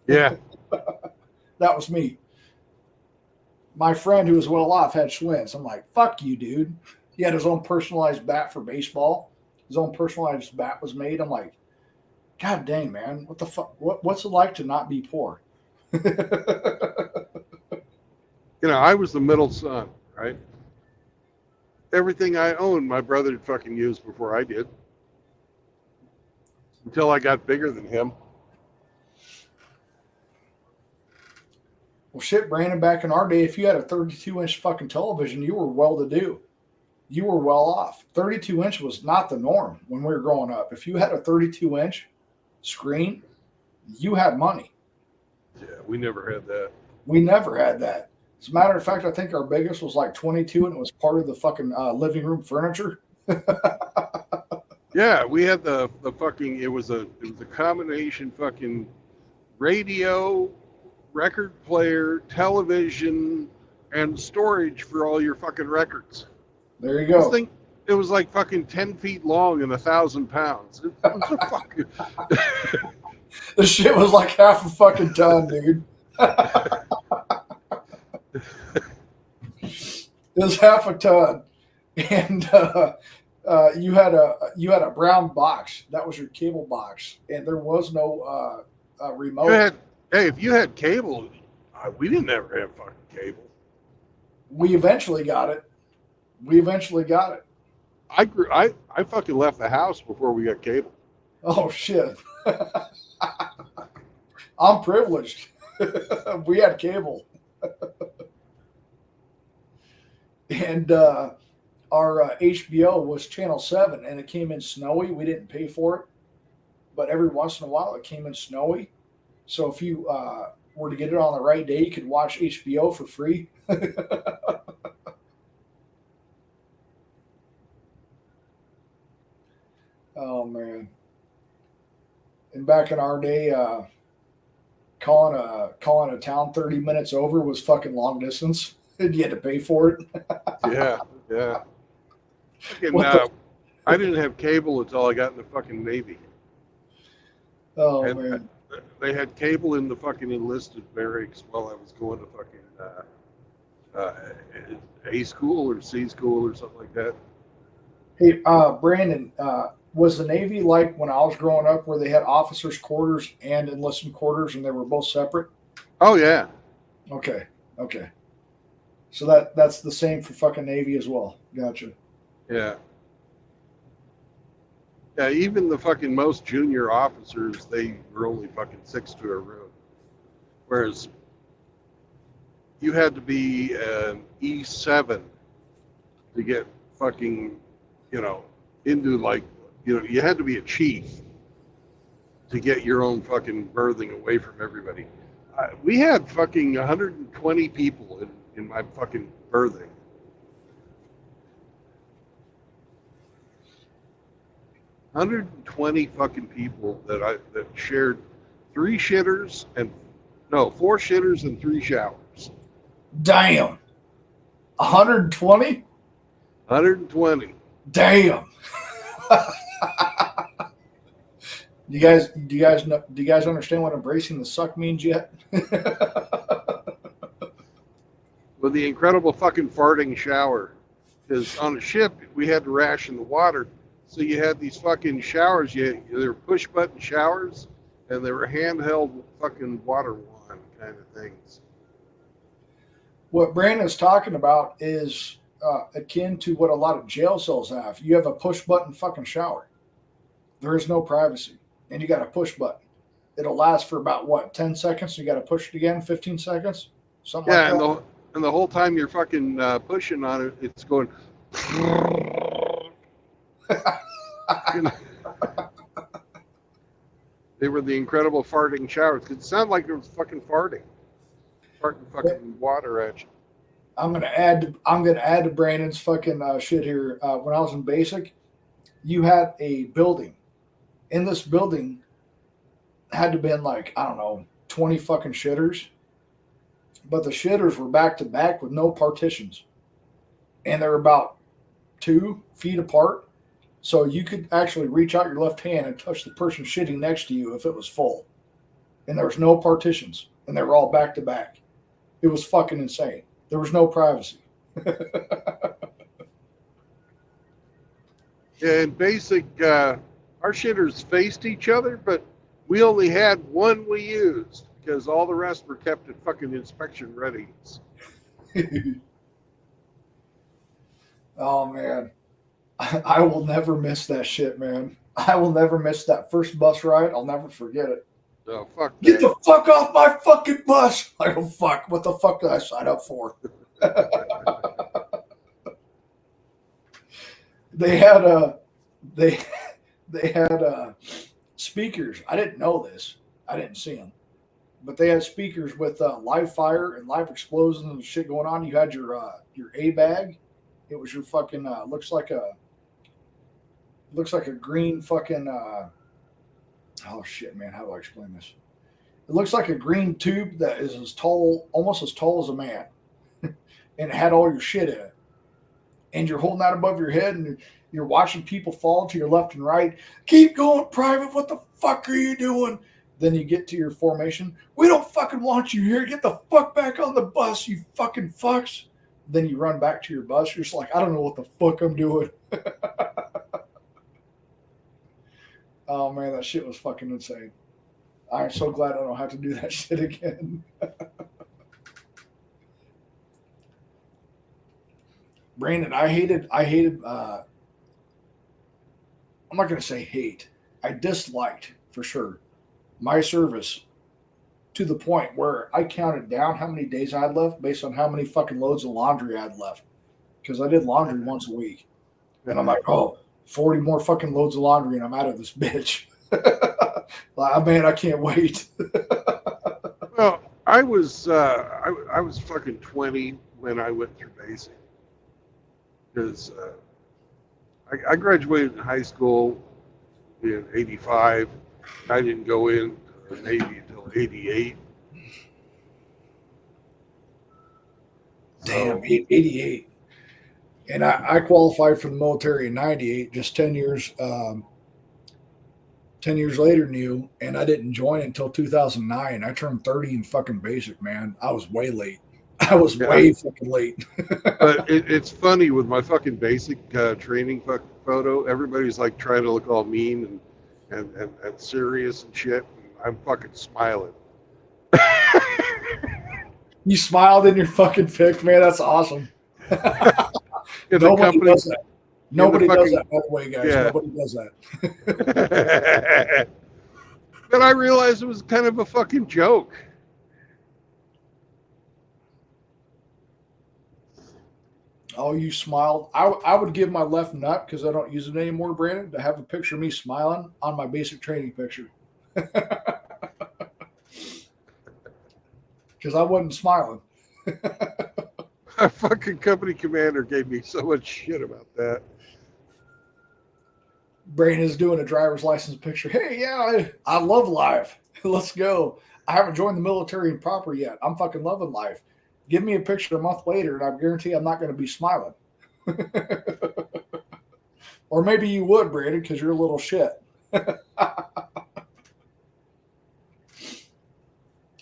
Yeah. That was me. My friend who was well off had Schwinns. I'm like, fuck you, dude. He had his own personalized bat for baseball. His own personalized bat was made. I'm like, God dang, man. What the fuck? What's it like to not be poor? You know, I was the middle son, right? Everything I owned, my brother had fucking used before I did. Until I got bigger than him. Well, shit, Brandon, back in our day, if you had a 32-inch fucking television, you were well-to-do. You were well off. 32-inch was not the norm when we were growing up. If you had a 32-inch screen, you had money. Yeah, we never had that. We never had that. As a matter of fact, I think our biggest was like 22, and it was part of the fucking living room furniture. Yeah, we had the fucking, it was a combination fucking radio, record player, television, and storage for all your fucking records. There you go. This thing, it was like fucking 10 feet long and 1,000 pounds. It was a fucking... This shit was like half a fucking ton, dude. It was half a ton. And you had a brown box. That was your cable box. And there was no remote. If you had cable, we didn't ever have fucking cable. We eventually got it. I fucking left the house before we got cable. Oh shit. I'm privileged. We had cable. and our HBO was Channel 7, and it came in snowy. We didn't pay for it, but every once in a while it came in snowy. So if you were to get it on the right day, you could watch HBO for free. Oh man! And back in our day, calling a town 30 minutes over was fucking long distance, and you had to pay for it. Yeah, yeah. Fucking, What the- I didn't have cable until I got in the fucking Navy. Oh And man! they had cable in the fucking enlisted barracks while I was going to fucking A school or C school or something like that. Hey, Brandon, was the Navy like when I was growing up, where they had officers' quarters and enlisted quarters, and they were both separate? Oh yeah, Okay. So that's the same for fucking Navy as well. Gotcha. yeah. Yeah, even the fucking most junior officers, they were only fucking 6 to a room. Whereas you had to be an E7 to get fucking, into like, you had to be a chief to get your own fucking berthing away from everybody. We had fucking 120 people in my fucking berthing. $120 fucking people that shared 4 shitters and 3 showers. Damn. 120? 120. Damn. Do you guys understand what embracing the suck means yet? With the incredible fucking farting shower. Because on a ship, we had to ration the water. So you had these fucking showers. They were push button showers, and they were handheld fucking water wand kind of things. What Brandon's talking about is akin to what a lot of jail cells have. You have a push button fucking shower. There is no privacy, and you got a push button. It'll last for about 10 seconds. You got to push it again, 15 seconds, something like that. Yeah, and the whole time you're fucking pushing on it, it's going. They were the incredible farting showers. It sounded like it was fucking farting fucking water at you. I'm gonna add to Brandon's fucking shit here. When I was in basic, you had a building. In this building, had to been like, I don't know, 20 fucking shitters. But the shitters were back to back with no partitions, and they're about 2 feet apart. So you could actually reach out your left hand and touch the person shitting next to you if it was full. And there was no partitions, and they were all back to back. It was fucking insane. There was no privacy. Yeah, in basic, our shitters faced each other, but we only had one we used because all the rest were kept at fucking inspection readiness. Oh, man. I will never miss that shit, man. I will never miss that first bus ride. I'll never forget it. Oh, fuck Get that. the fuck off my fucking bus. I go, fuck. What the fuck did I sign up for? They had speakers. I didn't know this. I didn't see them. But they had speakers with live fire and live explosions and shit going on. You had your A bag. It was your fucking looks like a green fucking oh shit, man, how do I explain this? It looks like a green tube that is almost as tall as a man. And it had all your shit in it. And you're holding that above your head and you're watching people fall to your left and right. Keep going, Private. What the fuck are you doing? Then you get to your formation. We don't fucking want you here. Get the fuck back on the bus, you fucking fucks. Then you run back to your bus. You're just like, I don't know what the fuck I'm doing. Oh, man, that shit was fucking insane. I'm so glad I don't have to do that shit again. Brandon, I hated, I'm not going to say hate. I disliked, for sure, my service to the point where I counted down how many days I had left based on how many fucking loads of laundry I had left. because I did laundry once a week. And I'm like, oh, 40 more fucking loads of laundry and I'm out of this bitch. Like, man, I can't wait. Well, I was fucking 20 when I went through basic, because I graduated in high school in '85. I didn't go in the Navy until '88. Damn, 88. And I qualified for the military in 98, just 10 years 10 years later than you, and I didn't join until 2009. I turned 30 in fucking basic, man. I was way late. I was way fucking late. But it's funny with my fucking basic training photo. Everybody's like trying to look all mean and serious and shit. And I'm fucking smiling. You smiled in your fucking pic, man. That's awesome. Nobody does that. Nobody does that, by the way, guys. Yeah. Nobody does that. But I realized it was kind of a fucking joke. Oh, you smiled. I would give my left nut, because I don't use it anymore, Brandon, to have a picture of me smiling on my basic training picture. Because I wasn't smiling. Our fucking company commander gave me so much shit about that. Brandon's doing a driver's license picture. Hey, yeah, I love life. Let's go. I haven't joined the military proper yet. I'm fucking loving life. Give me a picture a month later, and I guarantee I'm not going to be smiling. Or maybe you would, Brandon, because you're a little shit.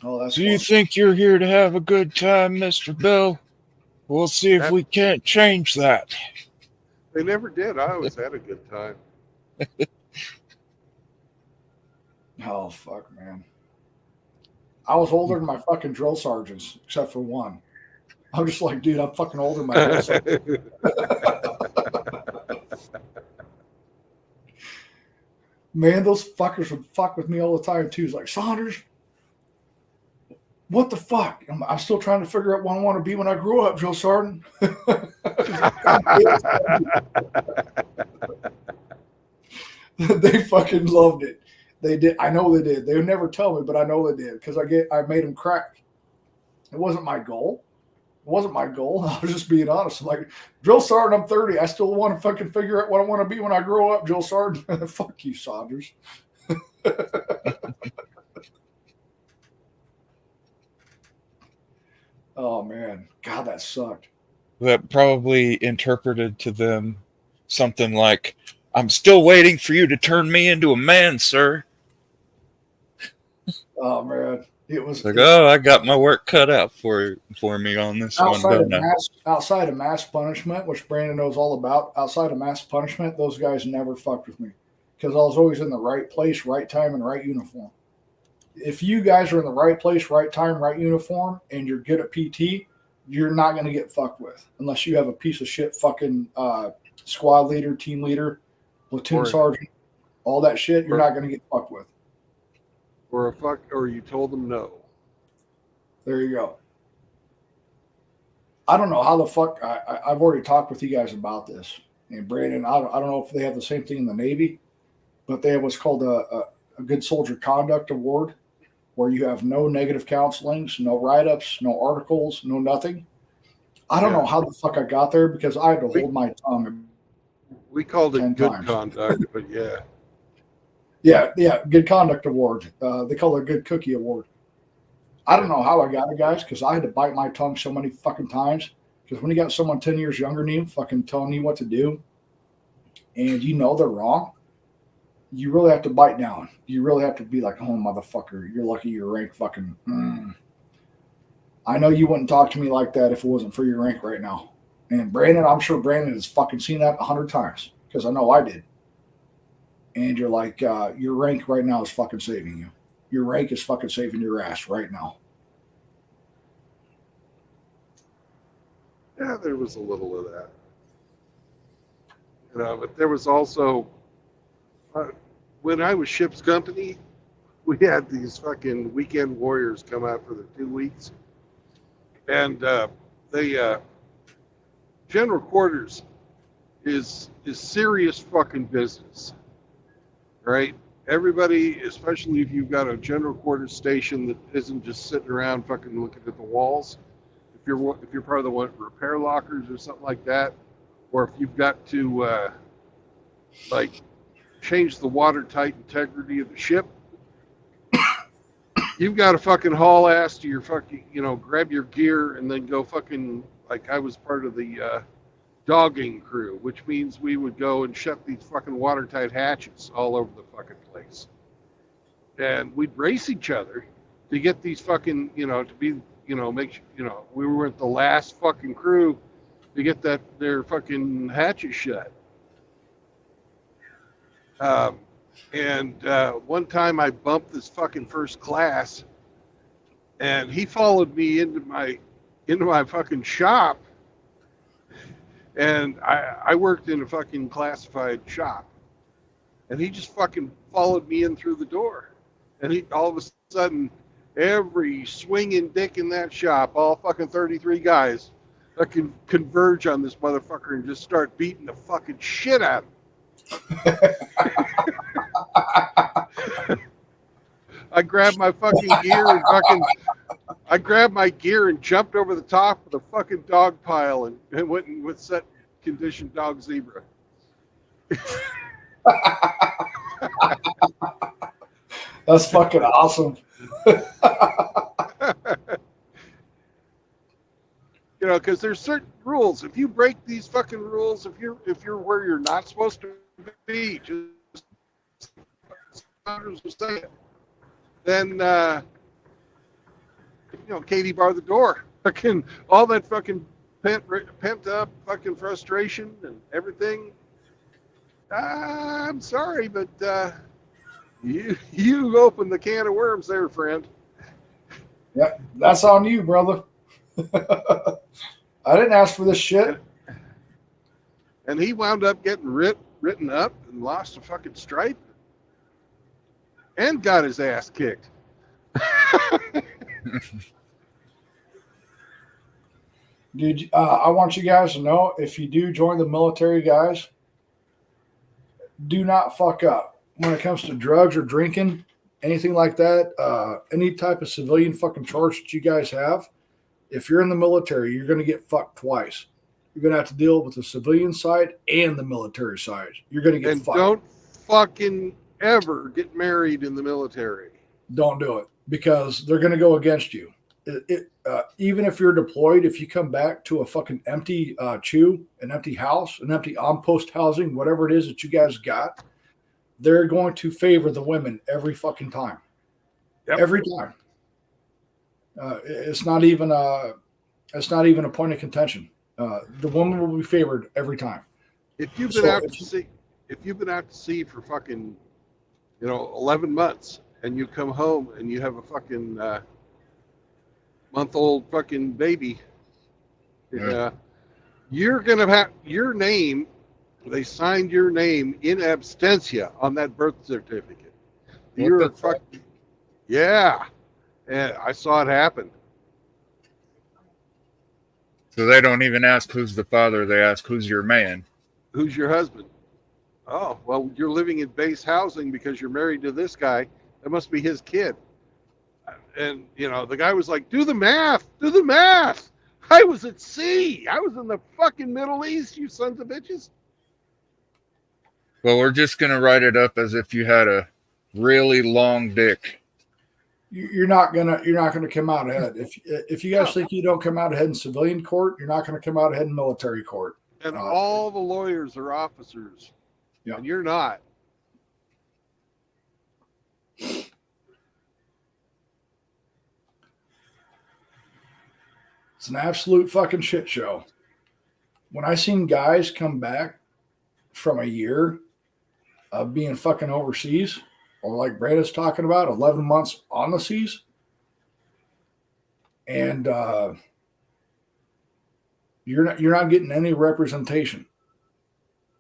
Oh, that's Do you think you're here to have a good time, Mr. Bill? We'll see if we can't change that. They never did. I always had a good time. Oh, fuck, man. I was older than my fucking drill sergeants, except for one. I'm just like, dude, I'm fucking older than my drill sergeant. Man, those fuckers would fuck with me all the time, too. It's like, Saunders, what the fuck? I'm still trying to figure out what I want to be when I grow up, drill sergeant. They fucking loved it. They did. I know they did. They would never tell me, but I know they did, because I made them crack. It wasn't my goal. It wasn't my goal. I was just being honest. I'm like, drill sergeant, I'm 30. I still want to fucking figure out what I want to be when I grow up, drill sergeant. Fuck you, Saunders. Oh, man. God, that sucked. That probably interpreted to them something like, I'm still waiting for you to turn me into a man, sir. Oh, man. It was like, oh, I got my work cut out for me on this one. Outside of mass punishment, which Brandon knows all about, outside of mass punishment, those guys never fucked with me, because I was always in the right place, right time, and right uniform. If you guys are in the right place, right time, right uniform, and you're good at PT, you're not going to get fucked with unless you have a piece of shit fucking squad leader, team leader, platoon sergeant, all that shit. You're not going to get fucked with. Or you told them no. There you go. I don't know how the fuck. I've already talked with you guys about this. And Brandon, I don't know if they have the same thing in the Navy, but they have what's called a Good Soldier Conduct Award, where you have no negative counselings, no write-ups, no articles, no nothing. I don't know how the fuck I got there, because I had to hold my tongue. We called it good conduct, but yeah. Yeah, Good Conduct Award. They call it a Good Cookie Award. I don't know how I got it, guys, because I had to bite my tongue so many fucking times. Because when you got someone 10 years younger than you fucking telling you what to do, and you know they're wrong, you really have to bite down. You really have to be like, oh, motherfucker, you're lucky your rank fucking... I know you wouldn't talk to me like that if it wasn't for your rank right now. And Brandon, I'm sure Brandon has fucking seen that 100 times, because I know I did. And you're like, your rank right now is fucking saving you. Your rank is fucking saving your ass right now. Yeah, there was a little of that. But there was also, when I was ship's company, we had these fucking weekend warriors come out for the 2 weeks. And they general quarters is serious fucking business, right? Everybody, especially if you've got a general quarters station that isn't just sitting around fucking looking at the walls. If you're part of the one repair lockers or something like that, or if you've got to like change the watertight integrity of the ship, you've got to fucking haul ass to your fucking, grab your gear and then go fucking, like I was part of the dogging crew, which means we would go and shut these fucking watertight hatches all over the fucking place. And we'd race each other to get these fucking, to be, we were the last fucking crew to get their fucking hatches shut. And one time I bumped this fucking first class, and he followed me into my fucking shop. And I worked in a fucking classified shop, and he just fucking followed me in through the door. And he all of a sudden, every swinging dick in that shop, all fucking 33 guys, fucking converge on this motherfucker and just start beating the fucking shit out of him. I grabbed my fucking gear and jumped over the top of the fucking dog pile and went and with set condition dog zebra. That's fucking awesome. Because there's certain rules. If you break these fucking rules, if you're where you're not supposed to be, just then Katie barred the door. Fucking all that fucking pent up fucking frustration and everything. I'm sorry, but you opened the can of worms there, friend. Yeah, that's on you, brother. I didn't ask for this shit. And he wound up getting written up and lost a fucking stripe and got his ass kicked. Dude, I want you guys to know, if you do join the military, guys, do not fuck up when it comes to drugs or drinking, anything like that. Any type of civilian fucking charge that you guys have. If you're in the military, you're going to get fucked twice. You're going to have to deal with the civilian side and the military side. You're going to get fucked. Don't fucking ever get married in the military. Don't do it, because they're going to go against you. Even if you're deployed, if you come back to a fucking empty an empty house, an empty on-post housing, whatever it is that you guys got, they're going to favor the women every fucking time. Yep. Every time. It's not even a point of contention. The woman will be favored every time. If you've been out to sea for fucking 11 months and you come home and you have a fucking month-old fucking baby, you're gonna have your name. They signed your name in absentia on that birth certificate. You're a fucking, yeah. And I saw it happen. So they don't even ask who's the father. They ask who's your man. Who's your husband? Oh, well, you're living in base housing because you're married to this guy. That must be his kid. And, the guy was like, do the math. Do the math. I was at sea. I was in the fucking Middle East, you sons of bitches. Well, we're just going to write it up as if you had a really long dick. You're not gonna come out ahead. If you guys think you don't come out ahead in civilian court, you're not gonna come out ahead in military court. And all the lawyers are officers. Yeah. And you're not. It's an absolute fucking shit show. When I seen guys come back from a year of being fucking overseas, or like Brandon's talking about, 11 months on the seas, and you're not getting any representation.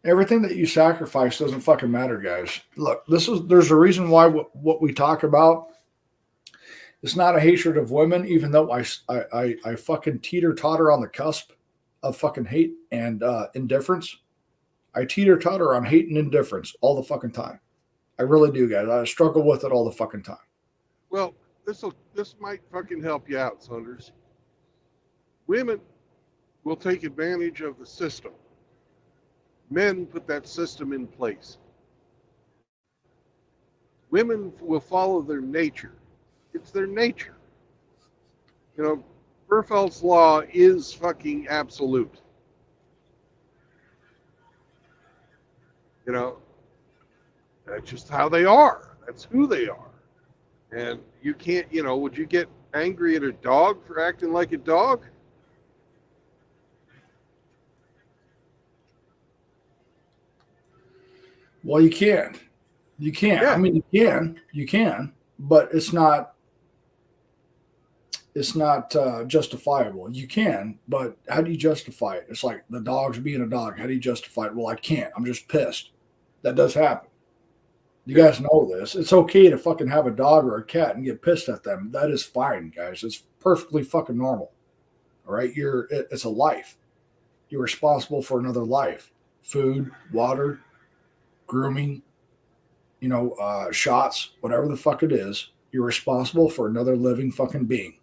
Everything that you sacrifice doesn't fucking matter, guys. Look, there's a reason why what we talk about. It's not a hatred of women, even though I fucking teeter-totter on the cusp of fucking hate and indifference. I teeter-totter on hate and indifference all the fucking time. I really do, guys. I struggle with it all the fucking time. Well, this might fucking help you out, Saunders. Women will take advantage of the system. Men put that system in place. Women will follow their nature. It's their nature. You know, Burfeld's law is fucking absolute. You know, that's just how they are. That's who they are. And you can't, you know, would you get angry at a dog for acting like a dog? Well, you can. You can. Yeah. I mean, you can, but it's not justifiable. You can, but how do you justify it? It's like the dog's being a dog. How do you justify it? Well, I can't. I'm just pissed. That does happen. You guys know this. It's okay to fucking have a dog or a cat and get pissed at them. That is fine, guys. It's perfectly fucking normal. All right? It's a life. You're responsible for another life. Food, water, grooming, shots, whatever the fuck it is. You're responsible for another living fucking being.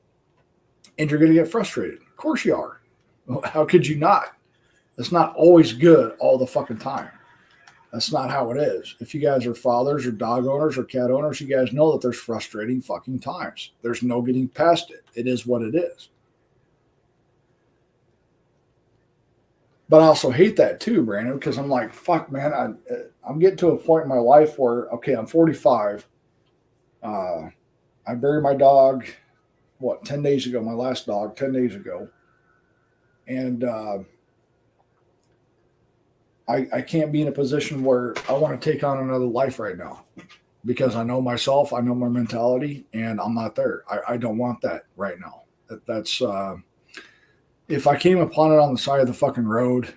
And you're going to get frustrated. Of course you are. How could you not? It's not always good all the fucking time. That's not how it is. If you guys are fathers or dog owners or cat owners, you guys know that there's frustrating fucking times. There's no getting past it. It is what it is. But I also hate that too, Brandon, because I'm like, fuck, man, I'm getting to a point in my life where, okay, I'm 45. I buried my dog, 10 days ago, my last dog, 10 days ago. And I can't be in a position where I want to take on another life right now because I know myself, I know my mentality, and I'm not there. I don't want that right now. That's if I came upon it on the side of the fucking road,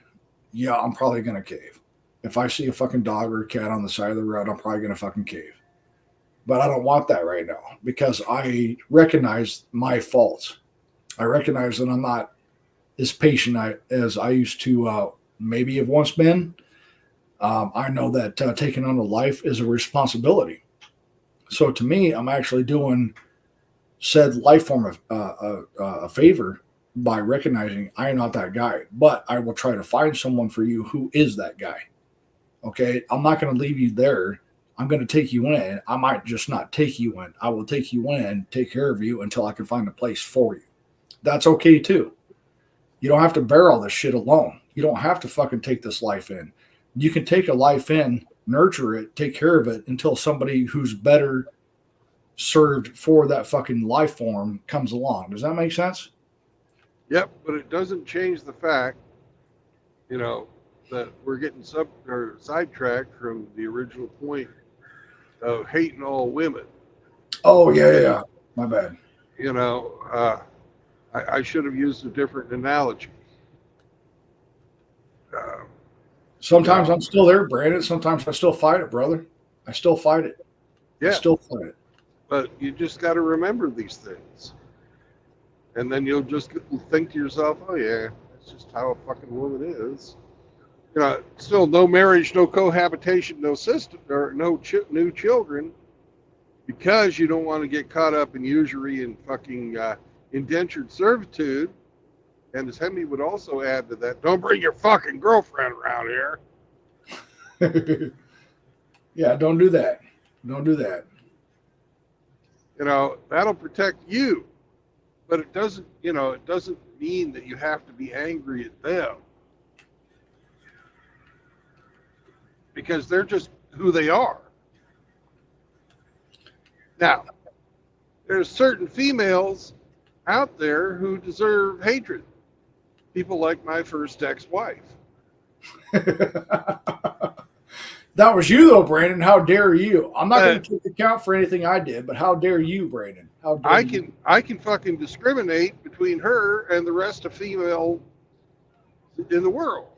yeah, I'm probably going to cave. If I see a fucking dog or a cat on the side of the road, I'm probably going to fucking cave. But I don't want that right now because I recognize my faults. I recognize that I'm not as patient as I used to maybe have once been. I know that taking on a life is a responsibility. So to me, I'm actually doing said life form a favor by recognizing I am not that guy, but I will try to find someone for you who is that guy. Okay. I'm not going to leave you there. I'm going to take you in. I might just not take you in. I will take you in, take care of you until I can find a place for you. That's okay too. You don't have to bear all this shit alone. You don't have to fucking take this life in. You can take a life in, nurture it, take care of it until somebody who's better served for that fucking life form comes along. Does that make sense? Yep, but it doesn't change the fact, that we're getting sidetracked from the original point of hating all women. Oh, yeah. My bad. I should have used a different analogy. Sometimes I'm still there, Brandon. Sometimes I still fight it, brother. I still fight it. Yeah. I still fight it. But you just got to remember these things. And then you'll just think to yourself, oh, yeah, that's just how a fucking woman is. Still no marriage, no cohabitation, no system, or no new children, because you don't want to get caught up in usury and fucking indentured servitude. And as Hemi would also add to that, don't bring your fucking girlfriend around here. Yeah, don't do that. Don't do that. That'll protect you. But it doesn't mean that you have to be angry at them. Because they're just who they are. Now, there's certain females out there who deserve hatred. People like my first ex-wife. That was you, though, Brandon. How dare you? I'm not going to take account for anything I did, but how dare you, Brandon? How dare you? I can fucking discriminate between her and the rest of female in the world.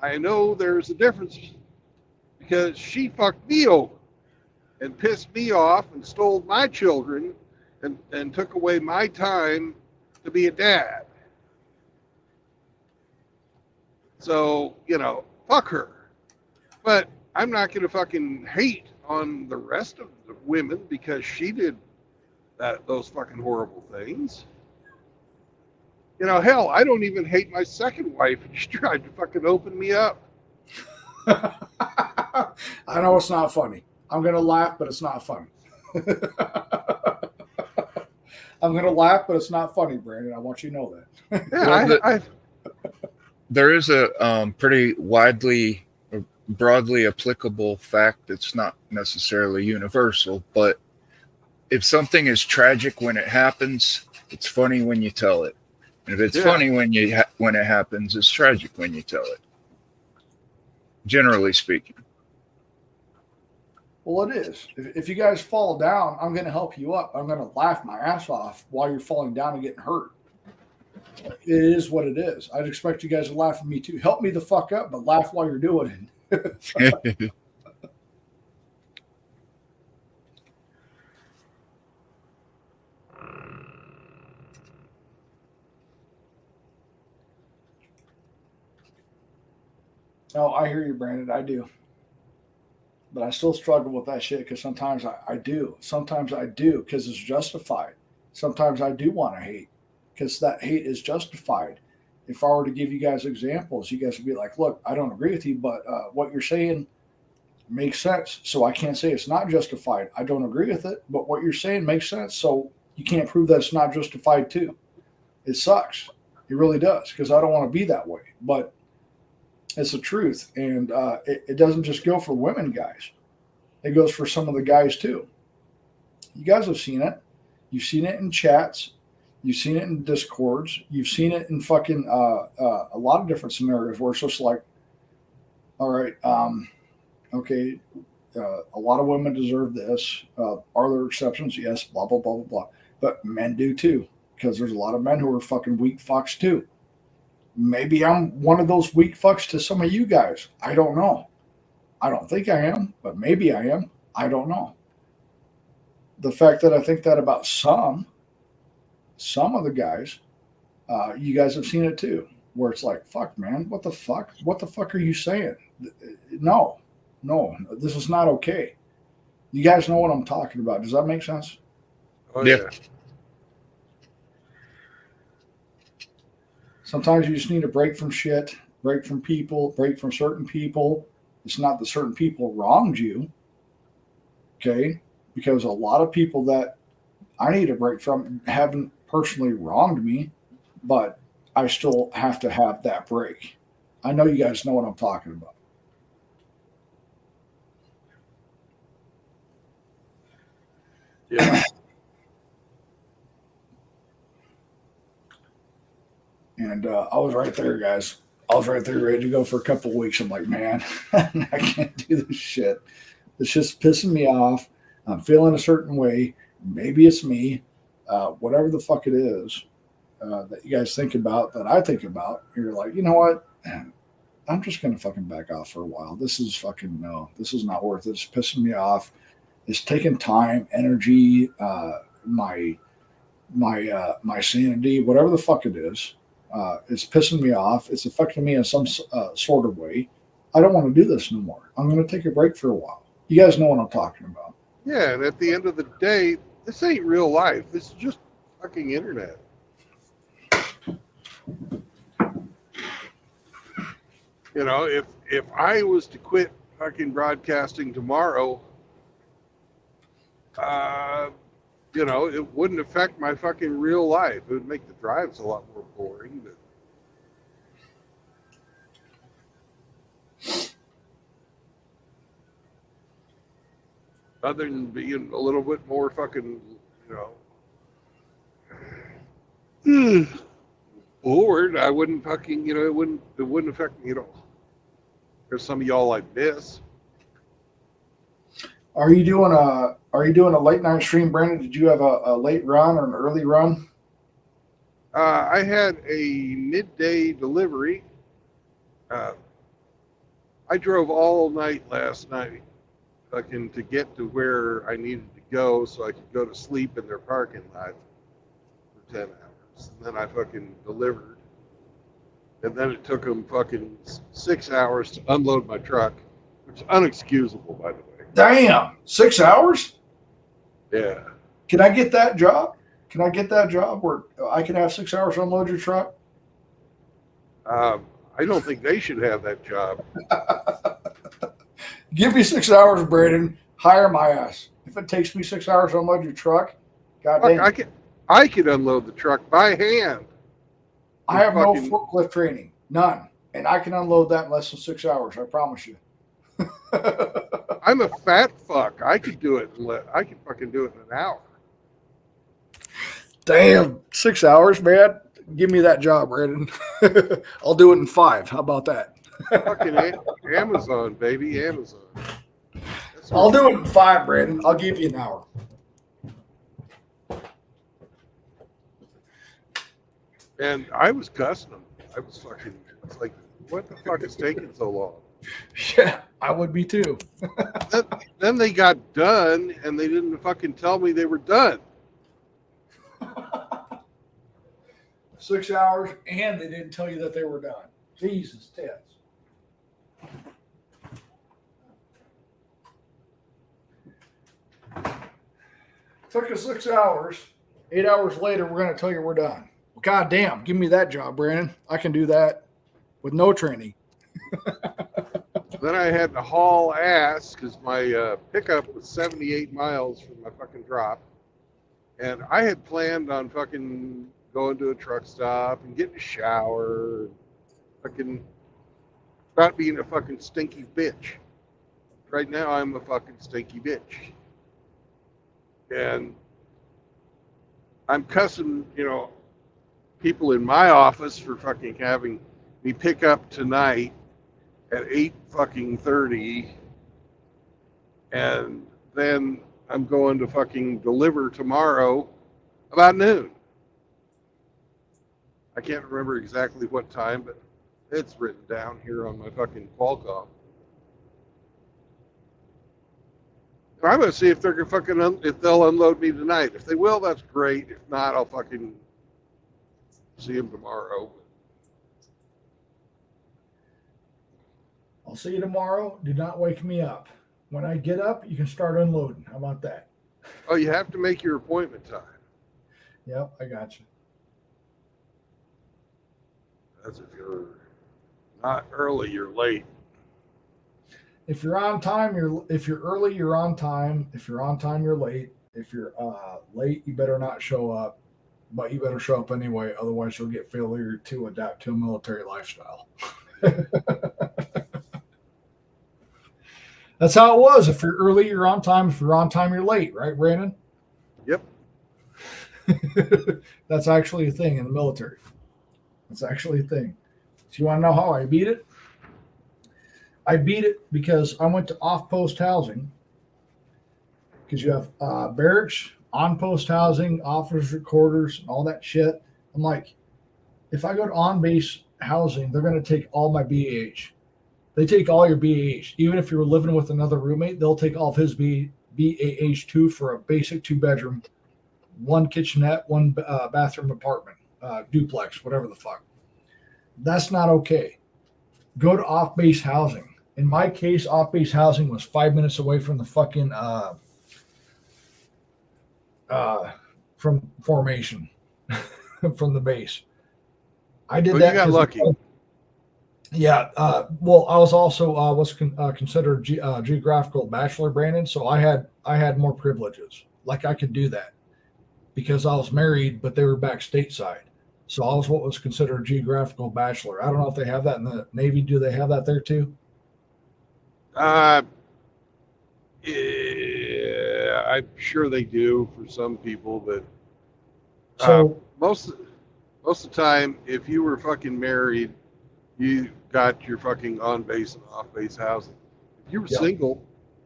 I know there's a difference because she fucked me over and pissed me off and stole my children and took away my time to be a dad. So, fuck her. But I'm not going to fucking hate on the rest of the women because she did those fucking horrible things. Hell, I don't even hate my second wife. She tried to fucking open me up. I know it's not funny. I'm going to laugh, but it's not funny. I'm going to laugh, but it's not funny, Brandon. I want you to know that. Yeah, there is a pretty widely, broadly applicable fact that's not necessarily universal, but if something is tragic when it happens, it's funny when you tell it. And if it's funny when it happens, it's tragic when you tell it. Generally speaking. Well, it is. If you guys fall down, I'm going to help you up. I'm going to laugh my ass off while you're falling down and getting hurt. It is what it is. I'd expect you guys to laugh at me too. Help me the fuck up, but laugh while you're doing it. No, I hear you, Brandon. I do. But I still struggle with that shit because sometimes I do. Sometimes I do because it's justified. Sometimes I do want to hate because that hate is justified. If I were to give you guys examples, you guys would be like, look, I don't agree with you, but what you're saying makes sense. So I can't say it's not justified. I don't agree with it, but what you're saying makes sense. So you can't prove that it's not justified too. It sucks. It really does because I don't want to be that way. But it's the truth. And it doesn't just go for women, guys. It goes for some of the guys too. You guys have seen it. You've seen it in chats. You've seen it in discords. You've seen it in fucking a lot of different scenarios where it's just like, all right, okay, a lot of women deserve this. Are there exceptions? Yes, blah, blah, blah, blah, blah. But men do too, because there's a lot of men who are fucking weak fucks too. Maybe I'm one of those weak fucks to some of you guys. I don't know. I don't think I am, but maybe I am. I don't know. The fact that I think that about some of the guys, you guys have seen it too, where it's like, fuck, man, what the fuck? What the fuck are you saying? No, this is not okay. You guys know what I'm talking about. Does that make sense? Oh, yeah. Sometimes you just need a break from shit, break from people, break from certain people. It's not that certain people wronged you, okay? Because a lot of people that I need a break from haven't personally wronged me, but I still have to have that break. I know you guys know what I'm talking about. Yeah. And I was right there, guys. I was right there ready to go for a couple of weeks. I'm like, man, I can't do this shit. It's just pissing me off. I'm feeling a certain way. Maybe it's me. Whatever the fuck it is that you guys think about, that I think about, you're like, you know what? I'm just going to fucking back off for a while. This is fucking, no, this is not worth it. It's pissing me off. It's taking time, energy, my sanity, whatever the fuck it is. It's pissing me off. It's affecting me in some sort of way. I don't want to do this no more. I'm going to take a break for a while. You guys know what I'm talking about. Yeah, and at the end of the day, this ain't real life. This is just fucking internet. If I was to quit fucking broadcasting tomorrow, it wouldn't affect my fucking real life. It would make the drives a lot more boring. But other than being a little bit more fucking, bored, I wouldn't fucking, it wouldn't affect me at all. There's some of y'all like this. Are you doing a late night stream, Brandon? Did you have a late run or an early run? I had a midday delivery. I drove all night last night to get to where I needed to go so I could go to sleep in their parking lot for 10 hours. And then I fucking delivered. and then it took them fucking 6 hours to unload my truck, which is unexcusable, by the way. Damn, 6 hours? Yeah. Can I get that job? Can I get that job where I can have 6 hours to unload your truck? I don't think they should have that job. Give me 6 hours, Brandon. Hire my ass. If it takes me 6 hours to unload your truck, Fuck, goddamn. I could unload the truck by hand. I have no fucking- forklift training, none, and I can unload that in less than 6 hours. I promise you. I'm a fat fuck. I could do it. I could fucking do it in an hour. Damn, 6 hours, man. Give me that job, Brandon. I'll do it in 5. How about that? Fucking Amazon, baby, Amazon. That's I'll what- do it in 5, Brandon. I'll give you an hour. And I was cussing them. I was fucking. It's like, what the fuck is taking so long? Yeah, I would be too. Then they got done, and they didn't fucking tell me they were done. 6 hours, and they didn't tell you that they were done. Jesus, tits. Took us 6 hours. 8 hours later, we're going to tell you we're done. Well, God damn, give me that job, Brandon. I can do that with no training. Then I had to haul ass because my pickup was 78 miles from my fucking drop. And I had planned on fucking going to a truck stop and getting a shower and fucking not being a fucking stinky bitch. Right now I'm a fucking stinky bitch. And I'm cussing, people in my office for fucking having me pick up tonight at 8:30, and then I'm going to fucking deliver tomorrow about noon. I can't remember exactly what time, but it's written down here on my fucking Qualcomm. I'm gonna see if they're gonna fucking if they'll unload me tonight. If they will, that's great. If not, I'll fucking see them tomorrow. I'll see you tomorrow. Do not wake me up. When I get up, you can start unloading. How about that? Oh, you have to make your appointment time. Yep, I got you. That's if you're not early, you're late. If you're on time, if you're early, you're on time. If you're on time, you're late. If you're late, you better not show up, but you better show up anyway. Otherwise, you'll get failure to adapt to a military lifestyle. That's how it was. If you're early, you're on time. If you're on time, you're late, right, Brandon? Yep. That's actually a thing in the military. That's actually a thing. So you want to know how I beat it? I beat it because I went to off-post housing, because you have barracks, on-post housing, officers' quarters, and all that shit. I'm like, if I go to on-base housing, they're going to take all my BAH. They take all your BAH. Even if you're living with another roommate, they'll take all of his BAH too for a basic 2-bedroom, 1 kitchenette, 1 bathroom apartment, duplex, whatever the fuck. That's not okay. Go to off-base housing. In my case, off-base housing was 5 minutes away from the fucking from formation, from the base. I did that. You got lucky. Yeah. Well, I was also what's considered geographical bachelor, Brandon. So I had more privileges. Like I could do that because I was married, but they were back stateside. So I was what was considered geographical bachelor. I don't know if they have that in the Navy. Do they have that there too? Yeah, I'm sure they do for some people, but So most of the time, if you were fucking married, you got your fucking on-base and off-base housing. If you were single,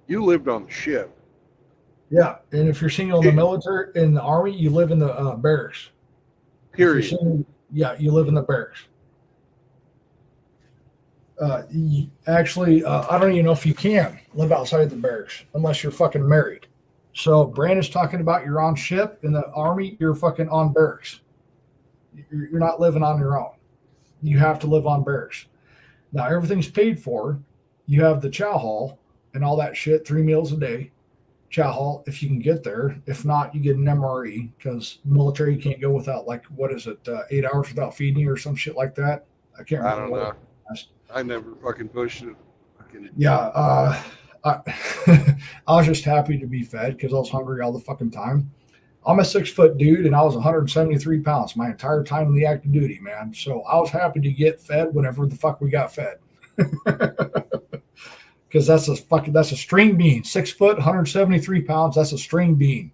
you lived on the ship. yeah, and if you're single in the military, in the Army, you live in the barracks. Period. If you're single, yeah, you live in the barracks. Actually, I don't even know if you can live outside the barracks unless you're fucking married. So Brandon's talking about you're on ship in the Army, you're fucking on barracks. You're not living on your own. you have to live on barracks. Now everything's paid for. You have the chow hall and all that shit, 3 meals a day. Chow hall, if you can get there. If not, you get an MRE because military can't go without 8 hours without feeding you or some shit like that. I can't I remember. don't know. I never fucking pushed it. Yeah, I was just happy to be fed because I was hungry all the fucking time. I'm a 6-foot dude and I was 173 pounds my entire time in the active duty, man. So I was happy to get fed whenever the fuck we got fed. Because that's a string bean. 6 foot, 173 pounds. That's a string bean.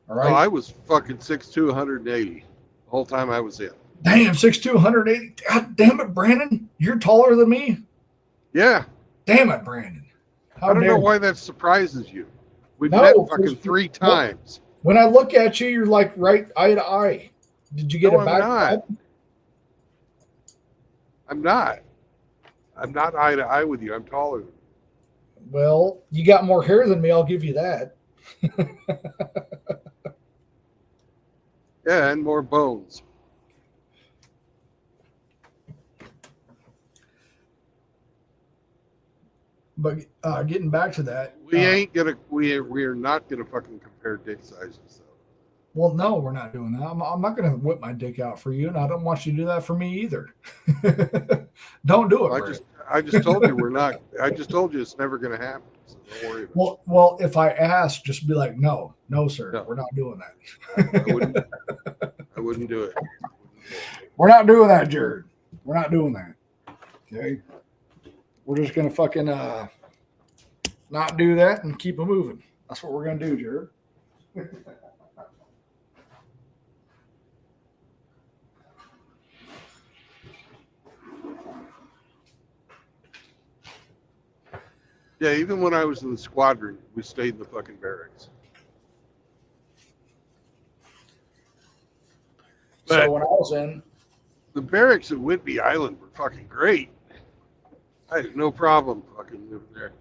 All right. Oh, I was fucking 6'2", 180 the whole time I was in. Damn, 6'2", 180. God damn it, Brandon. You're taller than me. Yeah. Damn it, Brandon. I don't know why that surprises you. We've No, met fucking 3 times. When I look at you, you're like right eye to eye. Did you get No, it back? I'm not. I'm not eye to eye with you. I'm taller than you. Well, you got more hair than me. I'll give you that. Yeah, and more bones. But getting back to that, we're not gonna fucking compare dick sizes though. Well, no, we're not doing that. I'm not going to whip my dick out for you, and I don't want you to do that for me either. Don't do it. I just told you we're not. I just told you it's never going to happen. So don't worry about it. Well, if I ask, just be like, no, sir, no. We're not doing that. I wouldn't do it. We're not doing that, Jared. We're not doing that. Okay, we're just going to fucking not do that and keep it moving. That's what we're going to do, Jared. Yeah, even when I was in the squadron, we stayed in the fucking barracks. So when I was in the barracks at Whidbey Island were fucking great. I had no problem fucking living there.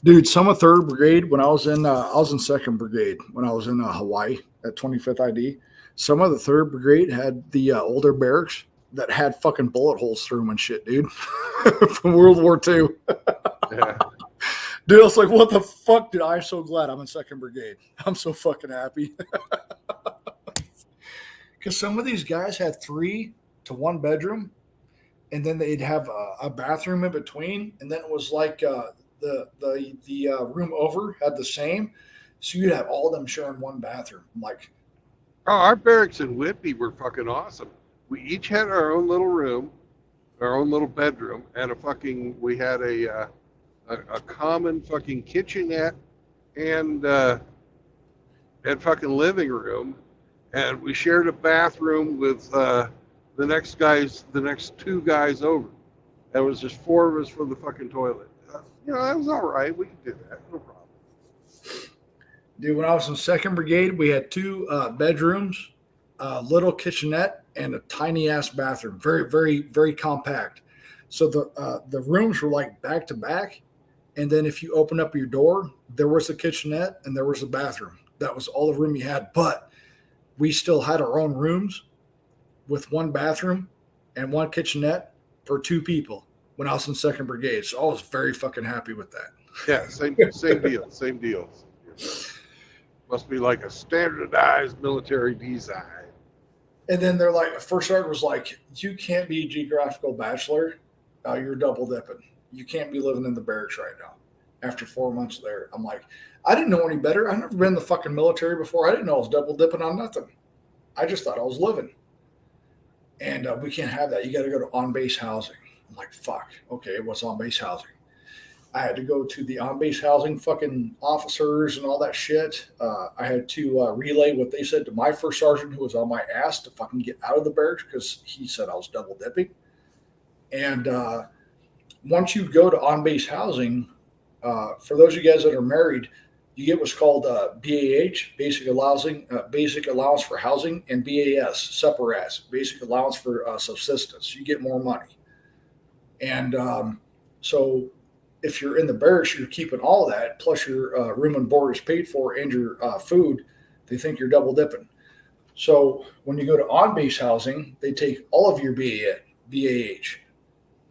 Dude, some of 3rd Brigade, when I was in 2nd Brigade, when I was in Hawaii at 25th ID, some of the 3rd Brigade had the older barracks that had fucking bullet holes through them and shit, dude, from World War II. Yeah. Dude, I was like, what the fuck, dude? I'm so glad I'm in 2nd Brigade. I'm so fucking happy. Because some of these guys had 3 to 1 bedroom, and then they'd have a bathroom in between, and then it was like the room over had the same, so you'd have all of them sharing one bathroom. I'm like, oh, our barracks in Whidbey were fucking awesome. We each had our own little room, our own little bedroom, and we had a common fucking kitchenette and fucking living room, and we shared a bathroom with the next 2 guys over. There was just 4 of us for the fucking toilet. That was all right. We could do that, no problem. Dude, when I was in 2nd Brigade, we had 2 bedrooms, a little kitchenette, and a tiny ass bathroom. Very, very, very compact. So the rooms were like back to back, and then if you open up your door, there was a kitchenette and there was a bathroom. That was all the room you had. But we still had our own rooms with 1 bathroom and 1 kitchenette for 2 people when I was in 2nd Brigade. So I was very fucking happy with that. Yeah, same deal. Must be like a standardized military design. And then they're like, first sergeant was like, you can't be a geographical bachelor. You're double dipping. You can't be living in the barracks right now. After 4 months there, I'm like, I didn't know any better. I've never been in the fucking military before. I didn't know I was double dipping on nothing. I just thought I was living. And we can't have that. You got to go to on-base housing. I'm like, fuck. Okay, what's on-base housing? I had to go to the on-base housing fucking officers and all that shit. I had to relay what they said to my first sergeant, who was on my ass to fucking get out of the barracks because he said I was double dipping. And once you go to on-base housing, for those of you guys that are married, you get what's called BAH, basic allowance for housing, and BAS, SEPARAS, basic allowance for subsistence. You get more money. And so if you're in the barracks, you're keeping all of that, plus your room and board is paid for and your food, they think you're double dipping. So when you go to on-base housing, they take all of your BAH,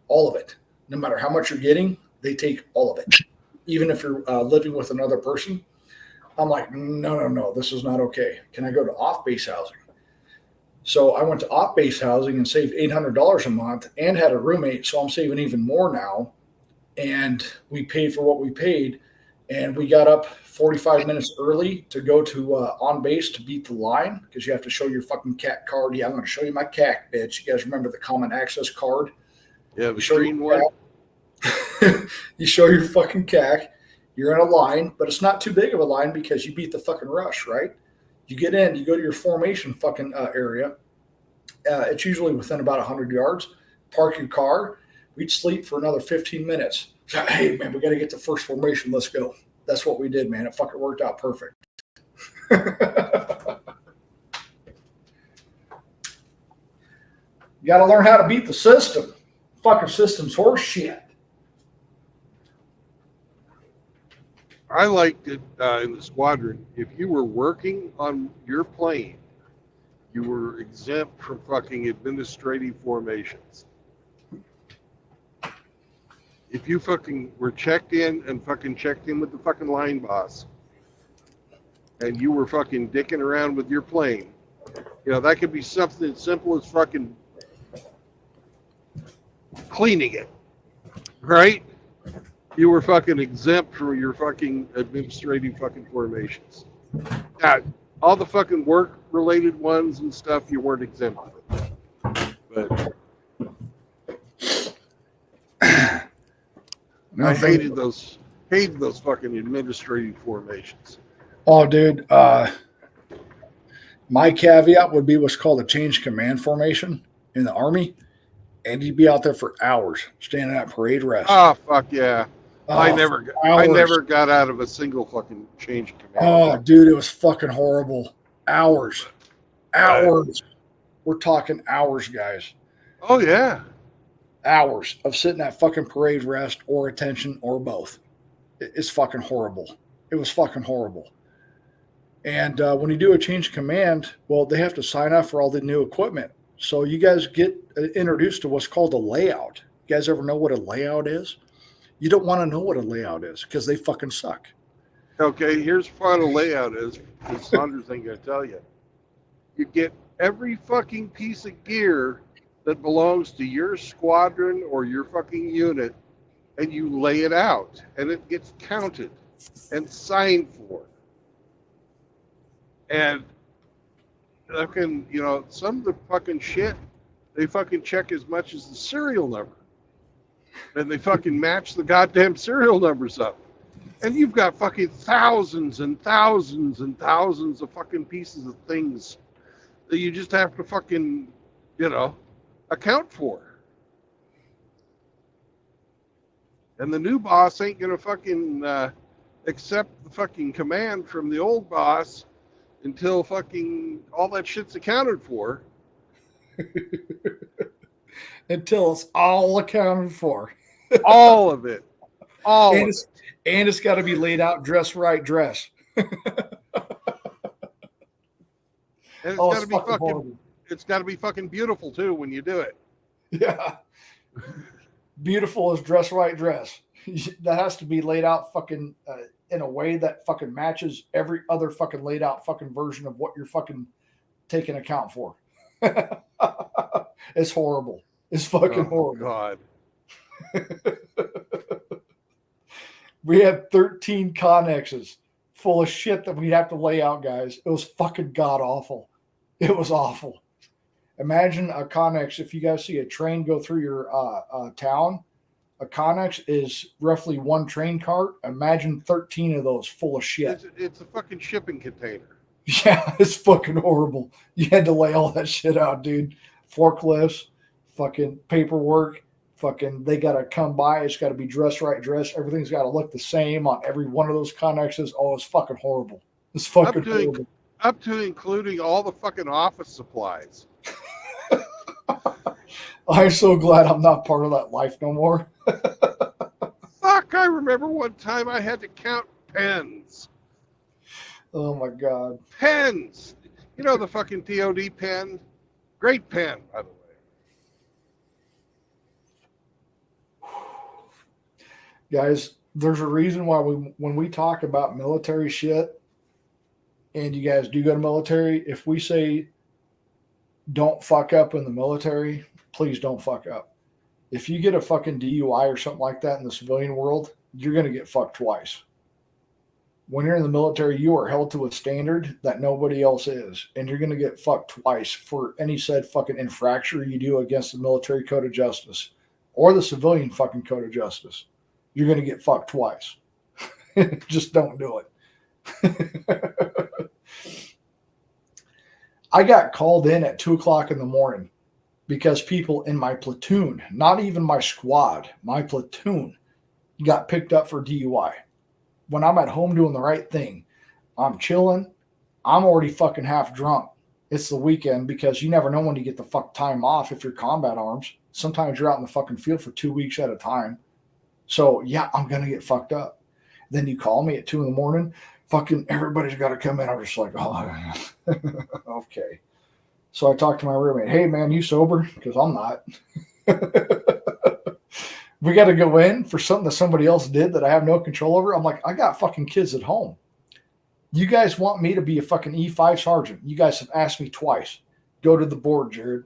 all of it. No matter how much you're getting, they take all of it. Even if you're living with another person. I'm like, no, this is not okay. Can I go to off-base housing? So I went to off-base housing and saved $800 a month and had a roommate, so I'm saving even more now. And we paid for what we paid, and we got up 45 minutes early to go to on base to beat the line because you have to show your fucking CAC card. Yeah, I'm going to show you my CAC, bitch. You guys remember the common access card? Yeah, the green one. You show your fucking CAC. You're in a line, but it's not too big of a line because you beat the fucking rush, right? You get in, you go to your formation fucking area. It's usually within about 100 yards. Park your car. We'd sleep for another 15 minutes. Hey, man, we got to get to first formation. Let's go. That's what we did, man. It fucking worked out perfect. You got to learn how to beat the system. Fucking system's horse shit. I liked it in the squadron. If you were working on your plane, you were exempt from fucking administrative formations. If you fucking were checked in and fucking checked in with the fucking line boss, and you were fucking dicking around with your plane, you know, that could be something as simple as fucking cleaning it, right? You were fucking exempt from your fucking administrative fucking formations. All the fucking work-related ones and stuff, you weren't exempt from. But I hated those fucking administrative formations. Oh, dude. My caveat would be what's called a change command formation in the Army. And you'd be out there for hours standing at parade rest. Oh, fuck yeah. I never hours. got out of a single fucking change command. Oh, dude, it was fucking horrible. Hours. We're talking hours, guys. Oh, yeah. Hours of sitting at fucking parade rest or attention or both. It's fucking horrible. It was fucking horrible. And when you do a change command, well, they have to sign up for all the new equipment. So you guys get introduced to what's called a layout. You guys ever know what a layout is? You don't want to know what a layout is because they fucking suck. Okay, here's what a layout is. Because Saunders ain't going to tell you. You get every fucking piece of gear that belongs to your squadron or your fucking unit, and you lay it out, and it gets counted and signed for. And fucking, you know, some of the fucking shit, they fucking check as much as the serial number. And they fucking match the goddamn serial numbers up. And you've got fucking thousands and thousands and thousands of fucking pieces of things that you just have to fucking, you know, account for. And the new boss ain't gonna fucking accept the fucking command from the old boss until fucking all that shit's accounted for. Until it's all accounted for. All of it. All and of it's, it. And it's got to be laid out dress right dress. And it's Oh, gotta it's be fucking fucking horrible. it's gotta be fucking beautiful too when you do it. Yeah. Beautiful as dress right dress. That has to be laid out fucking in a way that fucking matches every other fucking laid out fucking version of what you're fucking taking account for. It's horrible. It's fucking horrible. God. We had 13 connexes full of shit that we'd have to lay out, guys. It was fucking god awful. It was awful. Imagine a connex. If you guys see a train go through your town, a connex is roughly one train cart. Imagine 13 of those full of shit. It's a fucking shipping container. Yeah, it's fucking horrible. You had to lay all that shit out, dude. Forklifts, fucking paperwork, fucking they got to come by. It's got to be dress right dress. Everything's got to look the same on every one of those connexes. Oh, it's fucking horrible. It's fucking horrible. Up to including all the fucking office supplies. I'm so glad I'm not part of that life no more. Fuck, I remember one time I had to count pens. Oh my God. Pens. You know the fucking DOD pen? Great pen, by the way. Guys, there's a reason why when we talk about military shit, and you guys do go to military, if we say don't fuck up in the military, please don't fuck up. If you get a fucking DUI or something like that in the civilian world, you're going to get fucked twice. When you're in the military, you are held to a standard that nobody else is, and you're going to get fucked twice for any said fucking infraction you do against the military code of justice or the civilian fucking code of justice. You're going to get fucked twice. Just don't do it. I got called in at 2:00 in the morning because people in my platoon, not even my squad, my platoon, got picked up for DUI. When I'm at home doing the right thing, I'm chilling. I'm already fucking half drunk. It's the weekend because you never know when you get the fuck time off if you're combat arms. Sometimes you're out in the fucking field for 2 weeks at a time. So yeah, I'm going to get fucked up. Then you call me at 2 a.m. Fucking everybody's got to come in. I'm just like, oh, okay. So I talked to my roommate. Hey, man, you sober? Because I'm not. We got to go in for something that somebody else did that I have no control over. I'm like, I got fucking kids at home. You guys want me to be a fucking E5 sergeant. You guys have asked me twice. Go to the board, Jared.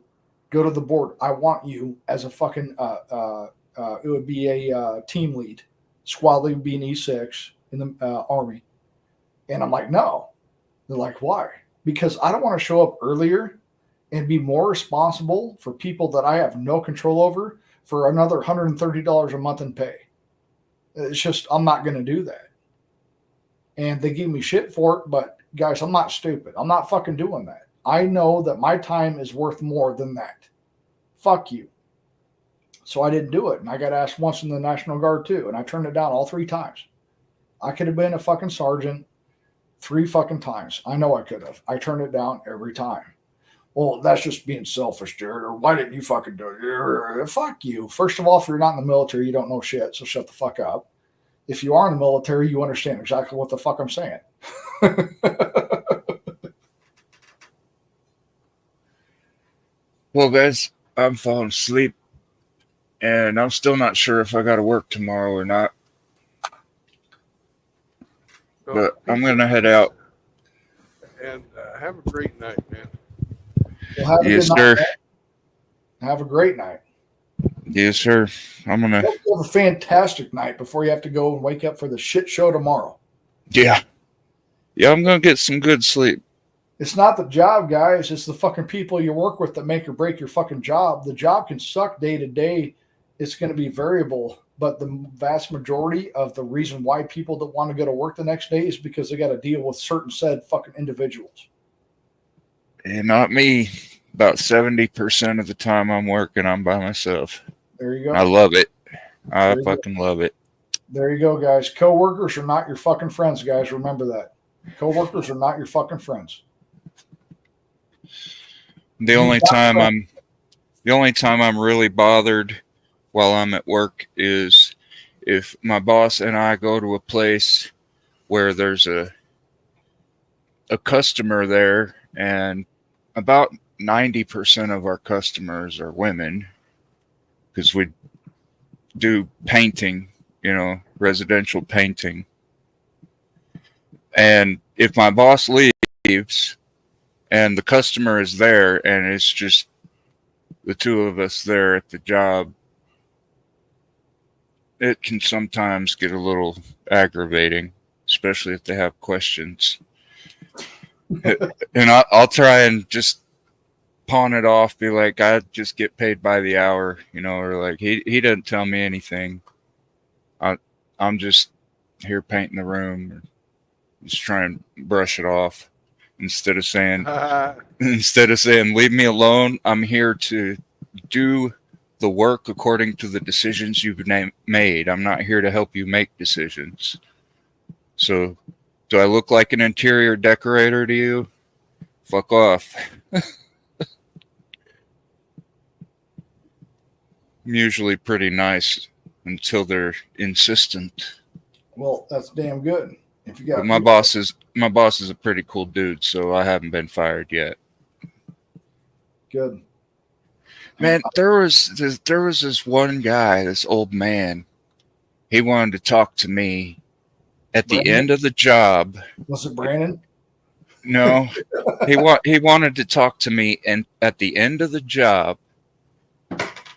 Go to the board. I want you as a fucking, it would be a team lead. Squad lead would be an E6 in the Army. And I'm like, no. They're like, why? Because I don't want to show up earlier and be more responsible for people that I have no control over for another $130 a month in pay. It's just, I'm not going to do that. And they give me shit for it, but guys, I'm not stupid. I'm not fucking doing that. I know that my time is worth more than that. Fuck you. So I didn't do it. And I got asked once in the National Guard too. And I turned it down all 3 times. I could have been a fucking sergeant 3 fucking times. I know I could have. I turned it down every time. Well, that's just being selfish, Jared. Or why didn't you fucking do it? Fuck you. First of all, if you're not in the military, you don't know shit. So shut the fuck up. If you are in the military, you understand exactly what the fuck I'm saying. Well, guys, I'm falling asleep, and I'm still not sure if I got to work tomorrow or not. But I'm going to head out. And have a great night, man. Well, have a Yes, good sir. night, man. Have a great night. Yes, sir. I'm going to. Have a fantastic night before you have to go and wake up for the shit show tomorrow. Yeah. Yeah, I'm going to get some good sleep. It's not the job, guys. It's the fucking people you work with that make or break your fucking job. The job can suck day to day. It's going to be variable. But the vast majority of the reason why people don't want to go to work the next day is because they got to deal with certain said fucking individuals. And not me. About 70% of the time I'm working, I'm by myself. There you go. I love it. I There you fucking love it. There you go, guys. Coworkers are not your fucking friends, guys. Remember that. Coworkers are not your fucking friends. The only time I'm really bothered while I'm at work is if my boss and I go to a place where there's a customer there, and about 90% of our customers are women, because we do painting, residential painting. And if my boss leaves and the customer is there and it's just the 2 of us there at the job, it can sometimes get a little aggravating, especially if they have questions. And I'll try and just pawn it off, be like, I just get paid by the hour, or like he doesn't tell me anything. I'm just here painting the room, or just trying to brush it off instead of saying leave me alone. I'm here to do the work according to the decisions you've made. I'm not here to help you make decisions. So, do I look like an interior decorator to you? Fuck off. I'm usually pretty nice until they're insistent. Well, that's damn good. If you got But my boss is a pretty cool dude, so I haven't been fired yet. good. Man, there was this one guy, this old man. He wanted to talk to me at the Brandon? end of the job. Was it Brandon? No, he wanted to talk to me, and at the end of the job,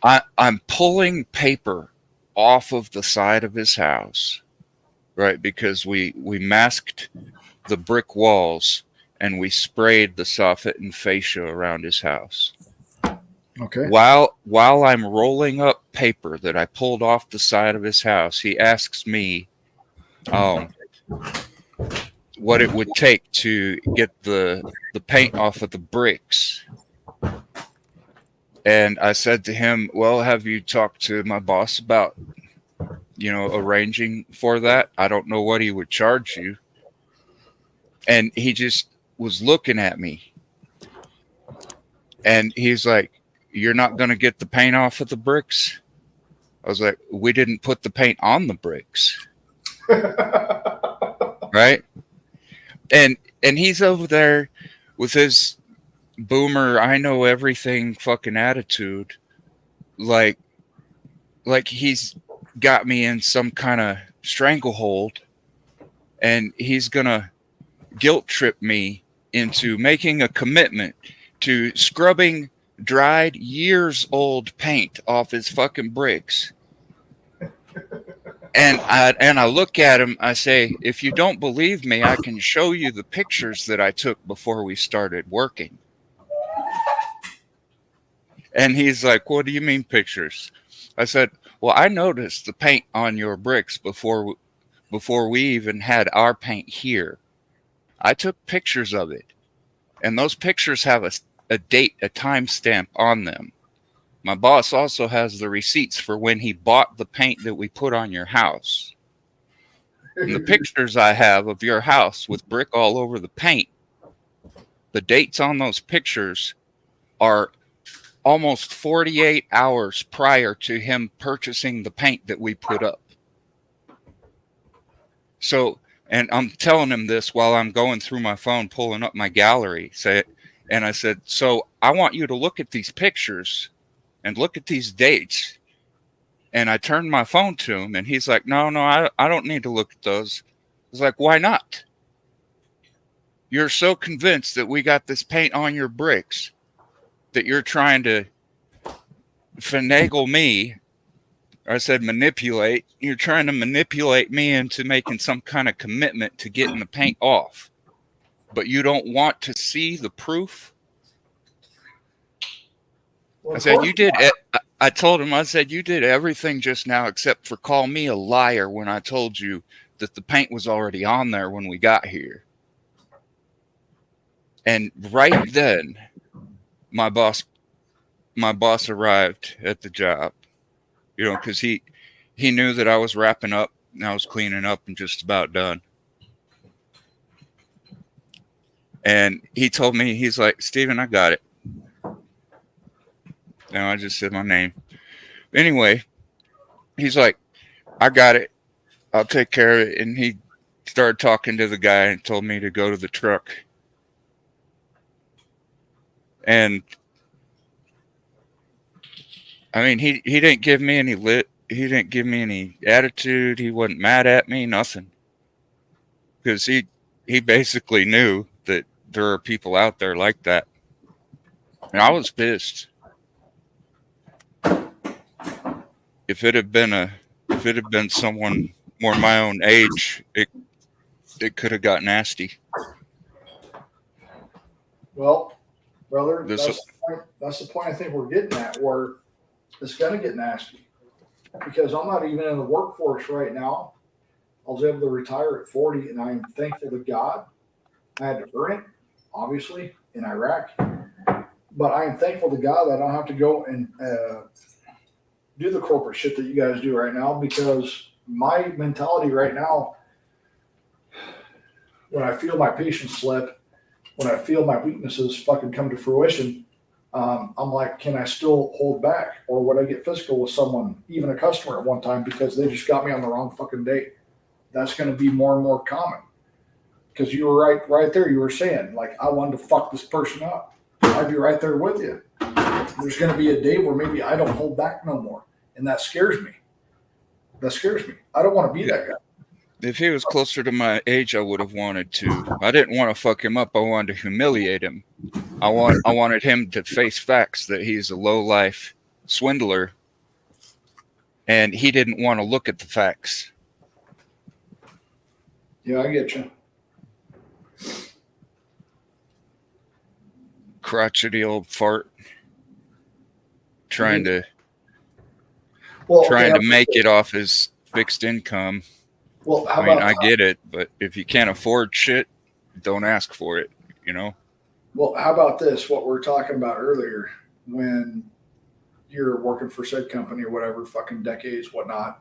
I'm pulling paper off of the side of his house, right? Because we masked the brick walls and we sprayed the soffit and fascia around his house. Okay. While I'm rolling up paper that I pulled off the side of his house, he asks me what it would take to get the paint off of the bricks. And I said to him, well, have you talked to my boss about, arranging for that? I don't know what he would charge you. And he just was looking at me. And he's like, you're not going to get the paint off of the bricks? I was like, we didn't put the paint on the bricks. Right? And he's over there with his boomer, I know everything fucking attitude. Like he's got me in some kind of stranglehold, and he's going to guilt trip me into making a commitment to scrubbing dried years old paint off his fucking bricks. And I look at him, I say, if you don't believe me, I can show you the pictures that I took before we started working. And he's like, what do you mean pictures? I said, well, I noticed the paint on your bricks before we even had our paint here. I took pictures of it. And those pictures have a date, a timestamp on them. My boss also has the receipts for when he bought the paint that we put on your house. And the pictures I have of your house with brick all over the paint, the dates on those pictures are almost 48 hours prior to him purchasing the paint that we put up. So, and I'm telling him this while I'm going through my phone, pulling up my gallery, and I said, so I want you to look at these pictures and look at these dates. And I turned my phone to him, and he's like, no, I don't need to look at those. I was like, why not? You're so convinced that we got this paint on your bricks that you're trying to finagle me. I said manipulate. You're trying to manipulate me into making some kind of commitment to getting the paint off. But you don't want to see the proof? Well, I said, you did it. I told him, I said, you did everything just now except for call me a liar when I told you that the paint was already on there when we got here. And right then, my boss arrived at the job, because he knew that I was wrapping up and I was cleaning up and just about done. And he told me, he's like, Steven, I got it. And I just said my name. Anyway, he's like, I got it. I'll take care of it. And he started talking to the guy and told me to go to the truck. And I mean, he didn't give me any he didn't give me any attitude. He wasn't mad at me, nothing. Because he basically knew that there are people out there like that. And I was pissed. If it had been someone more my own age, it could have got nasty. Well, brother, that's the point I think we're getting at, where it's going to get nasty. Because I'm not even in the workforce right now. I was able to retire at 40, and I'm thankful to God. I had to earn it, obviously, in Iraq. But I am thankful to God that I don't have to go and do the corporate shit that you guys do right now, because my mentality right now, when I feel my patience slip, when I feel my weaknesses fucking come to fruition, I'm like, can I still hold back? Or would I get physical with someone, even a customer at one time, because they just got me on the wrong fucking date? That's going to be more and more common. because you were right there. You were saying, like, I wanted to fuck this person up. I'd be right there with you. There's going to be a day where maybe I don't hold back no more. And that scares me. That scares me. I don't want to be that guy. If he was closer to my age, I would have wanted to. I didn't want to fuck him up. I wanted to humiliate him. I wanted him to face facts that he's a low-life swindler, and he didn't want to look at the facts. Yeah, I get you. Crotchety old fart, trying to make it off his fixed income. Well, how I mean, about I get it, but if you can't afford shit, don't ask for it, you know? Well, how about this? What we were talking about earlier, when you're working for said company or whatever, fucking decades, whatnot,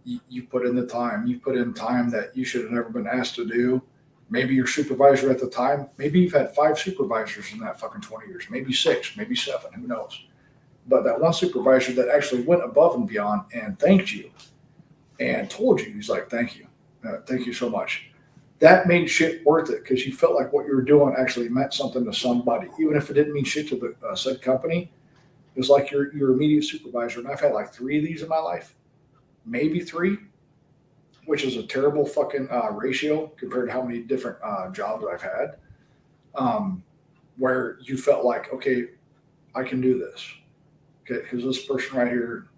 you put in the time. You put in time that you should have never been asked to do. Maybe your supervisor at the time, maybe you've had 5 supervisors in that fucking 20 years, maybe 6, maybe 7, who knows? But that one supervisor that actually went above and beyond and thanked you and told you, he's like, thank you so much. That made shit worth it because you felt like what you were doing actually meant something to somebody, even if it didn't mean shit to the said company. It was like your immediate supervisor. And I've had like 3 of these in my life, maybe 3, which is a terrible fucking ratio compared to how many different jobs I've had, where you felt like, okay, I can do this. Okay, because this person right here,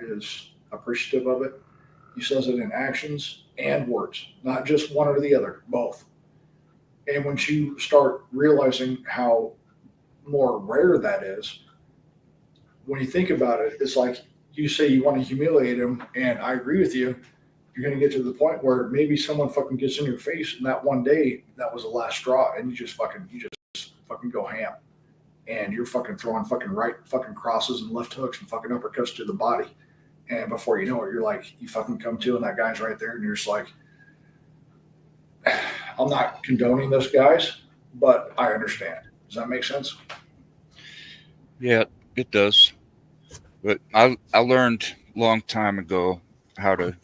is appreciative of it. He says it in actions and words, not just one or the other, both. And when you start realizing how more rare that is, when you think about it, it's like you say you want to humiliate him, and I agree with you. You're going to get to the point where maybe someone fucking gets in your face, and that one day that was the last straw, and you just fucking go ham, and you're fucking throwing fucking right fucking crosses and left hooks and fucking uppercuts to the body, and before you know it, you're like, you fucking come to, and that guy's right there, and you're just like, I'm not condoning this, guys, but I understand. Does that make sense? Yeah, it does. But I learned a long time ago how to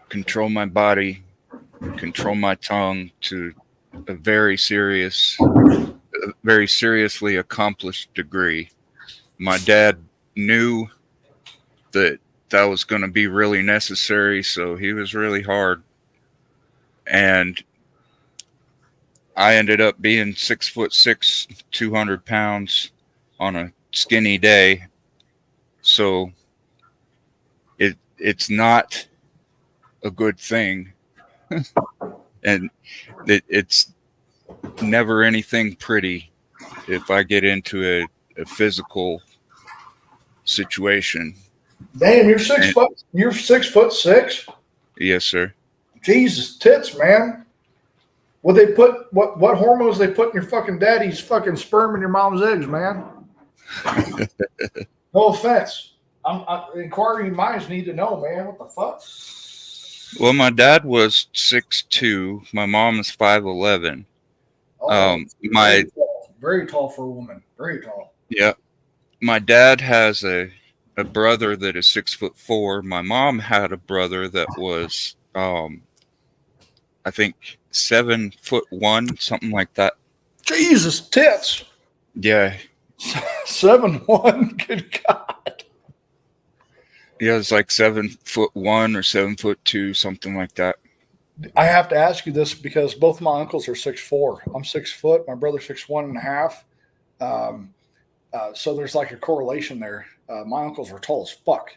control my body, control my tongue to a very seriously accomplished degree. My dad knew that was going to be really necessary, so he was really hard. And I ended up being 6'6", 200 pounds on a skinny day. So it's not a good thing. And it's never anything pretty if I get into a physical situation. Damn, you're 6 foot. You're 6'6". Yes, sir. Jesus tits, man. What they put? What hormones they put in your fucking daddy's fucking sperm and your mom's eggs, man? No offense. Inquiring minds need to know, man. What the fuck? Well, my dad was 6'2". My mom is 5'11". Very tall for a woman. Very tall. Yeah. My dad has a brother that is 6'4". My mom had a brother that was, I think 7'1", something like that. Jesus, tits. Yeah. 7'1". Good God. Yeah, it's like 7'1" or 7'2", something like that. I have to ask you this because both my uncles are 6'4". I'm 6 foot. My brother's 6'1.5". So there's like a correlation there. My uncles were tall as fuck,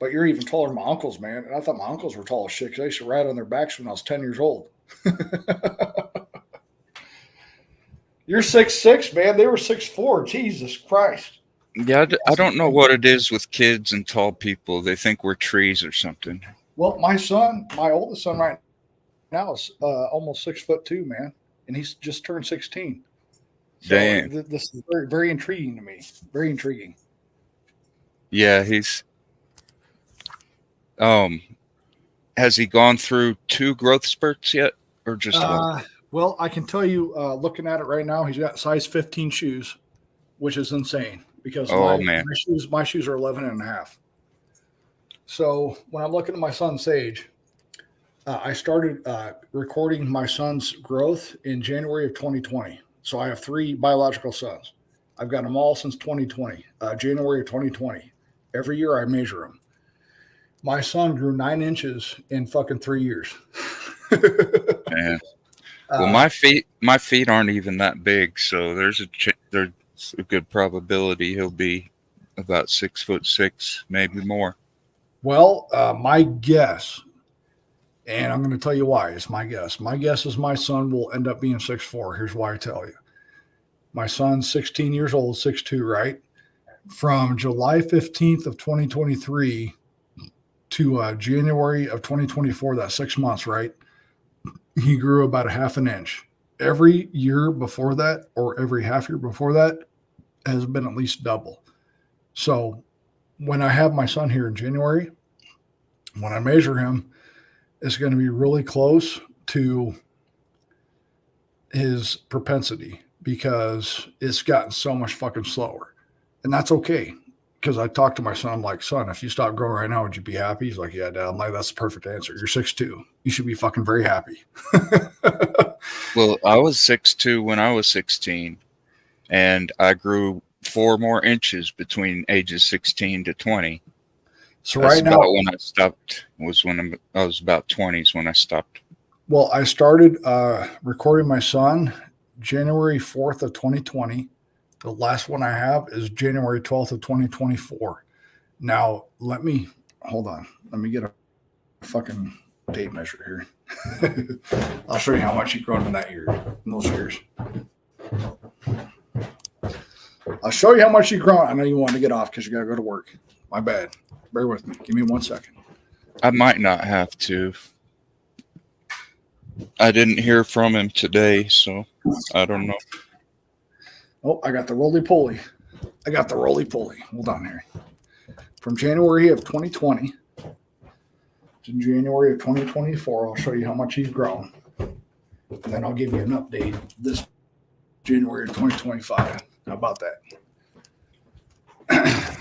but you're even taller than my uncles, man. And I thought my uncles were tall as shit because I used to ride on their backs when I was 10 years old. You're 6'6", man. They were 6'4". Jesus Christ. Yeah, I don't know what it is with kids and tall people. They think we're trees or something. Well, my oldest son right now is almost 6'2", man. And he's just turned 16. So Damn. This is very, very intriguing to me. Very intriguing. Yeah, he's has he gone through 2 growth spurts yet or just one? Well, I can tell you, looking at it right now, he's got size 15 shoes, which is insane because my shoes are 11.5. So when I'm looking at my son Sage, I started recording my son's growth in January of 2020. So I have 3 biological sons. I've got them all since 2020, January of 2020. Every year I measure them. My son grew 9 inches in fucking 3 years. Man. Well, my feet aren't even that big, so there's a good probability he'll be about 6'6", maybe more. Well, my guess, and I'm going to tell you why. It's my guess. My guess is my son will end up being 6'4". Here's why I tell you. My son's 16 years old, 6'2", right? From July 15th of 2023 to January of 2024, that's 6 months, right? He grew about a half an inch. Every year before that, or every half year before that, has been at least double. So when I have my son here in January, when I measure him, it's going to be really close to his propensity because it's gotten so much fucking slower. And that's okay. Because I talked to my son, I'm like, son, if you stop growing right now, would you be happy? He's like, yeah, Dad. I'm like, that's the perfect answer. You're 6'2". You should be fucking very happy. Well, I was 6'2" when I was 16, and I grew 4 more inches between ages 16 to 20. So That's right now, about when I stopped. Was when I was about 20s when I stopped. well, I started recording my son January 4th of 2020. The last one I have is January 12th of 2024. Now, hold on. Let me get a fucking tape measure here. I'll show you how much you've grown in that year, in those years. I'll show you how much you've grown. I know you want to get off because you got to go to work. My bad. Bear with me. Give me 1 second. I might not have to. I didn't hear from him today, so I don't know. Oh, I got the roly-poly. Hold on here. From January of 2020 to January of 2024, I'll show you how much he's grown. And then I'll give you an update this January of 2025. How about that?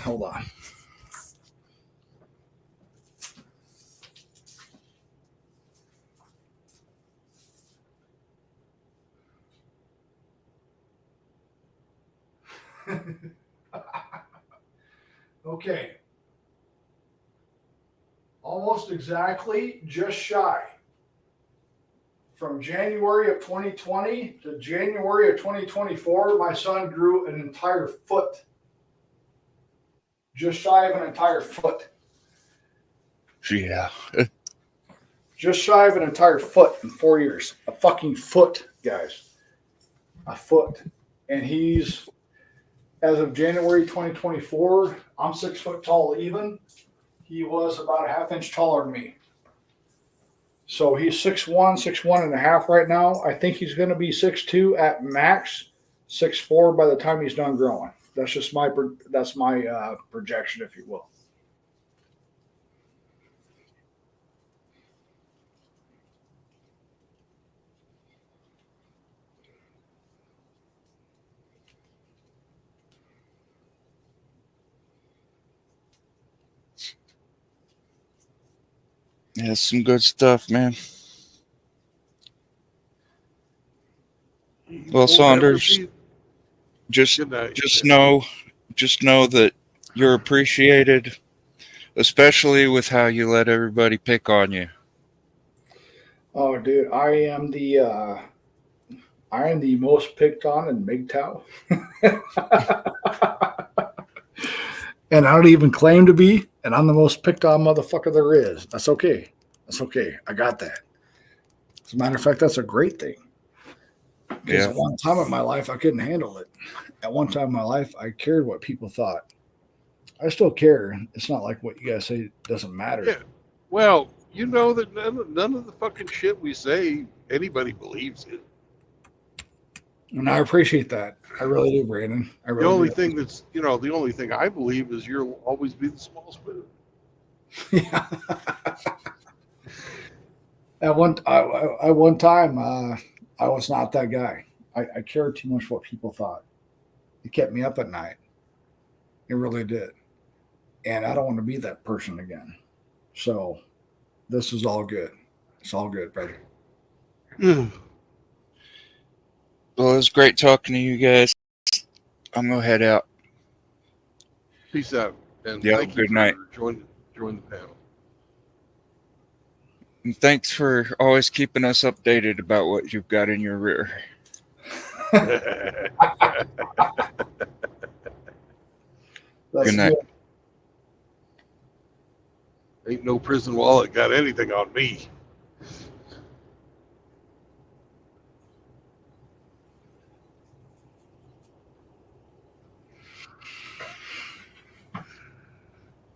Hold on. Okay. Almost exactly, just shy. From January of 2020 to January of 2024, my son grew an entire foot. Just shy of an entire foot. Yeah. Just shy of an entire foot in 4 years. A fucking foot, guys. A foot. And he's, as of January 2024, I'm 6 foot tall even. He was about a half inch taller than me. So he's 6'1", 6'1 and a half right now. I think he's going to be 6'2" at max, 6'4" by the time he's done growing. That's just my projection, if you will. Yeah, some good stuff, man. Well, Saunders, just know that you're appreciated, especially with how you let everybody pick on you. Oh, dude, I am the most picked on in MGTOW. And I don't even claim to be, and I'm the most picked on motherfucker there is. That's okay. I got that. As a matter of fact, that's a great thing. Because at one time in my life, I couldn't handle it. At one time in my life, I cared what people thought. I still care. It's not like what you guys say doesn't matter. Yeah. Well, you know that none of the fucking shit we say, anybody believes it. And I appreciate that. I really do, Brandon. The only thing I believe is you'll always be the small spoon. Yeah. At one time, I was not that guy. I cared too much what people thought. It kept me up at night. It really did. And I don't want to be that person again. So this is all good. It's all good, brother. Well, it was great talking to you guys. I'm gonna head out. Peace out. And Yeah, thank you good for night. joining the panel. And thanks for always keeping us updated about what you've got in your rear. That's Good night. good. Ain't no prison wallet got anything on me.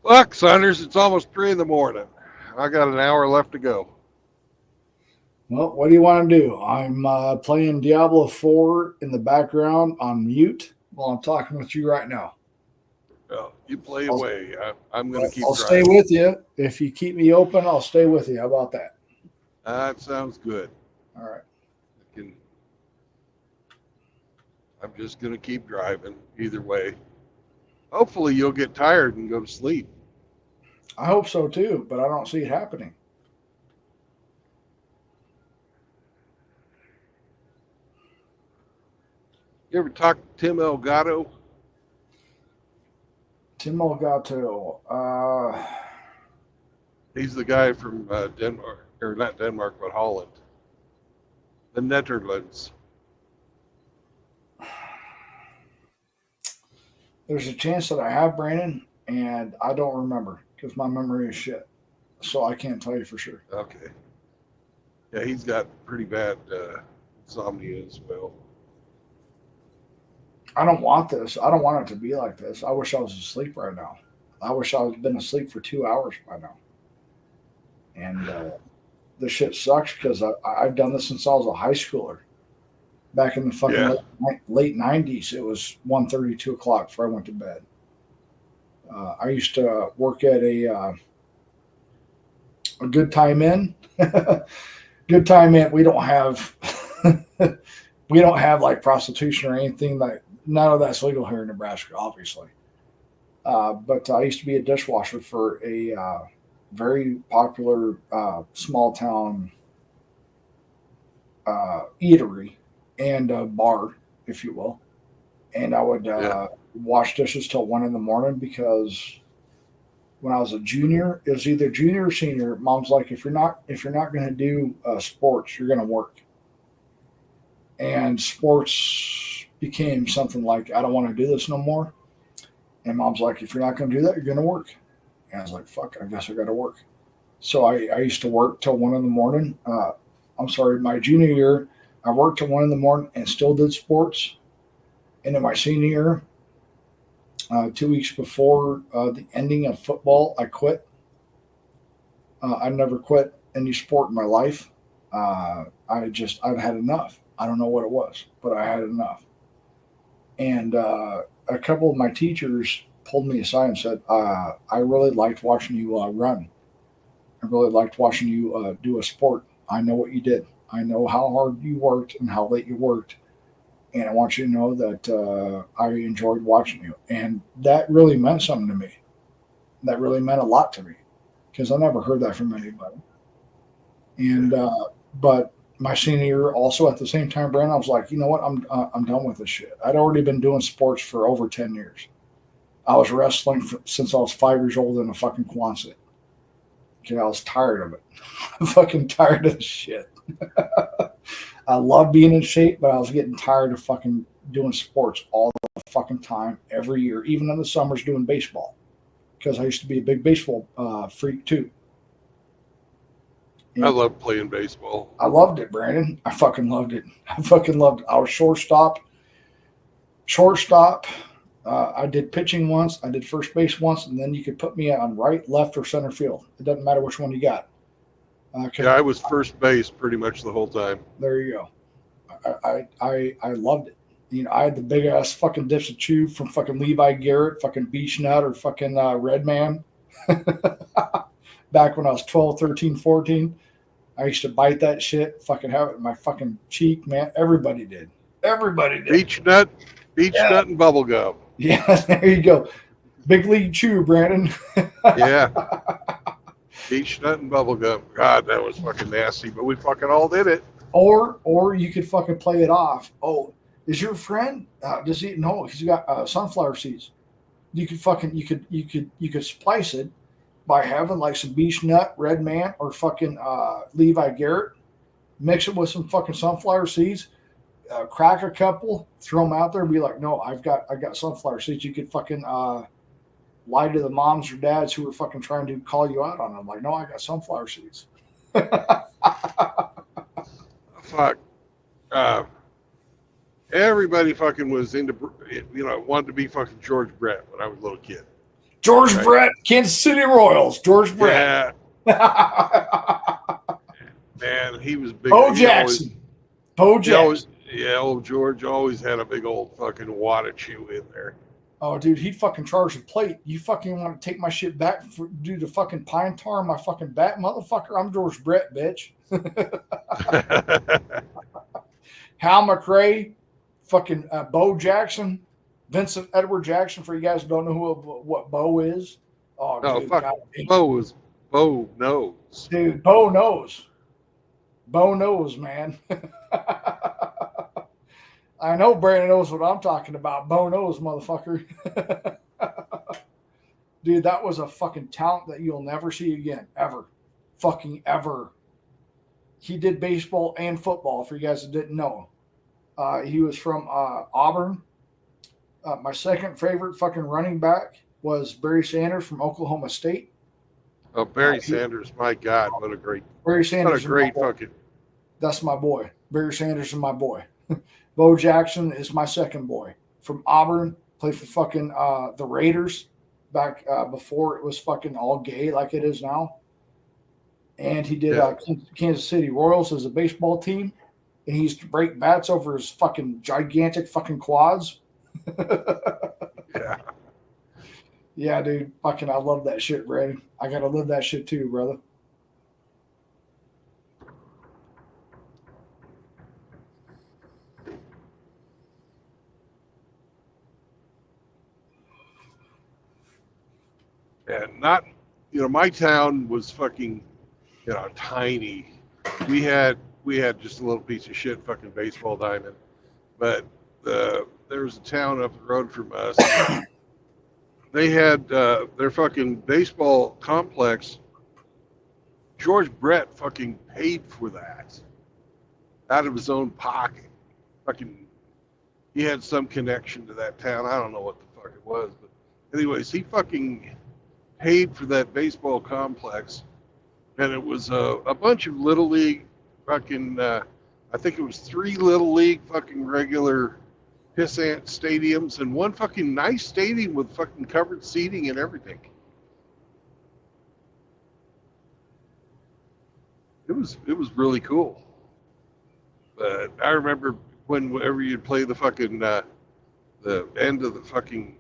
Look, Saunders, it's almost 3 in the morning. I got an hour left to go. Well, what do you want to do? I'm playing Diablo 4 in the background on mute while I'm talking with you right now. Well, you play away. I'm going to keep I'll driving. stay with you. If you keep me open, I'll stay with you. How about that? That sounds good. All right. I'm just going to keep driving either way. Hopefully you'll get tired and go to sleep. I hope so too, but I don't see it happening. You ever talk to Tim Elgato? Tim Elgato. He's the guy from Denmark, or not Denmark, but Holland. The Netherlands. There's a chance that I have, Brandon, and I don't remember because my memory is shit. So I can't tell you for sure. Okay. Yeah, he's got pretty bad insomnia as well. I don't want this. I don't want it to be like this. I wish I was asleep right now. I wish I had been asleep for 2 hours by now. And this shit sucks because I've done this since I was a high schooler. Back in the fucking late 90s, it was 1:30, 2 o'clock before I went to bed. I used to work at a Good Time Inn. Good Time Inn. We don't have like prostitution or anything. None of that's legal here in Nebraska, obviously. But I used to be a dishwasher for a very popular small town eatery and a bar, if you will. And I would wash dishes till 1 a.m. because when I was a junior, it was either junior or senior. Mom's like, if you're not going to do sports, you're going to work. And sports became something like, I don't want to do this no more. And Mom's like, if you're not going to do that, you're going to work. And I was like, fuck, I guess I got to work. So I used to work till 1 a.m. My junior year, I worked till 1 a.m. and still did sports. And in my senior year, 2 weeks before the ending of football, I quit. I never quit any sport in my life. I'd had enough. I don't know what it was, but I had enough. And a couple of my teachers pulled me aside and said, I really liked watching you run. I really liked watching you do a sport. I know what you did. I know how hard you worked and how late you worked. And I want you to know that I enjoyed watching you. And that really meant something to me. That really meant a lot to me because I never heard that from anybody. And but my senior year, also at the same time, Brandon, I was like, you know what? I'm done with this shit. I'd already been doing sports for over 10 years. I was wrestling since I was 5 years old in a fucking Quonset. Okay, I was tired of it. I'm fucking tired of this shit. I love being in shape, but I was getting tired of fucking doing sports all the fucking time, every year, even in the summers doing baseball, because I used to be a big baseball freak too. I love playing baseball. I loved it, Brandon. I fucking loved it. I was shortstop. I did pitching once. I did first base once, and then you could put me on right, left, or center field. It doesn't matter which one you got. I was first base pretty much the whole time. There you go. I loved it. You know, I had the big ass fucking dips of chew from fucking Levi Garrett, fucking Beach Nut, or fucking Redman. Back when I was 12, 13, 14, I used to bite that shit, fucking have it in my fucking cheek, man. Everybody did. Beach Nut and bubble gum. Yeah, there you go. Big league chew, Brandon. Yeah. Beach nut and bubble gum. God, that was fucking nasty, but we fucking all did it. Or you could fucking play it off. Oh, is your friend? Does he? No, he's got sunflower seeds. You could fucking you could splice it by having like some beech nut, red man, or fucking Levi Garrett. Mix it with some fucking sunflower seeds. Crack a couple, throw them out there, and be like, no, I've got sunflower seeds. You could fucking lie to the moms or dads who are fucking trying to call you out on them. Like, no, I got sunflower seeds. Fuck. Everybody fucking was into, wanted to be fucking George Brett when I was a little kid. George Brett, Kansas City Royals. George Brett. Yeah. Man, he was big. Bo Jackson. Bo Jackson. Old George always had a big old fucking wad of chew in there. Oh, dude, he'd fucking charge the plate. You fucking want to take my shit back due to fucking pine tar on my fucking bat? Motherfucker, I'm George Brett, bitch. Hal McRae, fucking Bo Jackson, Vincent Edward Jackson, for you guys who don't know what Bo is. Oh, no, dude, fuck. Bo knows. Dude, Bo knows. Bo knows, man. I know Brandon knows what I'm talking about. Bo knows, motherfucker. Dude, that was a fucking talent that you'll never see again. Ever. Fucking ever. He did baseball and football, for you guys that didn't know. He was from Auburn. My second favorite fucking running back was Barry Sanders from Oklahoma State. Oh, Barry Sanders, my God, what a great fucking. That's my boy. Barry Sanders is my boy. Bo Jackson is my second boy from Auburn. Played for fucking the Raiders back before it was fucking all gay like it is now. And he did Kansas City Royals as a baseball team. And he used to break bats over his fucking gigantic fucking quads. Yeah. Yeah, dude. Fucking, I love that shit, Brandon. I gotta live that shit too, brother. And not, my town was fucking, tiny. We had just a little piece of shit fucking baseball diamond, but there was a town up the road from us. They had their fucking baseball complex. George Brett fucking paid for that out of his own pocket. Fucking, he had some connection to that town. I don't know what the fuck it was, but anyways, he fucking paid for that baseball complex, and it was a bunch of little league fucking. I think it was 3 little league fucking regular pissant stadiums and one fucking nice stadium with fucking covered seating and everything. It was really cool. But I remember whenever you'd play the fucking the end of the fucking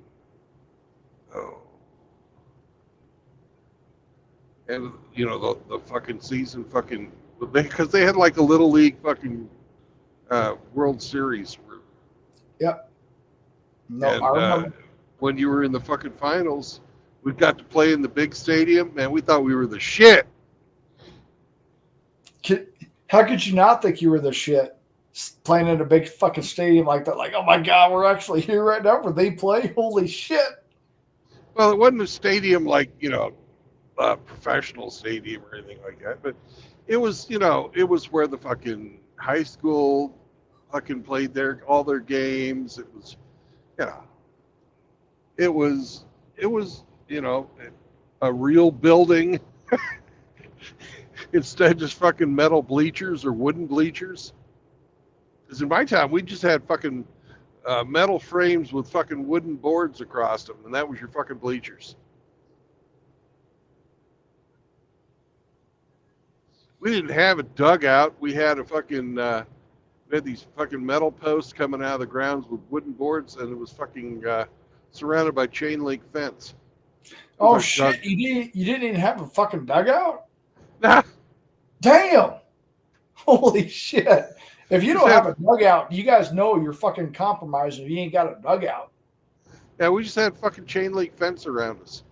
and the fucking season fucking, because they had like a little league fucking World Series. Yep. No, And I remember. when you were in the fucking finals, we got to play in the big stadium, man. We thought we were the shit. How could you not think you were the shit playing in a big fucking stadium like that? Like, oh my God, we're actually here right now where they play? Holy shit. Well, it wasn't a stadium like, a professional stadium or anything like that, but it was, it was where the fucking high school fucking played all their games. It was, it was, a real building instead of just fucking metal bleachers or wooden bleachers. Because in my time, we just had fucking metal frames with fucking wooden boards across them, and that was your fucking bleachers. We didn't have a dugout. We had a fucking, we had these fucking metal posts coming out of the grounds with wooden boards, and it was fucking surrounded by chain link fence. Oh shit! You didn't even have a fucking dugout? Nah. Damn! Holy shit! If you don't have a dugout, you guys know you're fucking compromising if you ain't got a dugout. Yeah, we just had fucking chain link fence around us.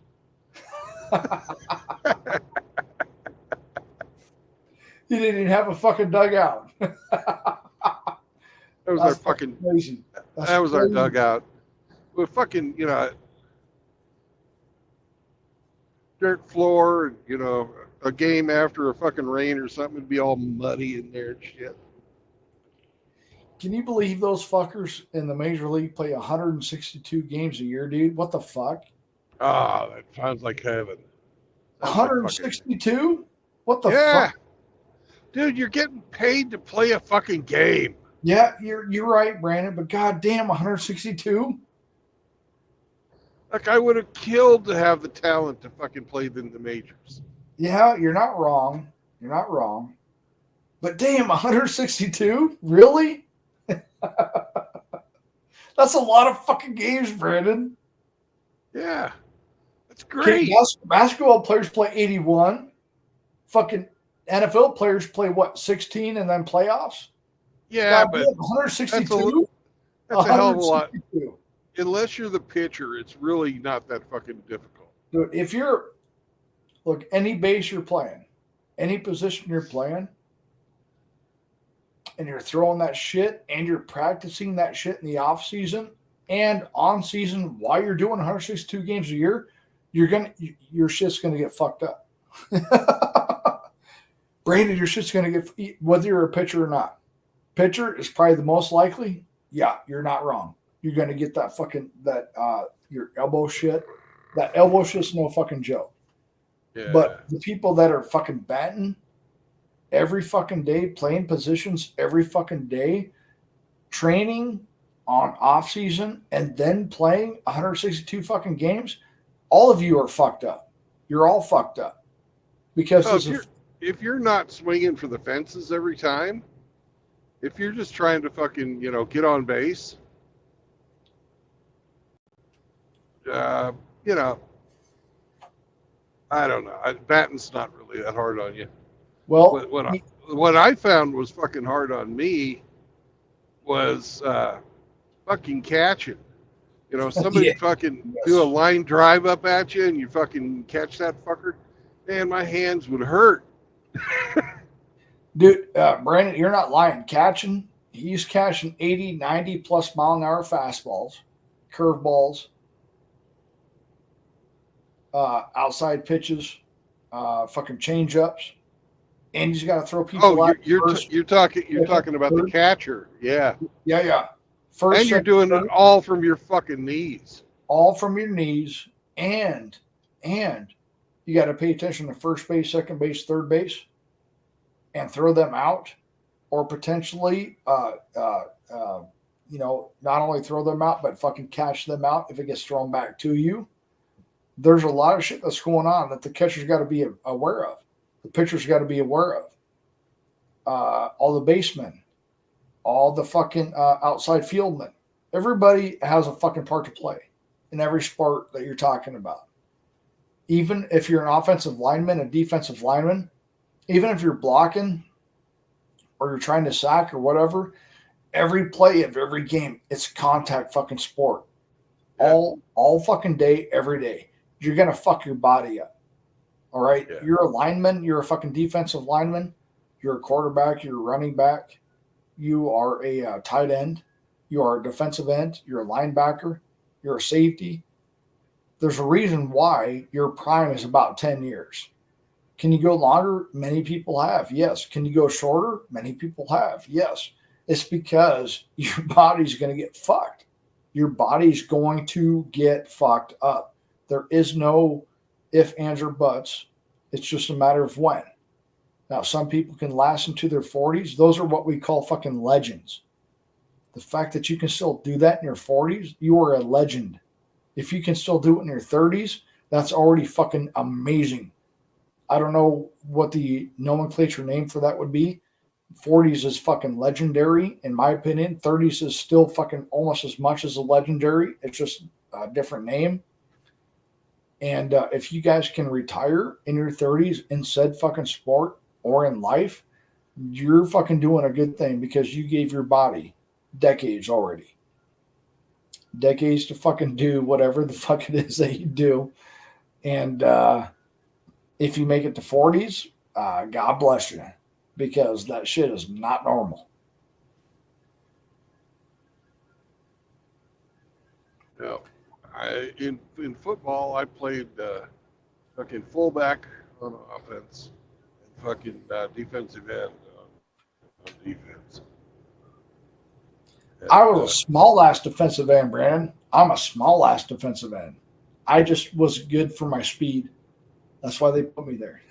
He didn't even have a fucking dugout. That was our fucking. Crazy. That was our dugout. With fucking, dirt floor, and, a game after a fucking rain or something would be all muddy in there and shit. Can you believe those fuckers in the major league play 162 games a year, dude? What the fuck? Ah, that sounds like heaven. Sounds like fucking- 162? What the Yeah. fuck? Dude, you're getting paid to play a fucking game. Yeah, you're right, Brandon. But goddamn, 162. Like, I would have killed to have the talent to fucking play in the majors. Yeah, you're not wrong. You're not wrong. But damn, 162? Really? That's a lot of fucking games, Brandon. Yeah. That's Okay, great. basketball players play 81. Fucking NFL players play what, 16 and then playoffs? Yeah, God but damn, 162. that's a hell of a lot. 162. Unless you're the pitcher, it's really not that fucking difficult. Dude, if look, any base you're playing, any position you're playing, and you're throwing that shit and you're practicing that shit in the off season and on season while you're doing 162 games a year, your shit's gonna get fucked up. Brandon, your shit's gonna get, whether you're a pitcher or not. Pitcher is probably the most likely. Yeah, you're not wrong. You're gonna get that fucking your elbow shit. That elbow shit's no fucking joke. Yeah. But the people that are fucking batting every fucking day, playing positions every fucking day, training on off season, and then playing 162 fucking games, all of you are fucked up. You're all fucked up because if you're not swinging for the fences every time, if you're just trying to fucking get on base, I don't know. Batting's not really that hard on you. well, What I found was fucking hard on me was fucking catching. Somebody Yeah. fucking do a line drive up at you and you fucking catch that fucker. Man, my hands would hurt. dude, Brandon, you're not lying. He's catching 80, 90 plus mile an hour fastballs, curveballs, outside pitches, fucking change ups, and he's got to throw people Oh, out. you're first. talking about the catcher, yeah. Yeah. First, And you're second, doing third, it all from your fucking knees. all from your knees, and you got to pay attention to first base, second base, third base, and throw them out, or potentially, not only throw them out, but fucking catch them out if it gets thrown back to you. There's a lot of shit that's going on that the catcher's got to be aware of. The pitcher's got to be aware of. All the basemen, all the fucking outside fieldmen. Everybody has a fucking part to play in every sport that you're talking about. Even if you're an offensive lineman, a defensive lineman, even if you're blocking or you're trying to sack or whatever, every play of every game, it's contact fucking sport. Yeah. All fucking day, every day. You're going to fuck your body up. All right. Yeah. You're a lineman. You're a fucking defensive lineman. You're a quarterback. You're a running back. You are a tight end. You are a defensive end. You're a linebacker. You're a safety. There's a reason why your prime is about 10 years. Can you go longer? Many people have. Yes. Can you go shorter? Many people have. Yes. It's because your body's going to get fucked. Your body's going to get fucked up. There is no if, ands, or buts. It's just a matter of when. Now, some people can last into their 40s. Those are what we call fucking legends. The fact that you can still do that in your 40s, you are a legend. If you can still do it in your 30s, that's already fucking amazing. I don't know what the nomenclature name for that would be. 40s is fucking legendary, in my opinion. 30s is still fucking almost as much as a legendary. It's just a different name. And if you guys can retire in your 30s in said fucking sport or in life, you're fucking doing a good thing because you gave your body decades already. Decades to fucking do whatever the fuck it is that you do. And if you make it to 40s, God bless you. because that shit is not normal. No, in football, I played fucking fullback on offense and fucking defensive end on defense. And, I was a small ass defensive end, Brandon. I'm a small ass defensive end. I just was good for my speed. That's why they put me there.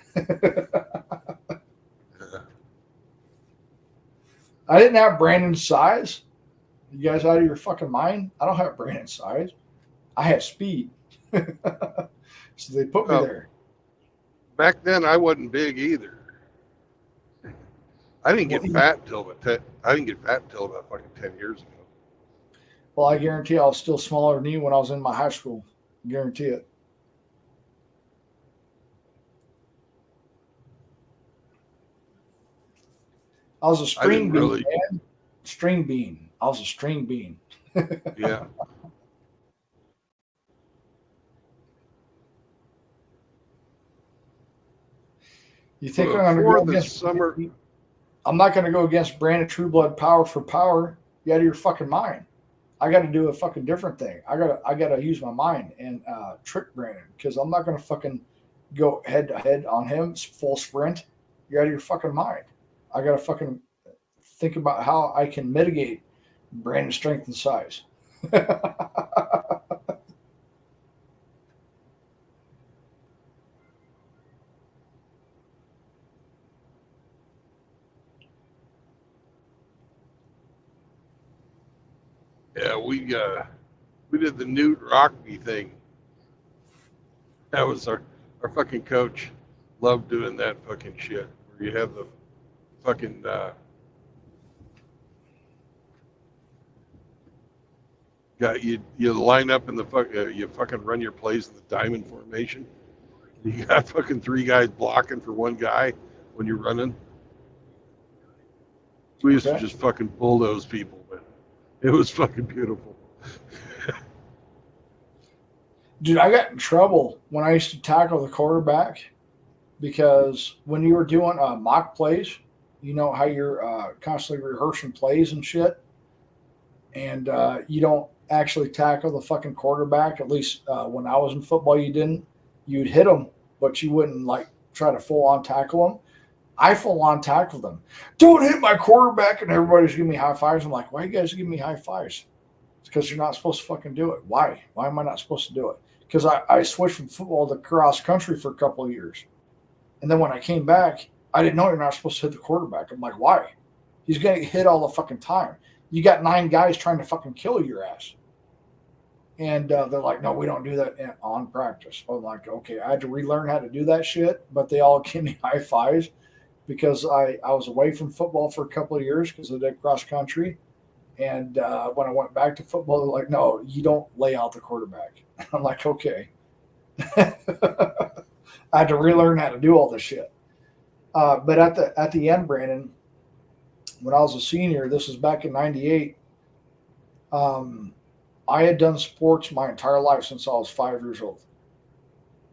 I didn't have Brandon's size. You guys out of your fucking mind? I don't have Brandon's size. I have speed. So they put me there. Back then, I wasn't big either. I didn't get fat until about fucking 10 years ago. Well, I guarantee I was still smaller than you when I was in my high school. Guarantee it. I was a string bean, man. String bean. I was a string bean. Yeah. You think Well, I'm going to for go the against summer? I'm not going to go against Brandon Trueblood power for power. You out of your fucking mind. I got to do a fucking different thing. I got to use my mind and trick Brandon because I'm not going to fucking go head to head on him full sprint. You're out of your fucking mind. I got to fucking think about how I can mitigate Brandon's strength and size. Yeah, we did the Newt Rockby thing. That was our fucking coach. Loved doing that fucking shit. Where you have the fucking you line up in the you fucking run your plays in the diamond formation. You got fucking 3 guys blocking for 1 guy when you're running. We used to just fucking bulldoze people, but it was fucking beautiful. Dude, I got in trouble when I used to tackle the quarterback because when you were doing mock plays, you know how you're constantly rehearsing plays and shit, and you don't actually tackle the fucking quarterback. At least when I was in football, you didn't. You'd hit them, but you wouldn't like try to full on tackle them. I full on tackled them. Don't hit my quarterback, and everybody's giving me high fives. I'm like, why are you guys giving me high fives? It's because you're not supposed to fucking do it. Why? Why am I not supposed to do it? Because I switched from football to cross country for a couple of years. And then when I came back, I didn't know you're not supposed to hit the quarterback. I'm like, why? He's going to get hit all the fucking time. You got 9 guys trying to fucking kill your ass. And they're like, no, we don't do that on practice. I'm like, okay, I had to relearn how to do that shit. But they all give me high fives because I was away from football for a couple of years because I did cross country. And when I went back to football, they're like, no, you don't lay out the quarterback. I'm like, okay. I had to relearn how to do all this shit. But at the end, Brandon, when I was a senior, this was back in '98. I had done sports my entire life since I was 5 years old.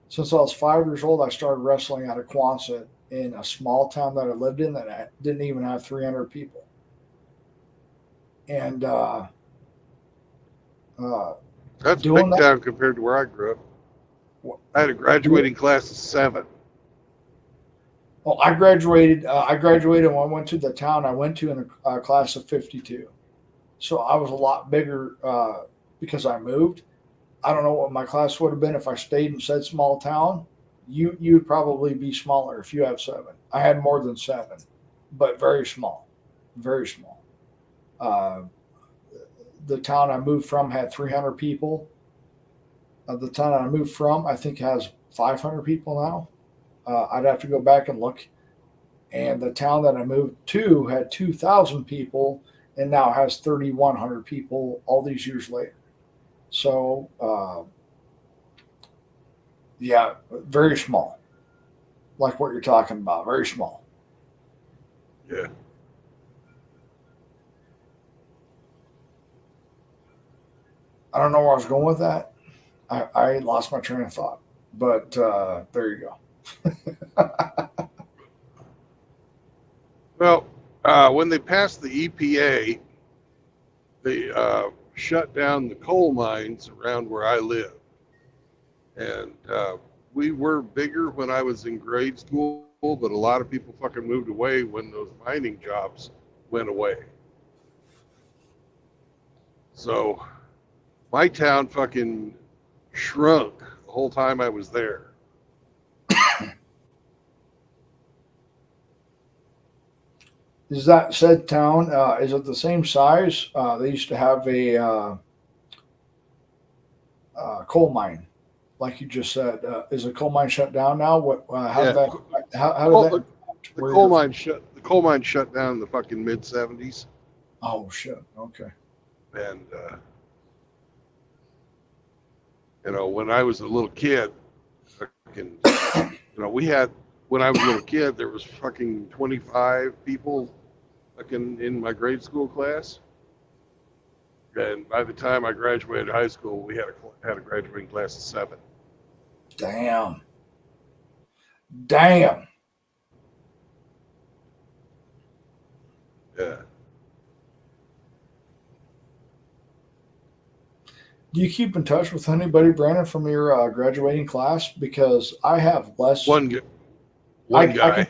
Since I was 5 years old, I started wrestling out of Quonset in a small town that I lived in that didn't even have 300 people. And that's a big town compared to where I grew up. I had a graduating class of 7. Well, I graduated when I went to the town I went to in a class of 52. So I was a lot bigger because I moved. I don't know what my class would have been if I stayed in said small town. You would probably be smaller if you have 7. I had more than 7, but very small, very small. The town I moved from had 300 people. The town I moved from, I think, has 500 people now. I'd have to go back and look. And the town that I moved to had 2,000 people and now has 3,100 people all these years later. So, yeah, very small. Like what you're talking about, very small. Yeah. I don't know where I was going with that. I lost my train of thought, but there you go. Well, when they passed the EPA, they shut down the coal mines around where I live. And we were bigger when I was in grade school, but a lot of people fucking moved away when those mining jobs went away. So my town fucking shrunk the whole time I was there. Is that said town? Is it the same size? They used to have a coal mine, like you just said. Is a coal mine shut down now? What? How Yeah. did that? How Coal- did that? The coal mine shut. The coal mine shut down in the fucking mid '70s, Oh shit. Okay. and when I was a little kid, fucking, we had when I was a little kid, there was fucking 25 people fucking in my grade school class, and by the time I graduated high school, we had a graduating class of 7. Damn. Damn. Yeah. Do you keep in touch with anybody, Brandon, from your graduating class? Because I have less. One guy.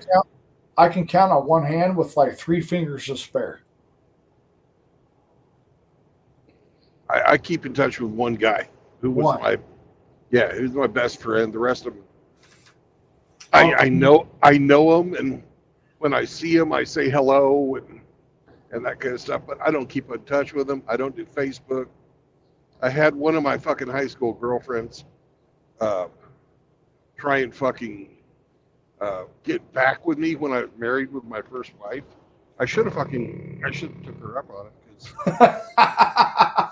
I can count on one hand with like 3 fingers to spare. I keep in touch with one guy who was One. he was my best friend. The rest of them, I know him, and when I see him, I say hello and that kind of stuff. But I don't keep in touch with him. I don't do Facebook. I had one of my fucking high school girlfriends try and fucking get back with me when I was married with my first wife. I should have took her up on it,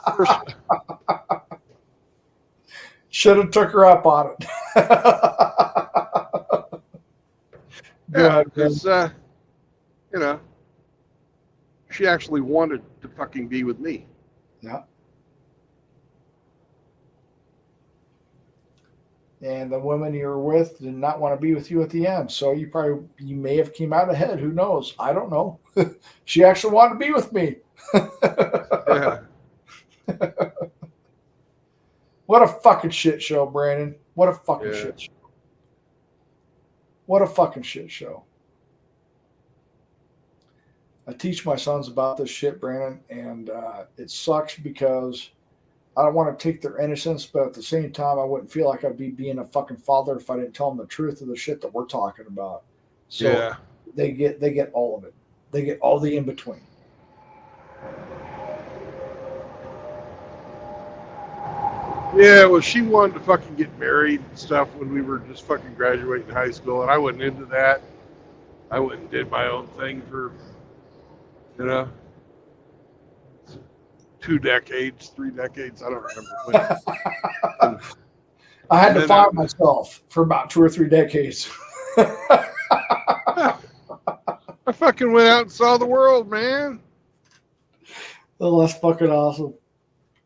because Should have took her up on it. Go ahead, Ben. because she actually wanted to fucking be with me. Yeah. And the woman you were with did not want to be with you at the end. So you may have came out ahead. Who knows? I don't know. She actually wanted to be with me. Yeah. What a fucking shit show, Brandon. What a fucking Yeah. shit show. What a fucking shit show. I teach my sons about this shit, Brandon, and it sucks because I don't want to take their innocence, but at the same time, I wouldn't feel like I'd be being a fucking father if I didn't tell them the truth of the shit that we're talking about. So Yeah. they get all of it. They get all the in between. Yeah, well, she wanted to fucking get married and stuff when we were just fucking graduating high school, and I wasn't into that. I went and did my own thing for, 2 decades, 3 decades. I don't remember when. I had And to then find myself for about 2 or 3 decades. I fucking went out and saw the world, man. Oh, that's fucking awesome.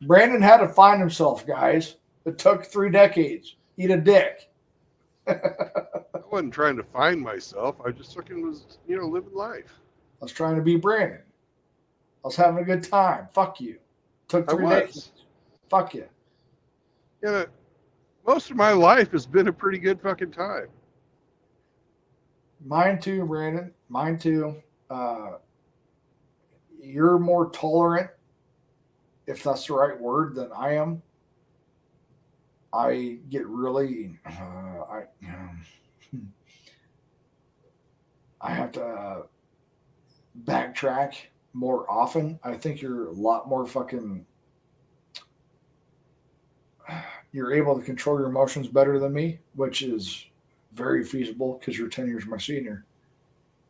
Brandon had to find himself, guys. It took 3 decades. Eat a dick. I wasn't trying to find myself. I just fucking was, living life. I was trying to be Brandon. I was having a good time. Fuck you. Took I 3 was. decades. Fuck you. Most of my life has been a pretty good fucking time. Mine too, Brandon. Mine too. You're more tolerant, if that's the right word, than I am. I get really, I have to backtrack more often. I think you're a lot more fucking, you're able to control your emotions better than me, which is very feasible because you're 10 years my senior.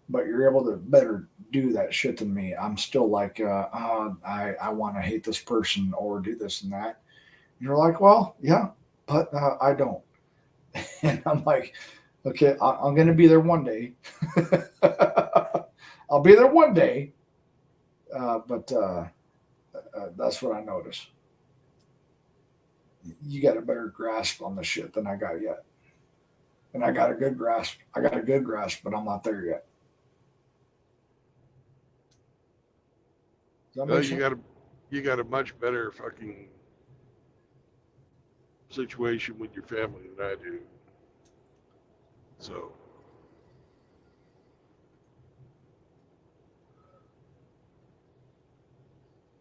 But you're able to better do that shit than me. I'm still like, I want to hate this person or do this and that. And you're like, well, yeah, but I don't. And I'm like, okay, I'm going to be there one day. I'll be there one day. But that's what I notice. You got a better grasp on the shit than I got yet. And I got a good grasp. But I'm not there yet. that Well, make sense? you got a much better fucking situation with your family than I do. So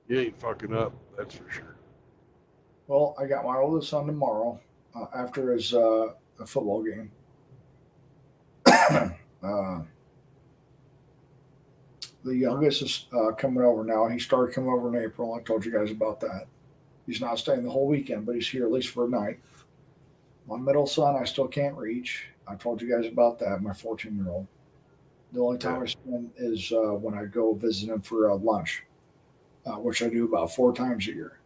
you ain't fucking up, that's for sure. Well, I got my oldest son tomorrow after his football game. The youngest is coming over now. He started coming over in April. I told you guys about that. He's not staying the whole weekend, but he's here at least for a night. My middle son, I still can't reach. I told you guys about that, my 14-year-old. The only time I spend is when I go visit him for lunch, which I do about 4 times a year.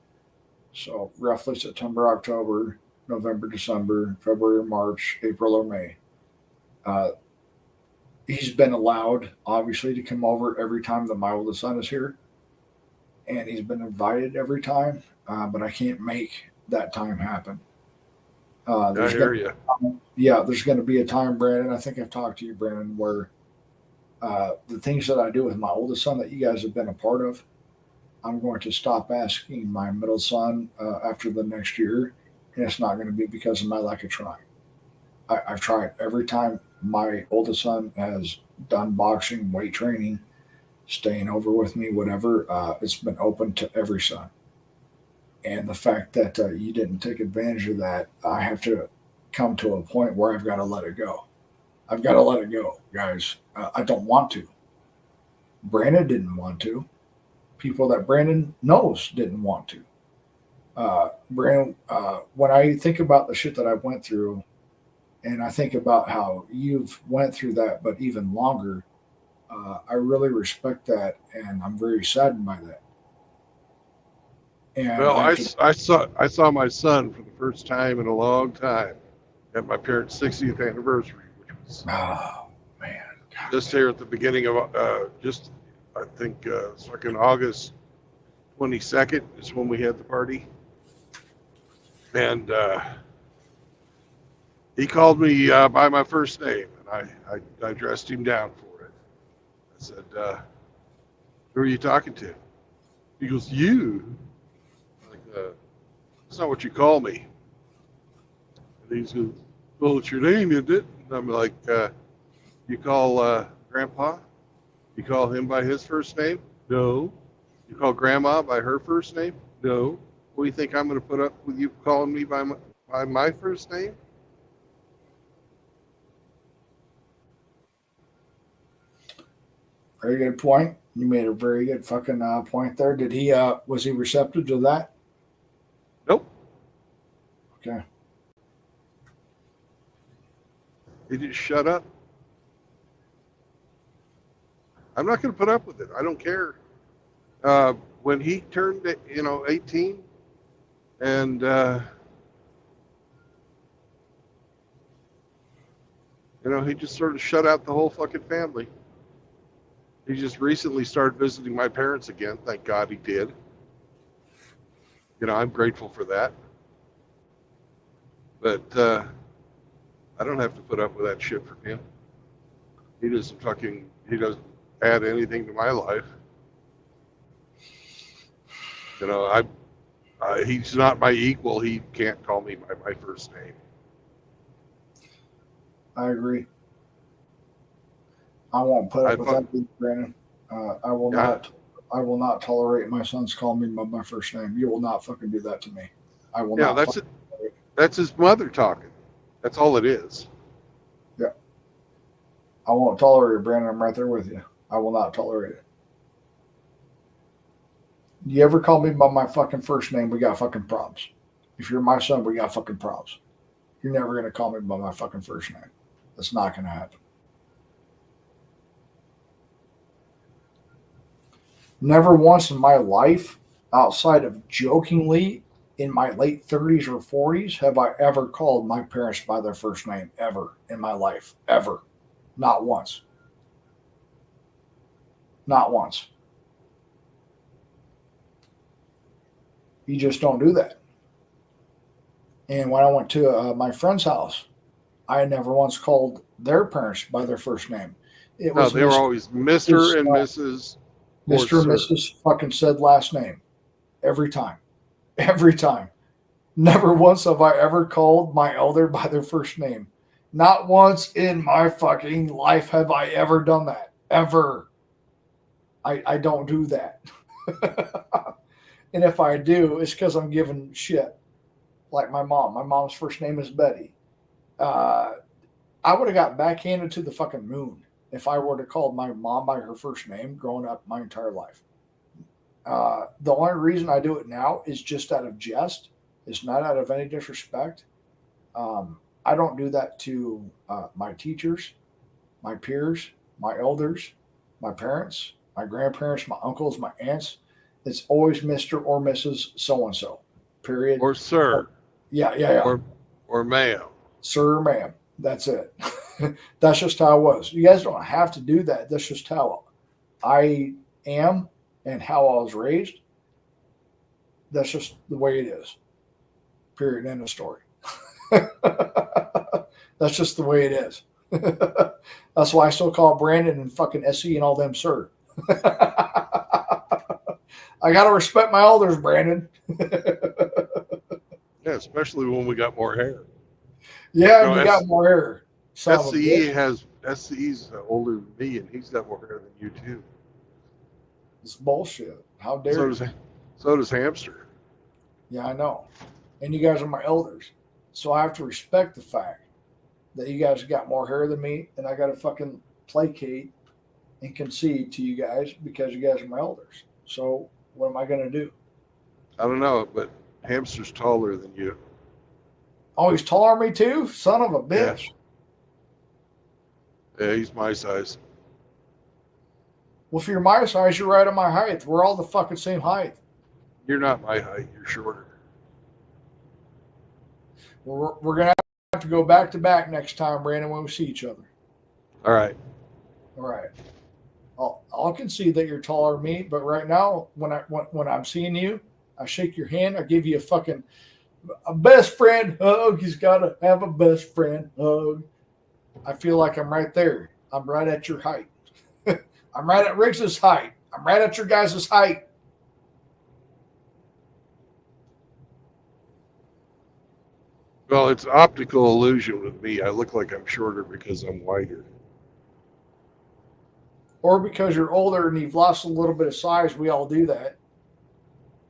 So roughly September, October, November, December, February, March, April, or May. He's been allowed, obviously, to come over every time that my oldest son is here. And he's been invited every time, but I can't make that time happen. I hear you. Yeah, there's going to be a time, Brandon. I think I've talked to you, Brandon, where the things that I do with my oldest son that you guys have been a part of, I'm going to stop asking my middle son after the next year. And it's not going to be because of my lack of trying. I've tried every time my oldest son has done boxing, weight training, staying over with me, whatever. It's been open to every son. And the fact that you didn't take advantage of that, I have to come to a point where I've got to let it go. I've got to let it go, guys. I don't want to. Brandon didn't want to. People that Brandon knows didn't want to. Brandon, when I think about the shit that I went through, and I think about how you've went through that, but even longer, I really respect that, and I'm very saddened by that. And Well, I saw my son for the first time in a long time at my parents' 60th anniversary, which was oh man, God. just here at the beginning of I think fucking August 22nd is when we had the party, and he called me by my first name, and I dressed him down for it. I said, "Who are you talking to?" He goes, "You." That's not what you call me. And he goes, "Well, it's your name, isn't it?" And I'm like, "You call Grandpa? You call him by his first name? No. You call Grandma by her first name? No. What do you think I'm going to put up with you calling me by my first name?" Very good point. You made a very good fucking point there. Did he? Was he receptive to that? Nope. Okay. He just shut up. I'm not going to put up with it. I don't care. When he turned, 18, and he just sort of shut out the whole fucking family. He just recently started visiting my parents again. Thank God he did. I'm grateful for that. But I don't have to put up with that shit from him. He doesn't add anything to my life. He's not my equal. He can't call me by my first name. I agree. I won't put up with that, Brandon. I will not. I will not tolerate my sons calling me by my first name. You will not fucking do that to me. I will not. That's it. That's his mother talking. That's all it is. Yeah. I won't tolerate it, Brandon. I'm right there with you. I will not tolerate it. You ever call me by my fucking first name, we got fucking problems. If you're my son, we got fucking problems. You're never going to call me by my fucking first name. That's not going to happen. Never once in my life, outside of jokingly in my late 30s or 40s, have I ever called my parents by their first name ever in my life. Ever. Not once. Not once. You just don't do that. And when I went to my friend's house, I never once called their parents by their first name. They were always Mr. and Mrs. course, Mr. and sir. Mrs. fucking said last name every time. Every time. Never once have I ever called my elder by their first name. Not once in my fucking life have I ever done that. Ever. I don't do that. And if I do, it's because I'm giving shit. Like my mom. My mom's first name is Betty. I would have got backhanded to the fucking moon if I were to call my mom by her first name growing up my entire life. The only reason I do it now is just out of jest. It's not out of any disrespect. I don't do that to my teachers, my peers, my elders, my parents, my grandparents, my uncles, my aunts. It's always Mr. or Mrs. So-and-so, period. Or sir. Yeah. Or ma'am. Sir or ma'am. That's it. That's just how it was. You guys don't have to do that. That's just how I am and how I was raised. That's just the way it is. Period. End of story. That's just the way it is. That's why I still call Brandon and fucking SE and all them sir. I got to respect my elders, Brandon. Yeah, especially when we got more hair. Yeah, You know, you got more hair. Son of a bitch. SCE's older than me, and he's got more hair than you too. It's bullshit. How dare you? So does Hamster. Yeah, I know. And you guys are my elders. So I have to respect the fact that you guys got more hair than me, and I got to fucking placate and concede to you guys because you guys are my elders. So what am I going to do? I don't know, but Hamster's taller than you. Oh, he's taller than me too? Son of a bitch. Yeah, he's my size. Well, if you're my size, you're right on my height. We're all the fucking same height. You're not my height. You're shorter. We're going to have to go back to back next time, Brandon, when we see each other. All right. All right. I'll concede that you're taller than me, but right now, when I'm seeing you, I shake your hand. I give you a best friend hug. He's got to have a best friend hug. I feel like I'm right there. I'm right at your height. I'm right at Riggs's height. I'm right at your guys' height. Well, it's optical illusion with me. I look like I'm shorter because I'm wider. Or because you're older and you've lost a little bit of size. We all do that.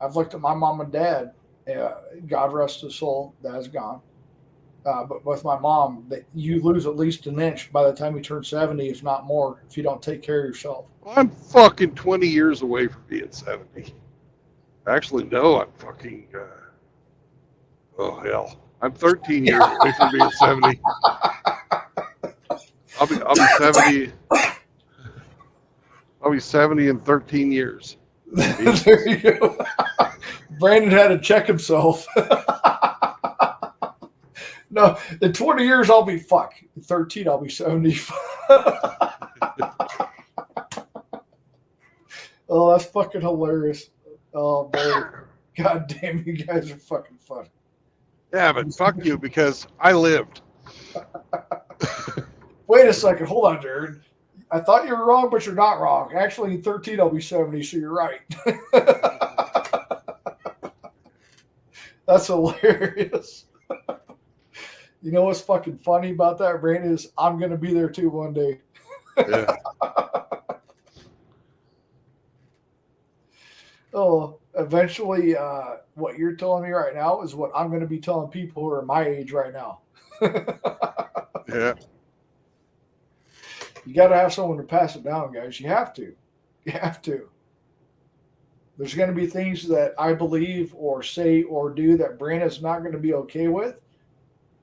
I've looked at my mom and dad. God rest his soul. Dad's gone. But with my mom, you lose at least an inch by the time you turn 70, if not more, if you don't take care of yourself. Well, I'm fucking 20 years away from being 70. Actually, no, I'm fucking... oh, hell. I'm 13 years away from being 70. I'll be 70. I'll be 70 in 13 years. There you go. Brandon had to check himself. No, in 20 years, I'll be fuck. In 13, I'll be 70. Oh, that's fucking hilarious. Oh, man. God damn, you guys are fucking funny. Yeah, but fuck you because I lived. Wait a second. Hold on, Jared. I thought you were wrong, but you're not wrong. Actually, in 13, I'll be 70, so you're right. That's hilarious. You know what's fucking funny about that, Brandon, is I'm going to be there too one day. Yeah. Oh, eventually, what you're telling me right now is what I'm going to be telling people who are my age right now. Yeah. You got to have someone to pass it down, guys. You have to. You have to. There's going to be things that I believe or say or do that Brandon's not going to be okay with,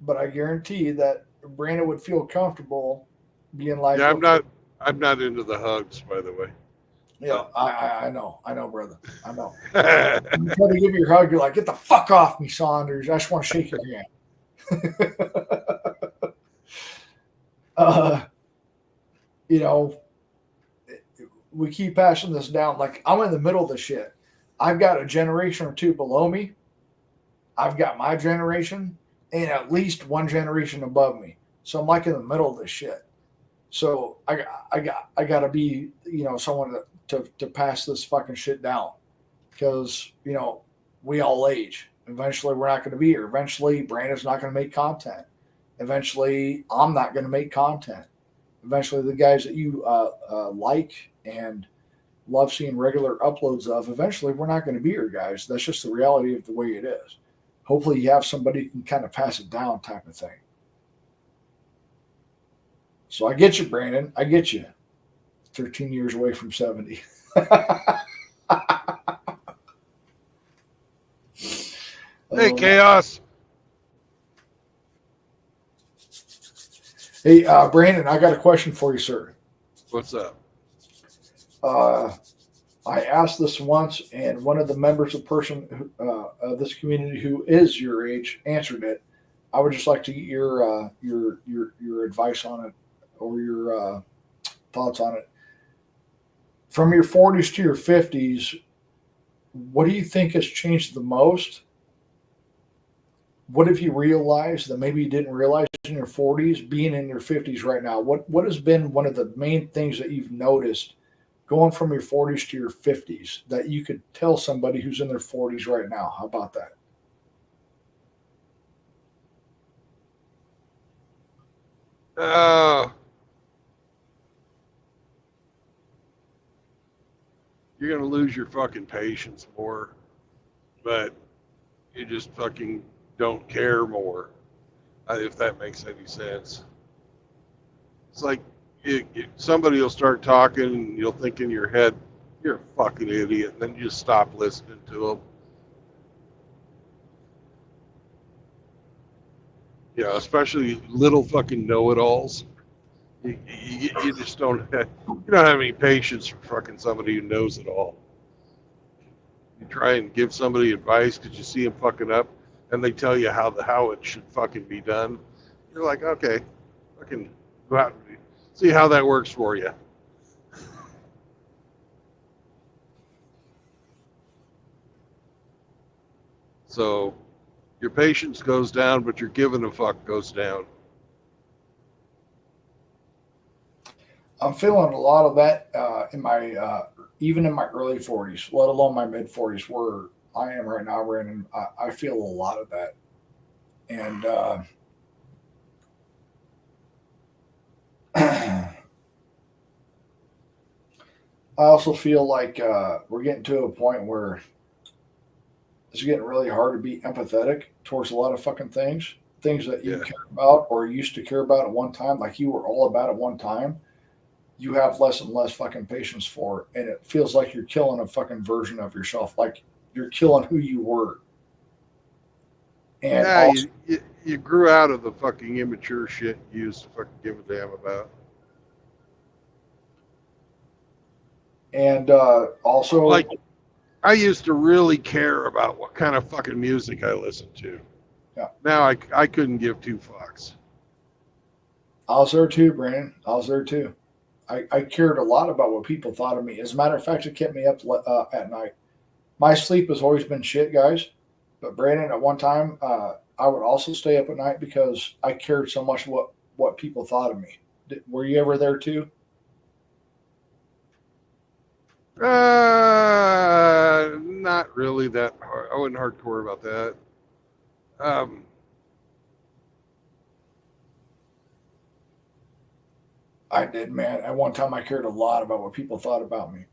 but I guarantee that Brandon would feel comfortable being like, Yeah, I'm not into the hugs, by the way. Yeah, I know, brother. I know. You try to give you your hug, you're like, get the fuck off me, Saunders. I just want to shake your hand. You know, we keep passing this down. Like, I'm in the middle of the shit. I've got a generation or two below me. I've got my generation and at least one generation above me. So I'm like in the middle of this shit. So I got to be, you know, someone to pass this fucking shit down, because we all age. Eventually, we're not going to be here. Eventually, Brandon's not going to make content. Eventually, I'm not going to make content. Eventually, the guys that you like and love seeing regular uploads of, eventually we're not going to be here, guys. That's just the reality of the way it is. Hopefully you have somebody who can kind of pass it down type of thing. So I get you, Brandon. I get you. 13 years away from 70. Hey, Chaos. Hey, Brandon, I got a question for you, sir. What's up? I asked this once, and one of the members of this community who is your age answered it. I would just like to get your advice on it, or your thoughts on it. From your 40s to your 50s, what do you think has changed the most? What have you realized that maybe you didn't realize in your 40s, being in your 50s right now? What has been one of the main things that you've noticed going from your 40s to your 50s that you could tell somebody who's in their 40s right now? How about that? You're going to lose your fucking patience more, but you just fucking don't care more, if that makes any sense. It's like somebody will start talking and you'll think in your head, you're a fucking idiot, and then you just stop listening to them. Yeah, especially little fucking know-it-alls. You just don't have any patience for fucking somebody who knows it all. You try and give somebody advice because you see them fucking up, and they tell you how it should fucking be done. You're like, okay, fucking go out and see how that works for you. So your patience goes down, but your giving a fuck goes down. I'm feeling a lot of that in my even in my early 40s, let alone my mid 40s, where I am right now, Brandon. I feel a lot of that, and I also feel like we're getting to a point where it's getting really hard to be empathetic towards a lot of fucking things that you care about or used to care about at one time, like you were all about at one time. You have less and less fucking patience for, and it feels like you're killing a fucking version of yourself, like you're killing who you were. And yeah, also, you grew out of the fucking immature shit you used to fucking give a damn about. And also, like, I used to really care about what kind of fucking music I listened to. Yeah. Now I couldn't give two fucks. I was there too, Brandon. I was there too. I cared a lot about what people thought of me. As a matter of fact, it kept me up at night. My sleep has always been shit, guys. But Brandon, at one time, I would also stay up at night because I cared so much what people thought of me. Were you ever there too? Not really that hard. I wasn't hardcore about that. I did, man. At one time, I cared a lot about what people thought about me.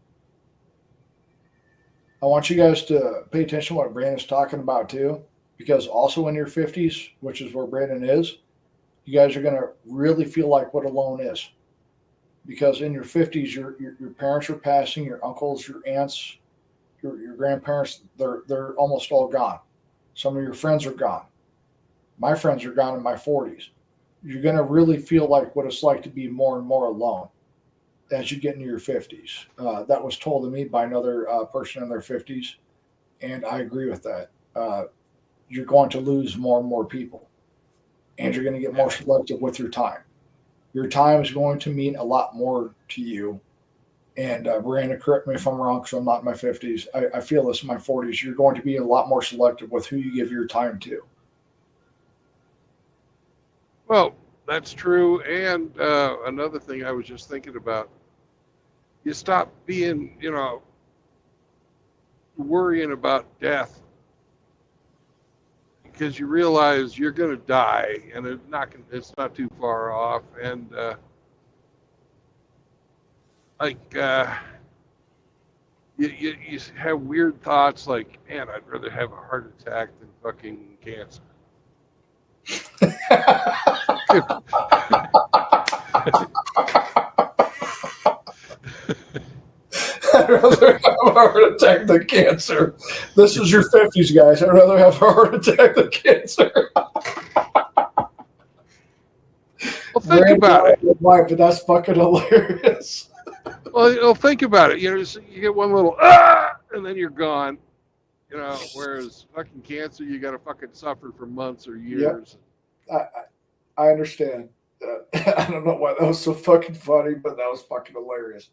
I want you guys to pay attention to what Brandon's talking about too, because also in your 50s, which is where Brandon is, you guys are going to really feel like what alone is. Because in your 50s, your parents are passing, your uncles, your aunts, your grandparents, they're almost all gone. Some of your friends are gone. My friends are gone in my 40s. You're going to really feel like what it's like to be more and more alone as you get into your 50s. That was told to me by another person in their 50s, and I agree with that. You're going to lose more and more people, and you're going to get more selective with your time. Your time is going to mean a lot more to you. And Brandon, correct me if I'm wrong, because I'm not in my 50s. I feel this in my 40s. You're going to be a lot more selective with who you give your time to. Well, that's true. And another thing I was just thinking about, you stop being, worrying about death, because you realize you're going to die, and it's not too far off, and you have weird thoughts like, man, I'd rather have a heart attack than fucking cancer. I'd rather have a heart attack than cancer. This is your 50s, guys. I'd rather have a heart attack than cancer. Well, think about it. But that's fucking hilarious. Well, think about it. You get one little and then you're gone. Whereas fucking cancer, you got to fucking suffer for months or years. Yep. I understand. I don't know why that was so fucking funny, but that was fucking hilarious.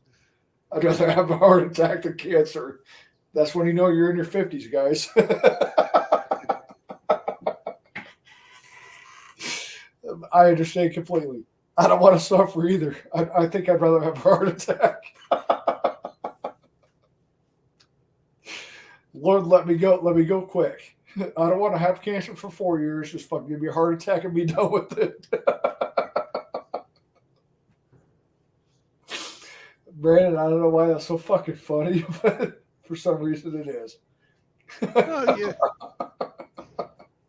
I'd rather have a heart attack than cancer. That's when you know you're in your 50s, guys. I understand completely. I don't want to suffer either. I think I'd rather have a heart attack. Lord, let me go. Let me go quick. I don't want to have cancer for 4 years. Just fucking give me a heart attack and be done with it. Brandon, I don't know why that's so fucking funny, but for some reason it is.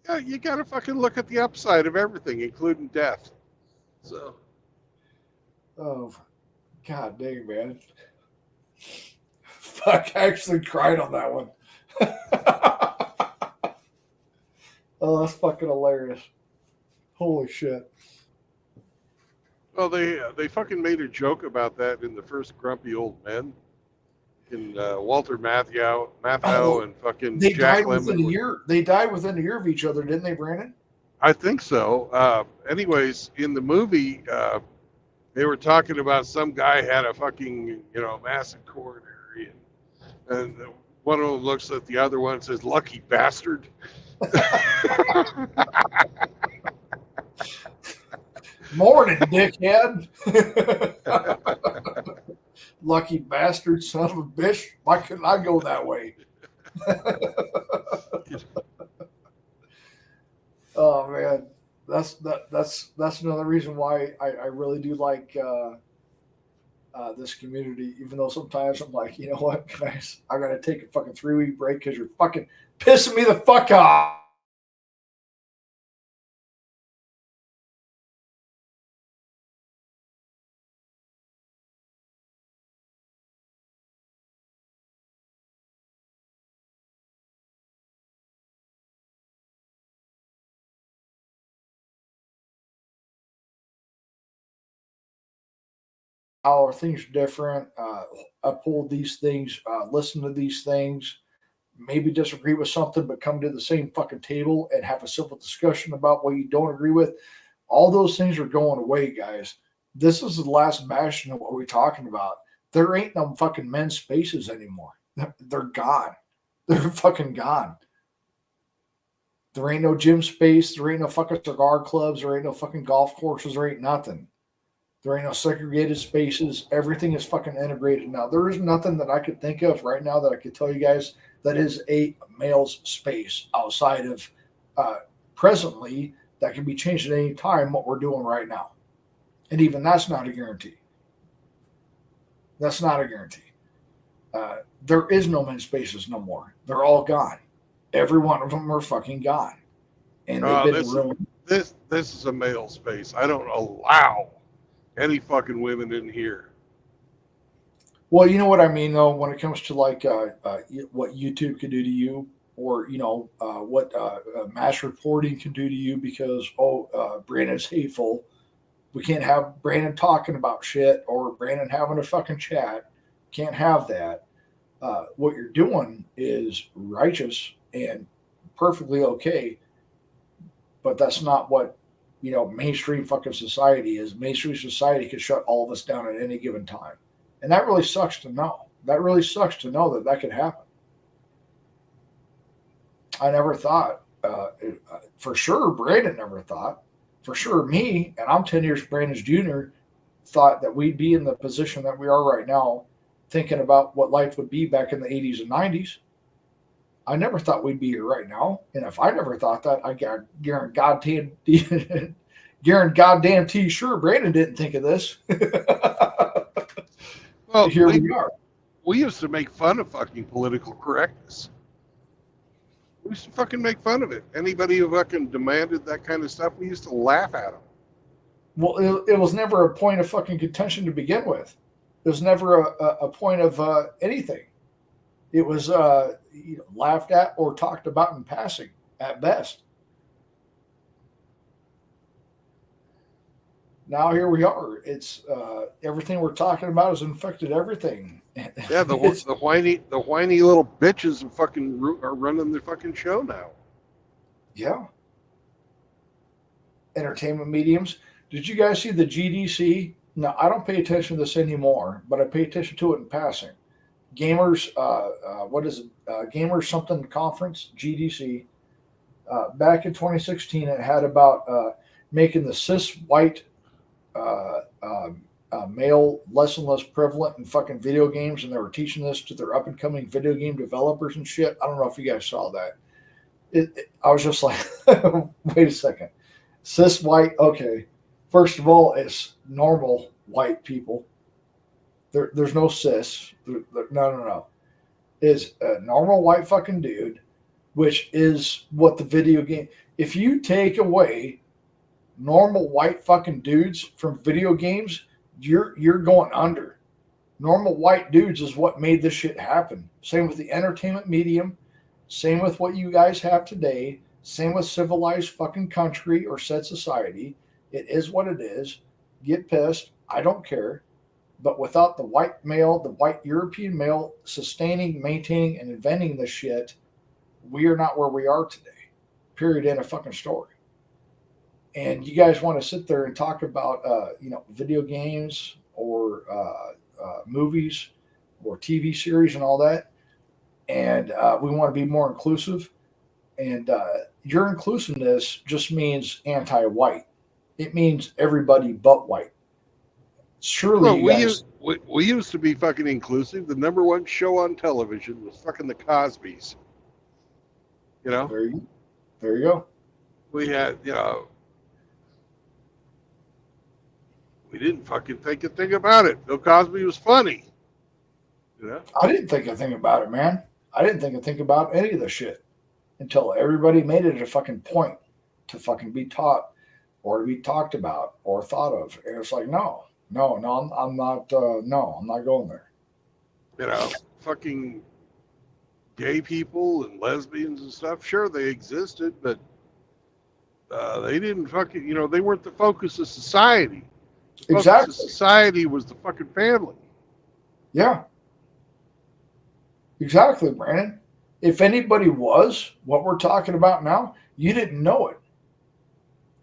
Yeah, you got to fucking look at the upside of everything, including death. So. Oh, God dang, man. Fuck, I actually cried on that one. Oh, that's fucking hilarious. Holy shit. Well, they fucking made a joke about that in the first Grumpy Old Men. In Walter Matthau and fucking They Jack died within Lemmon. a year. They died within a year of each other, didn't they, Brandon? I think so. Anyways, in the movie, they were talking about some guy had a fucking, massive coronary, and one of them looks at the other one and says, "Lucky bastard." Morning, dickhead. Lucky bastard, son of a bitch. Why couldn't I go that way? Oh man, that's another reason why I really do like this community. Even though sometimes I'm like, you know what, guys, I gotta take a fucking 3-week break because you're fucking pissing me the fuck off. How things are different, uphold these things, listen to these things, maybe disagree with something, but come to the same fucking table and have a civil discussion about what you don't agree with. All those things are going away, guys. This is the last bastion of what we're talking about. There ain't no fucking men's spaces anymore. They're gone. They're fucking gone. There ain't no gym space. There ain't no fucking cigar clubs. There ain't no fucking golf courses. There ain't nothing. There ain't no segregated spaces. Everything is fucking integrated now. There is nothing that I could think of right now that I could tell you guys that is a male's space outside of presently that can be changed at any time what we're doing right now. And even that's not a guarantee. That's not a guarantee. There is no men's spaces no more. They're all gone. Every one of them are fucking gone. And they've been ruined. This is a male space. I don't allow any fucking women in here. Well, you know what I mean, though, when it comes to like what YouTube can do to you, or what mass reporting can do to you, because Brandon's hateful. We can't have Brandon talking about shit or Brandon having a fucking chat. Can't have that. What you're doing is righteous and perfectly okay, but that's not what mainstream fucking society is. Mainstream society could shut all of us down at any given time. And that really sucks to know. That really sucks to know that could happen. I never thought, for sure, Brandon never thought. For sure, me, and I'm 10 years Brandon's junior, thought that we'd be in the position that we are right now thinking about what life would be back in the 80s and 90s. I never thought we'd be here right now. And if I never thought that, I guarantee sure Brandon didn't think of this. Well, Here we are. we used to make fun of fucking political correctness. We used to fucking make fun of it. Anybody who fucking demanded that kind of stuff, we used to laugh at them. Well, it was never a point of fucking contention to begin with. It was never a point of anything. It was laughed at or talked about in passing at best. Now here we are. It's everything we're talking about has infected everything. Yeah, the whiny little bitches are running the fucking show now. Yeah. Entertainment mediums. Did you guys see the GDC? No, I don't pay attention to this anymore, but I pay attention to it in passing. Gamers, what is it? Gamers something conference, GDC. Back in 2016, it had about making the cis white male less and less prevalent in fucking video games, and they were teaching this to their up and coming video game developers and shit. I don't know if you guys saw that. I was just like, wait a second, cis white. Okay, first of all, it's normal white people. There's no cis. No. It's a normal white fucking dude, which is what the video game. If you take away normal white fucking dudes from video games, you're going under. Normal white dudes is what made this shit happen. Same with the entertainment medium. Same with what you guys have today. Same with civilized fucking country or said society. It is what it is. Get pissed. I don't care. But without the white male, the white European male sustaining, maintaining, and inventing this shit, we are not where we are today. Period. End of fucking story. And you guys want to sit there and talk about, video games or movies or TV series and all that. And we want to be more inclusive. And your inclusiveness just means anti-white. It means everybody but white. Surely we used to be fucking inclusive. The number one show on television was fucking the Cosbys. You know? There you go. We had, we didn't fucking think a thing about it. Bill Cosby was funny. You know? I didn't think a thing about it, man. I didn't think a thing about any of the shit until everybody made it a fucking point to fucking be taught or to be talked about or thought of. And it's like, no, I'm not going there. Fucking gay people and lesbians and stuff, sure, they existed, but they didn't fucking, they weren't the focus of society. The focus Exactly. of society was the fucking family. Yeah. Exactly, Brandon. If anybody was what we're talking about now, you didn't know it.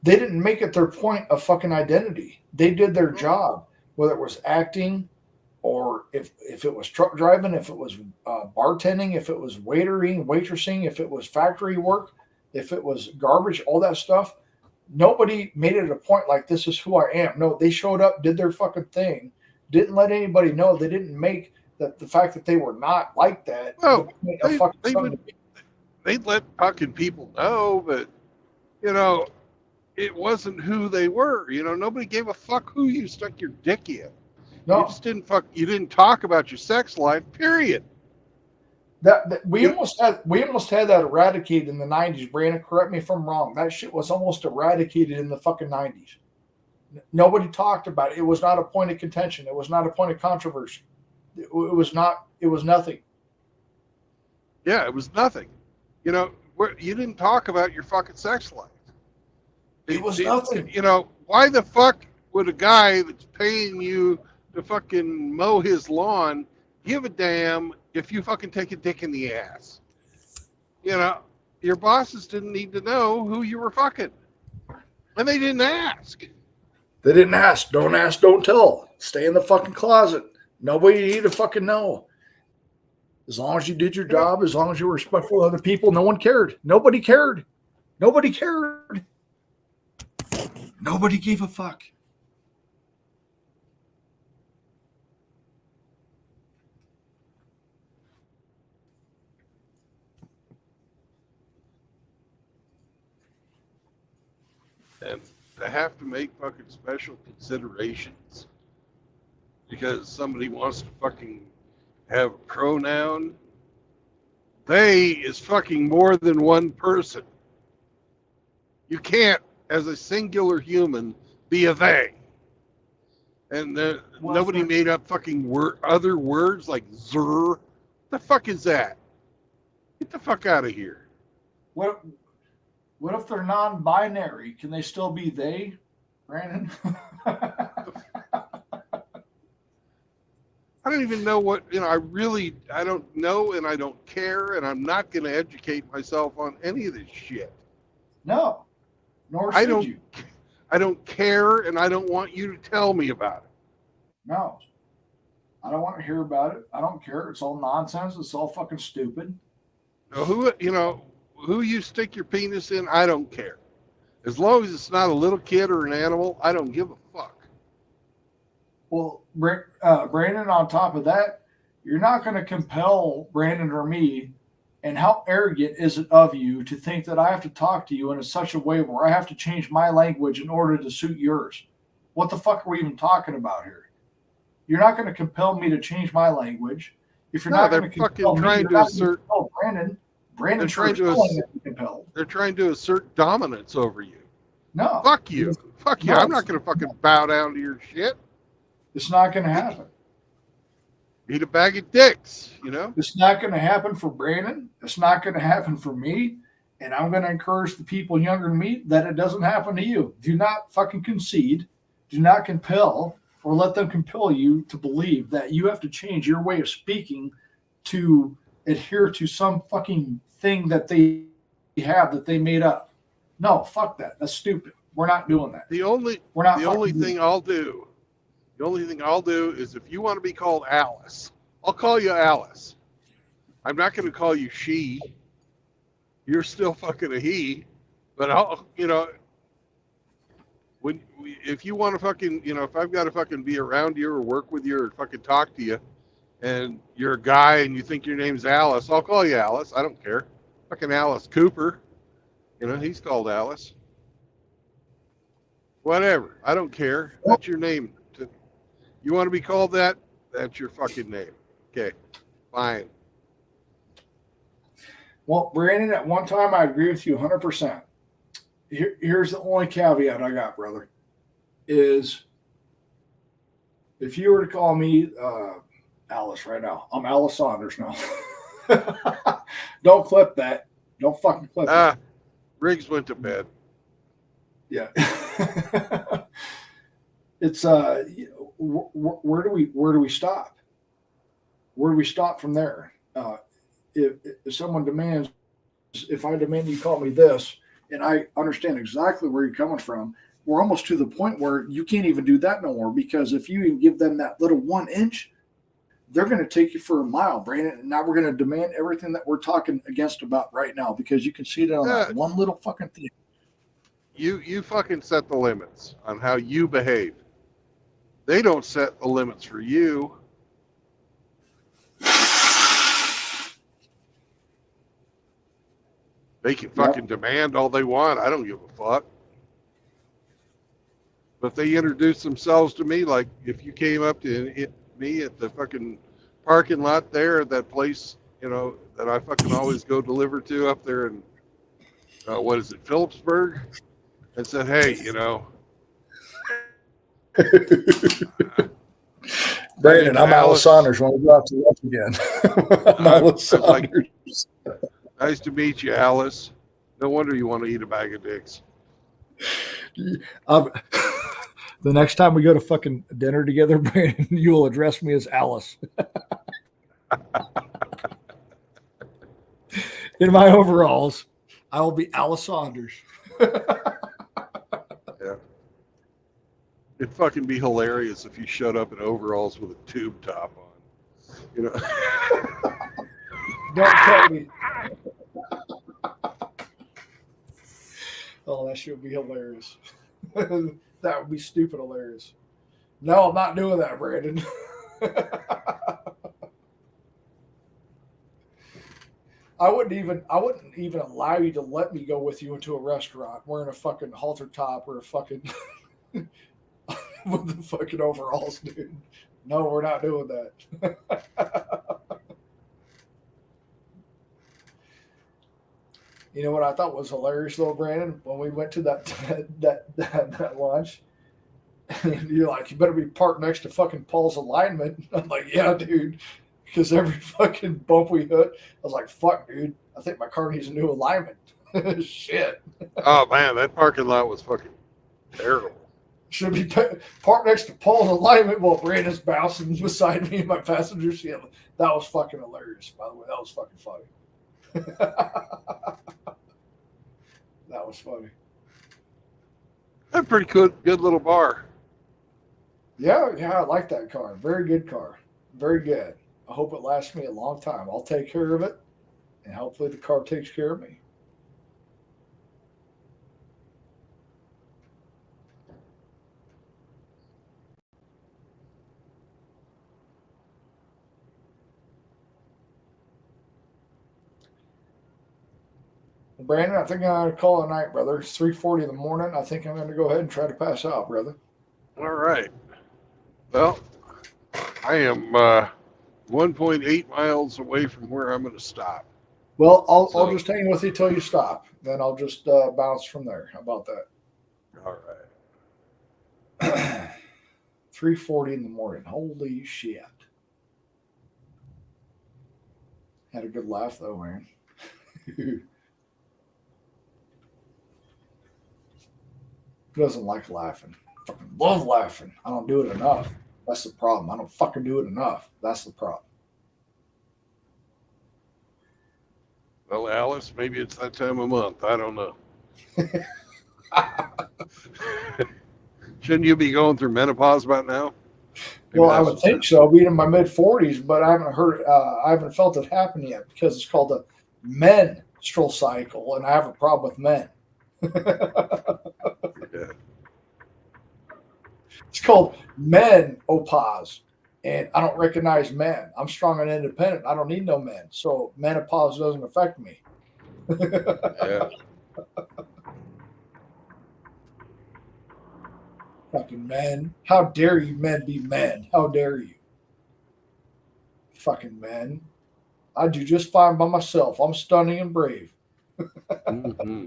They didn't make it their point of fucking identity. They did their job, whether it was acting or if it was truck driving, if it was bartending, if it was waitering, waitressing, if it was factory work, if it was garbage, all that stuff. Nobody made it a point like this is who I am. No, they showed up, did their fucking thing, didn't let anybody know. They didn't make the fact that they were not like that. Well, they'd let fucking people know, but it wasn't who they were. Nobody gave a fuck who you stuck your dick in. No. You just you didn't talk about your sex life, period. We almost had that eradicated in the 90s. Brandon, correct me if I'm wrong. That shit was almost eradicated in the fucking 90s. Nobody talked about it. It was not a point of contention. It was not a point of controversy. It was nothing. Yeah, it was nothing. You didn't talk about your fucking sex life. It was nothing. Why the fuck would a guy that's paying you to fucking mow his lawn give a damn if you fucking take a dick in the ass? Your bosses didn't need to know who you were fucking. And they didn't ask. They didn't ask. Don't ask, don't tell. Stay in the fucking closet. Nobody need to fucking know. As long as you did your job, as long as you were respectful of other people, no one cared. Nobody cared. Nobody cared. Nobody gave a fuck. And to have to make fucking special considerations because somebody wants to fucking have a pronoun. They is fucking more than one person. You can't, as a singular human, be a they. And nobody made up fucking other words like zer. The fuck is that? Get the fuck out of here. What if they're non-binary? Can they still be they, Brandon? I don't even know what, I don't know and I don't care, and I'm not going to educate myself on any of this shit. No, nor should you. I don't care, and I don't want you to tell me about it. No, I don't want to hear about it. I don't care. It's all nonsense. It's all fucking stupid. Who you stick your penis in, I don't care. As long as it's not a little kid or an animal, I don't give a fuck. Well, Brandon, on top of that, you're not going to compel Brandon or me. And how arrogant is it of you to think that I have to talk to you in such a way where I have to change my language in order to suit yours? What the fuck are we even talking about here? You're not going to compel me to change my language. If you're not going to compel me, you're not going to compel Brandon. Brandon's trying to compel. They're trying to assert dominance over you. No. Fuck you. Fuck you. I'm not going to fucking bow down to your shit. It's not going to happen. Eat a bag of dicks, It's not going to happen for Brandon. It's not going to happen for me. And I'm going to encourage the people younger than me that it doesn't happen to you. Do not fucking concede. Do not compel or let them compel you to believe that you have to change your way of speaking to adhere to some fucking thing that they have that they made up. No, fuck that. That's stupid. We're not doing that. The only thing I'll do is if you want to be called Alice, I'll call you Alice. I'm not going to call you she. You're still fucking a he. But if you want to fucking, if I've got to fucking be around you or work with you or fucking talk to you, and you're a guy and you think your name's Alice, I'll call you Alice. I don't care. Fucking Alice Cooper. He's called Alice. Whatever. I don't care. That's your name. You want to be called that? That's your fucking name. Okay. Fine. Well, Brandon, at one time I agree with you 100%. Here's the only caveat I got, brother, is if you were to call me Alice right now, I'm Alice Saunders now. Don't clip that. Don't fucking clip it. Riggs went to bed. Yeah. It's where do we stop? Where do we stop from there? If someone demands, if I demand you call me this, and I understand exactly where you're coming from, we're almost to the point where you can't even do that no more, because if you even give them that little 1 inch, they're going to take you for a mile, Brandon. And now we're going to demand everything that we're talking against about right now, because you can see it on that one little fucking thing. You fucking set the limits on how you behave. They don't set the limits for you. They can fucking demand all they want. I don't give a fuck. But if they introduce themselves to me, like if you came up to me at the fucking parking lot there at that place, that I fucking always go deliver to up there in, what is it, Phillipsburg? And said, hey, Brandon, I'm Alice Saunders when we go out to lunch again. I'm Alice Saunders. Nice to meet you, Alice. No wonder you want to eat a bag of dicks. The next time we go to fucking dinner together, Brandon, you'll address me as Alice. In my overalls, I will be Alice Saunders. Yeah. It'd fucking be hilarious if you showed up in overalls with a tube top on. Don't tell me. Oh, that shit would be hilarious. That would be stupid hilarious. No, I'm not doing that, Brandon. I wouldn't even allow you to let me go with you into a restaurant wearing a fucking halter top or a fucking with the fucking overalls, dude. No, we're not doing that. You know what I thought was hilarious though, Brandon, when we went to that lunch, and you're like, you better be parked next to fucking Paul's alignment. I'm like, yeah, dude. Because every fucking bump we hit, I was like, fuck, dude. I think my car needs a new alignment. Shit. Oh man, that parking lot was fucking terrible. Should be parked next to Paul's alignment while Brandon's bouncing beside me in my passenger seat. That was fucking hilarious, by the way. That was fucking funny. That was funny. That's a pretty good little bar. Yeah, I like that car. Very good car. Very good. I hope it lasts me a long time. I'll take care of it, and hopefully the car takes care of me. Brandon, I think I'm going to call it a night, brother. It's 3:40 in the morning. I think I'm going to go ahead and try to pass out, brother. All right. Well, I am 1.8 miles away from where I'm going to stop. Well, I'll just hang with you till you stop. Then I'll just bounce from there. How about that? All right. 3:40 in the morning. Holy shit. Had a good laugh, though, man. Who doesn't like laughing? Fucking love laughing. I don't do it enough. That's the problem. I don't fucking do it enough. That's the problem. Well, Alice, maybe it's that time of month. I don't know. Shouldn't you be going through menopause about now? Maybe Well, I that's would what's think so. Being in my mid 40s, but I haven't felt it happen yet because it's called a menstrual cycle, and I have a problem with men. Yeah. It's called menopause, and I don't recognize men. I'm strong and independent. I don't need no men, so menopause doesn't affect me. Yeah. Fucking men. How dare you men be men? How dare you? Fucking men. I do just fine by myself. I'm stunning and brave. Mm-hmm.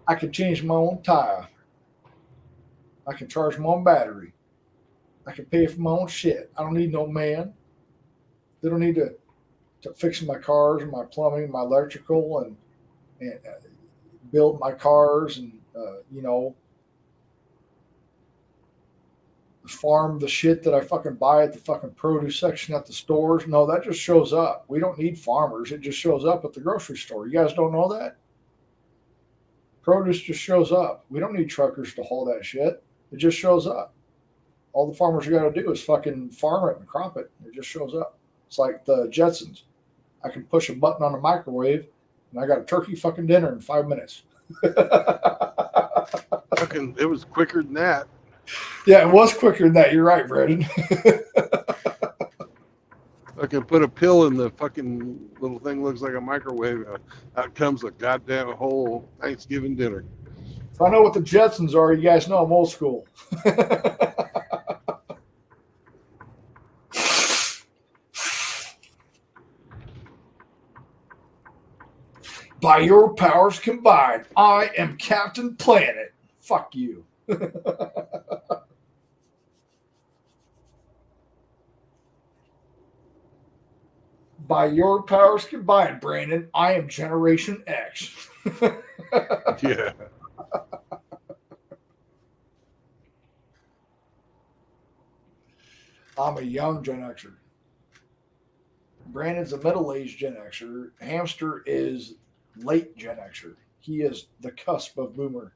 I can change my own tire. I can charge my own battery. I can pay for my own shit. I don't need no man. They don't need to fix my cars and my plumbing, my electrical, and build my cars and, farm the shit that I fucking buy at the fucking produce section at the stores. No, that just shows up. We don't need farmers. It just shows up at the grocery store. You guys don't know that? Produce just shows up. We don't need truckers to haul that shit. It just shows up. All the farmers got to do is fucking farm it and crop it. It just shows up. It's like the Jetsons. I can push a button on a microwave and I got a turkey fucking dinner in 5 minutes. Fucking, it was quicker than that. Yeah, it was quicker than that. You're right, Brandon. I can put a pill in the fucking little thing, looks like a microwave. Out comes a goddamn whole Thanksgiving dinner. If I know what the Jetsons are, you guys know I'm old school. By your powers combined, I am Captain Planet. Fuck you. By your powers combined, Brandon, I am Generation X. Yeah. I'm a young Gen Xer. Brandon's a middle-aged Gen Xer. Hamster is late Gen Xer. He is the cusp of boomer.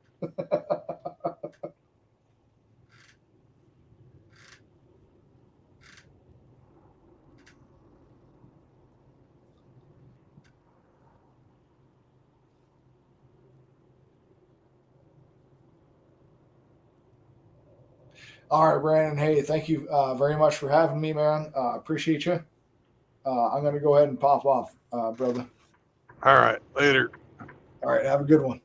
All right, Brandon. Hey, thank you very much for having me, man. Appreciate you. I'm going to go ahead and pop off, brother. All right, later. All right, have a good one.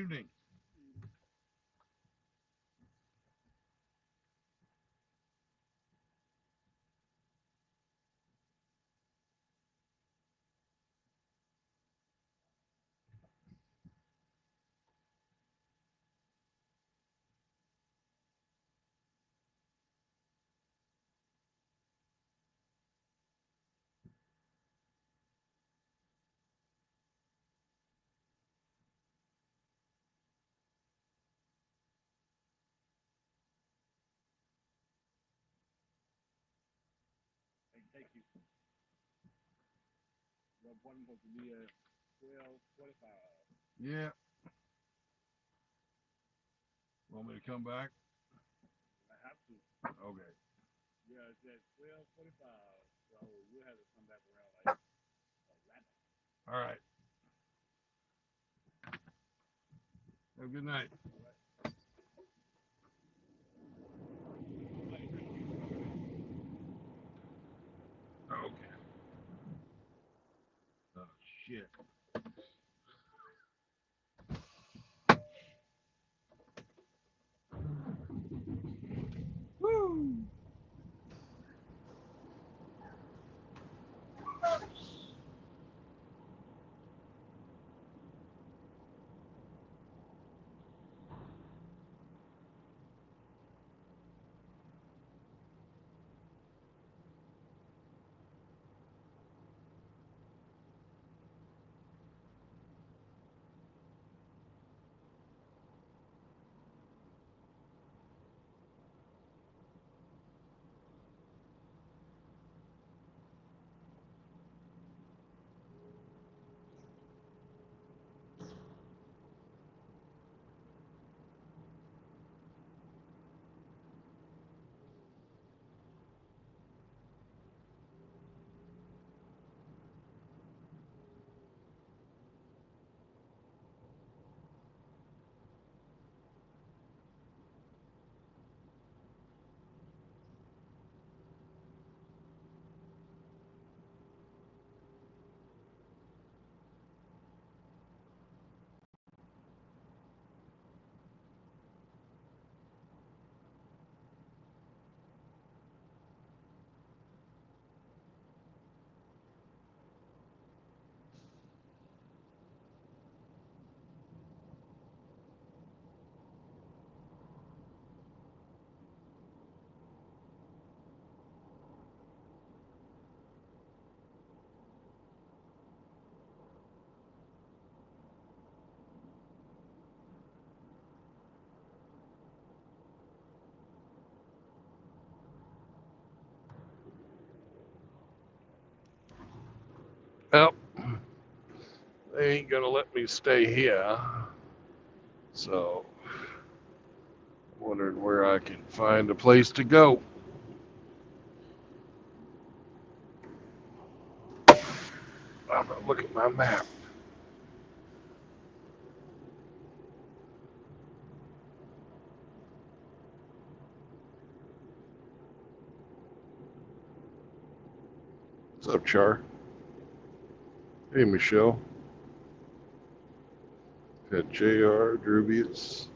evening. Thank you. Your appointment was to be at 12:45. Yeah. Want me to come back? I have to. Okay. Yeah, it's at 12:45, so we'll have to come back around like 11. All right. Have a good night. Okay. Oh, shit. Woo! Well, they ain't gonna let me stay here. So, wondering where I can find a place to go. I'm gonna look at my map. What's up, Char? Hey, Michelle. Got JR, Drubius.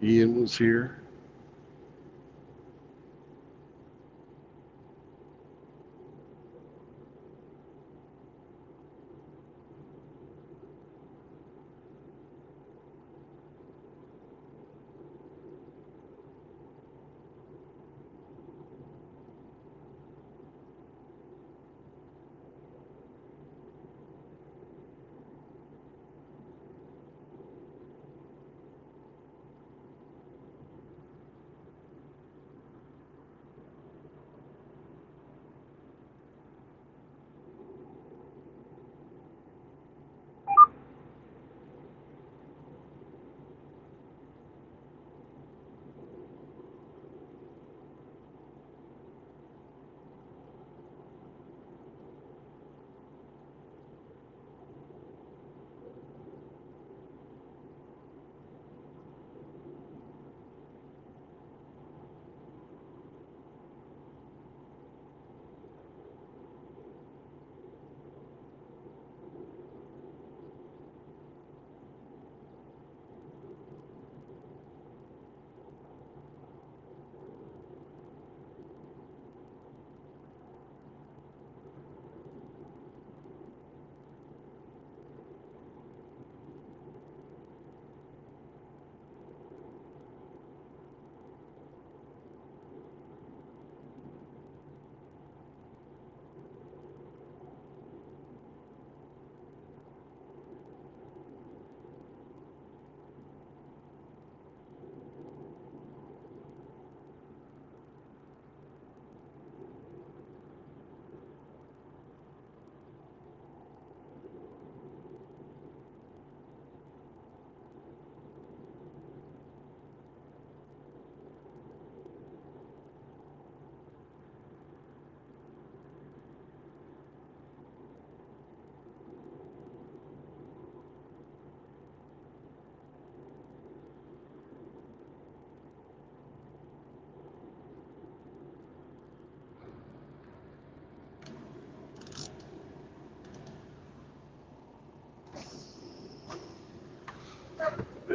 Ian was here.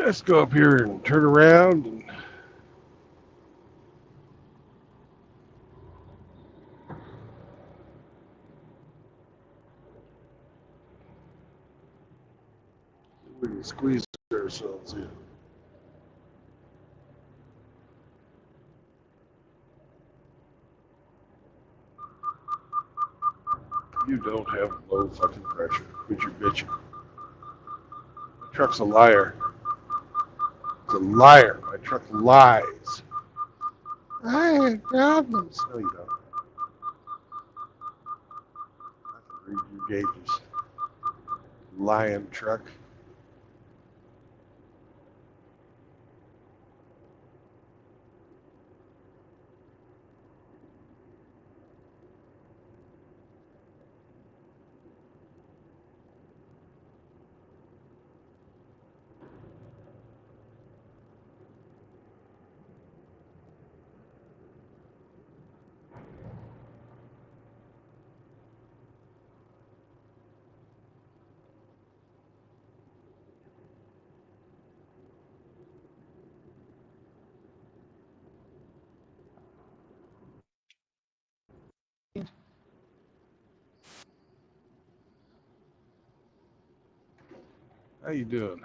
Let's go up here and turn around and we can squeeze ourselves in. You don't have low fucking pressure. Quit your bitching. My truck's a liar. It's a liar. My truck lies. I have problems. No, you don't. I can read your gauges. Lying truck. How you doing?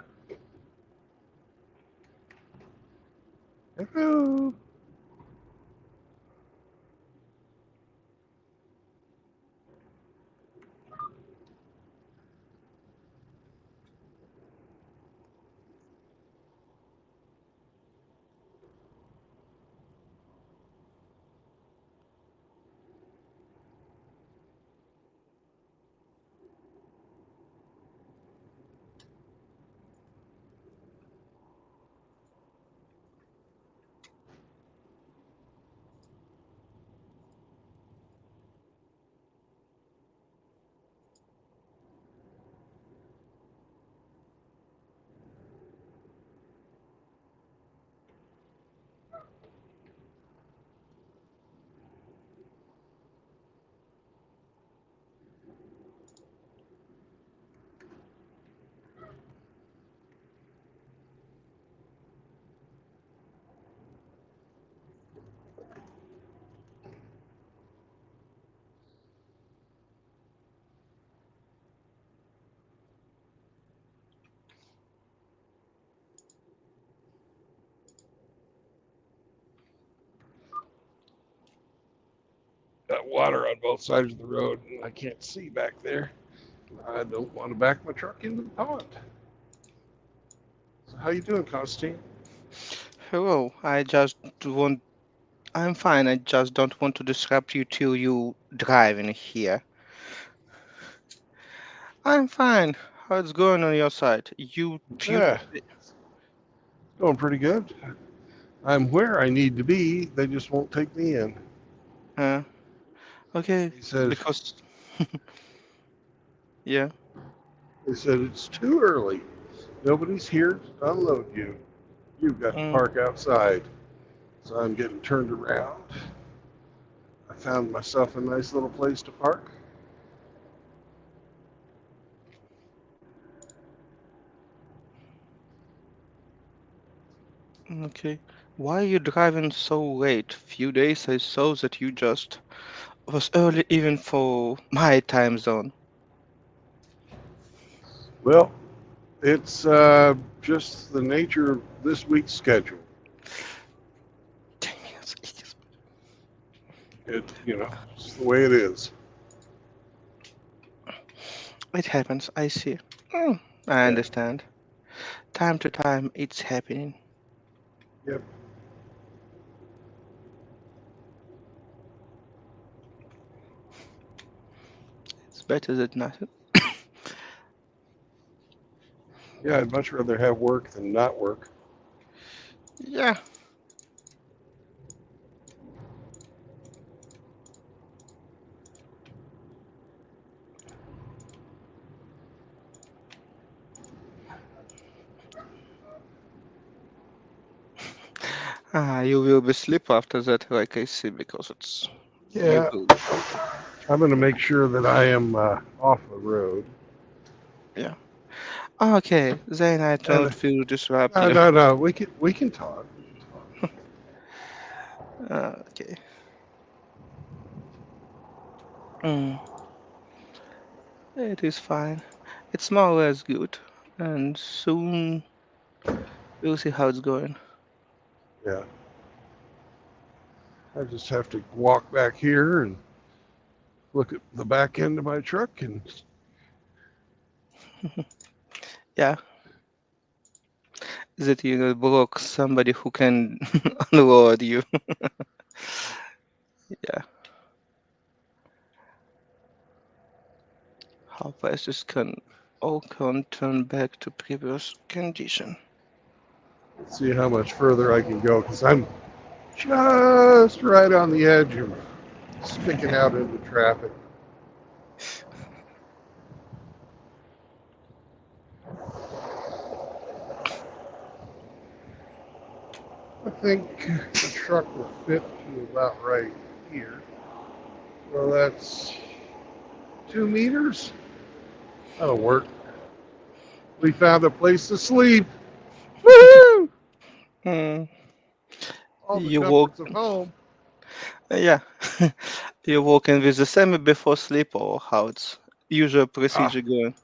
Hello. Got water on both sides of the road, and I can't see back there. I don't want to back my truck into the pond. So how you doing, Constantine? Hello, I'm fine, I just don't want to disrupt you till you drive in here. I'm fine. How's it going on your side? Yeah, it's going pretty good. I'm where I need to be. They just won't take me in. Okay, He says, because yeah. they said it's too early. Nobody's here to unload you. You've got to park outside. So I'm getting turned around. I found myself a nice little place to park. Okay. Why are you driving so late? Few days I saw that you just was early even for my time zone. Well, it's just the nature of this week's schedule. Dang it. It's the way it is. It happens, I see. I understand. Time to time, it's happening. Yep. It's better than nothing. Yeah, I'd much rather have work than not work. Yeah. You will be asleep after that, like I see, because it's... Yeah. I'm going to make sure that I am off the road. Yeah. Okay, then I And don't feel disrupt no, you. no, no. We can talk. Okay. Mm, it is fine. It's more or less good, and soon we'll see how it's going. Yeah. I just have to walk back here and look at the back end of my truck and Yeah, that you will block somebody who can unload you. Yeah, how fast this can all can turn back to previous condition. see how much further I can go because I'm just right on the edge of sticking out into traffic. I think the truck will fit to about right here. So that's 2 meters. That'll work. We found a place to sleep. Woo! Hmm. All the You walk, comforts of home. yeah. You walking with the semi before sleep, or how it's usual Ah, procedure going?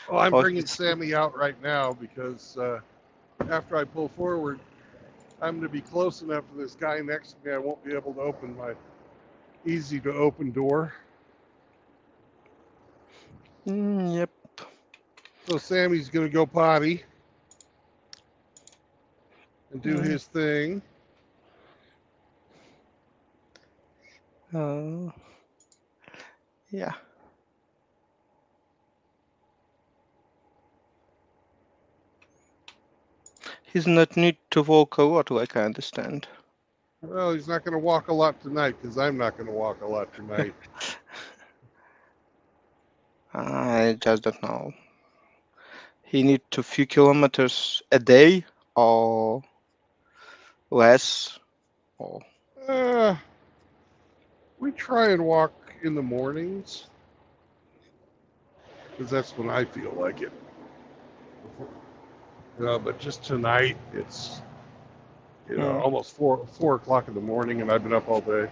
well, I'm Or bringing it's, Sammy out right now because after I pull forward, I'm going to be close enough to this guy next to me. I won't be able to open my easy to open door. Yep. So Sammy's going to go potty and do his thing. Yeah. He's not need to walk a lot, like I understand. Well, he's not going to walk a lot tonight because I'm not going to walk a lot tonight. I just don't know. He need to few kilometers a day or less. Or We try and walk in the mornings because that's when I feel like it. But just tonight, it's almost 4 o'clock in the morning, and I've been up all day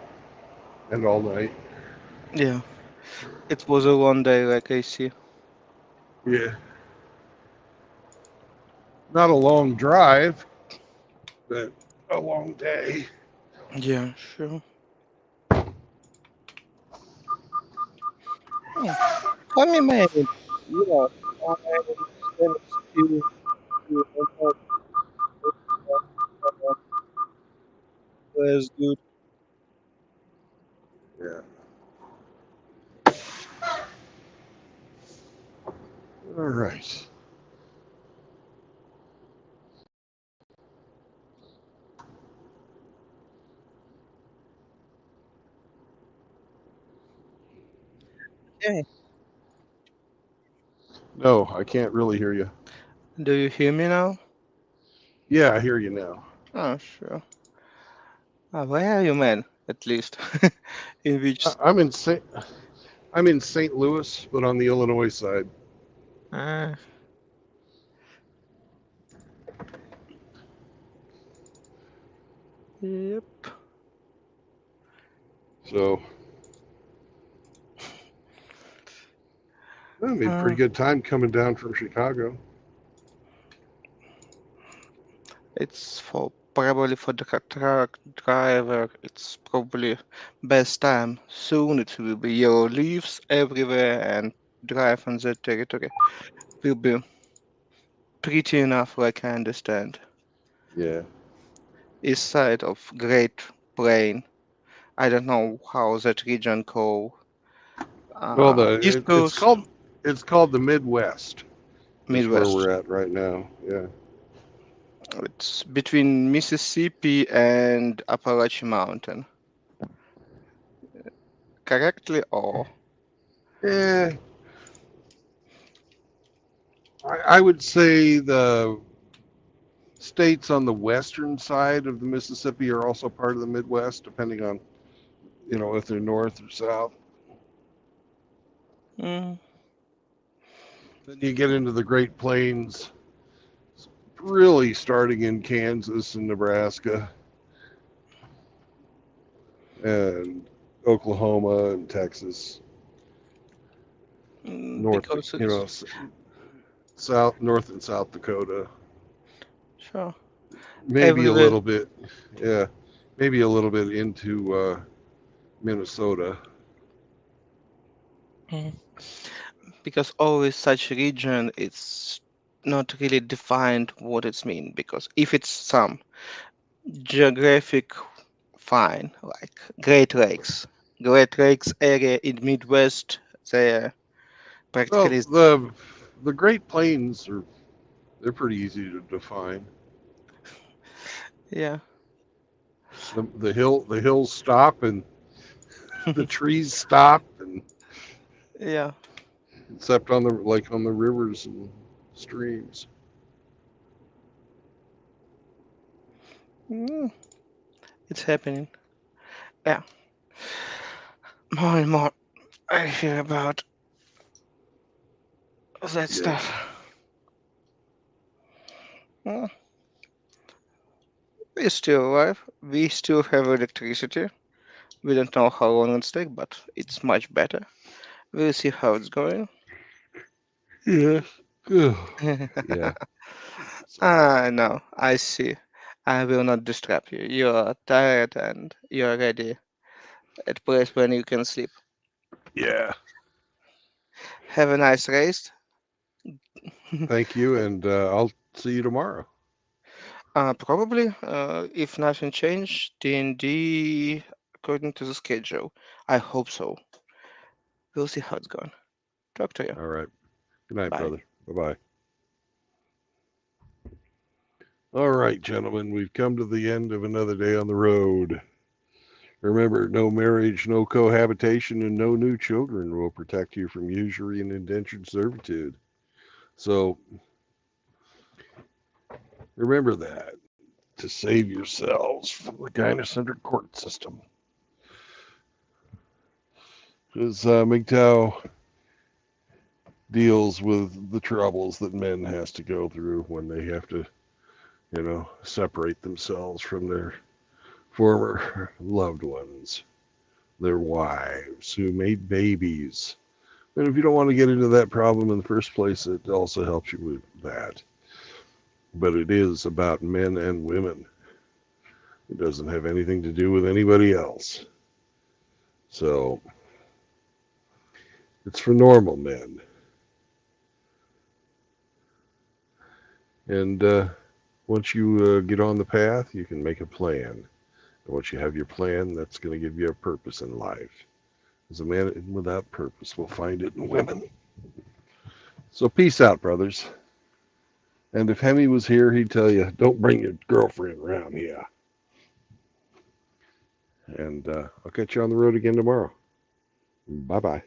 and all night. yeah, it was a long day, like I see. Yeah, not a long drive, but a long day. Yeah, sure. Tell me, man. Yeah, I understand still was good. Yeah. All right. Okay. No, I can't really hear you. Do you hear me now? Yeah, I hear you now. Oh, sure. Where are you, man? At least, in which? I'm in St. Louis, but on the Illinois side. Yep. So I made a pretty good time coming down from Chicago. It's probably for the truck driver. It's probably best time. Soon it will be yellow leaves everywhere, and drive on that territory will be pretty enough, like I understand. Yeah. East side of Great Plain. I don't know how that region called. Well, East Coast, it's called the Midwest. Is where Midwest. we're at right now. Yeah. It's between Mississippi and Appalachian Mountain. Correctly, or? Yeah. I would say the states on the western side of the Mississippi are also part of the Midwest, depending on, if they're north or south. Then you get into the Great Plains, really starting in Kansas and Nebraska, and Oklahoma and Texas, north, Because you know, south, North and South Dakota. sure. Maybe a Everywhere. little bit, yeah, maybe a little bit into Minnesota. Because always such region, it's not really defined what it's mean. Because if it's some geographic fine, like Great Lakes area in Midwest, they're Well, practically the Great Plains they're pretty easy to define. yeah. The hills stop and the trees stop, and Yeah. except on the rivers and streams. Mm, it's happening. Yeah. More and more I hear about that Yeah. stuff. Mm, we're still alive. We still have electricity. We don't know how long it's take, but it's much better. We'll see how it's going. Yeah. Yeah. No, I see. I will not disturb you. You are tired and you are ready at place when you can sleep. Yeah. Have a nice rest. Thank you, and I'll see you tomorrow. Probably, if nothing changed, D&D according to the schedule. I hope so. We'll see how it's going. Talk to you. All right. Good night, Bye. brother. Bye-bye. All right, gentlemen, we've come to the end of another day on the road. Remember, no marriage, no cohabitation, and no new children will protect you from usury and indentured servitude. So remember that to save yourselves from the gynocentric court system. Because MGTOW deals with the troubles that men has to go through when they have to, separate themselves from their former loved ones, their wives who made babies. And if you don't want to get into that problem in the first place, it also helps you with that. But it is about men and women. It doesn't have anything to do with anybody else. So it's for normal men. And once you get on the path, you can make a plan. And once you have your plan, that's going to give you a purpose in life. As a man without purpose will find it in women. So peace out, brothers. And if Hemi was here, he'd tell you, don't bring your girlfriend around here. And I'll catch you on the road again tomorrow. Bye-bye.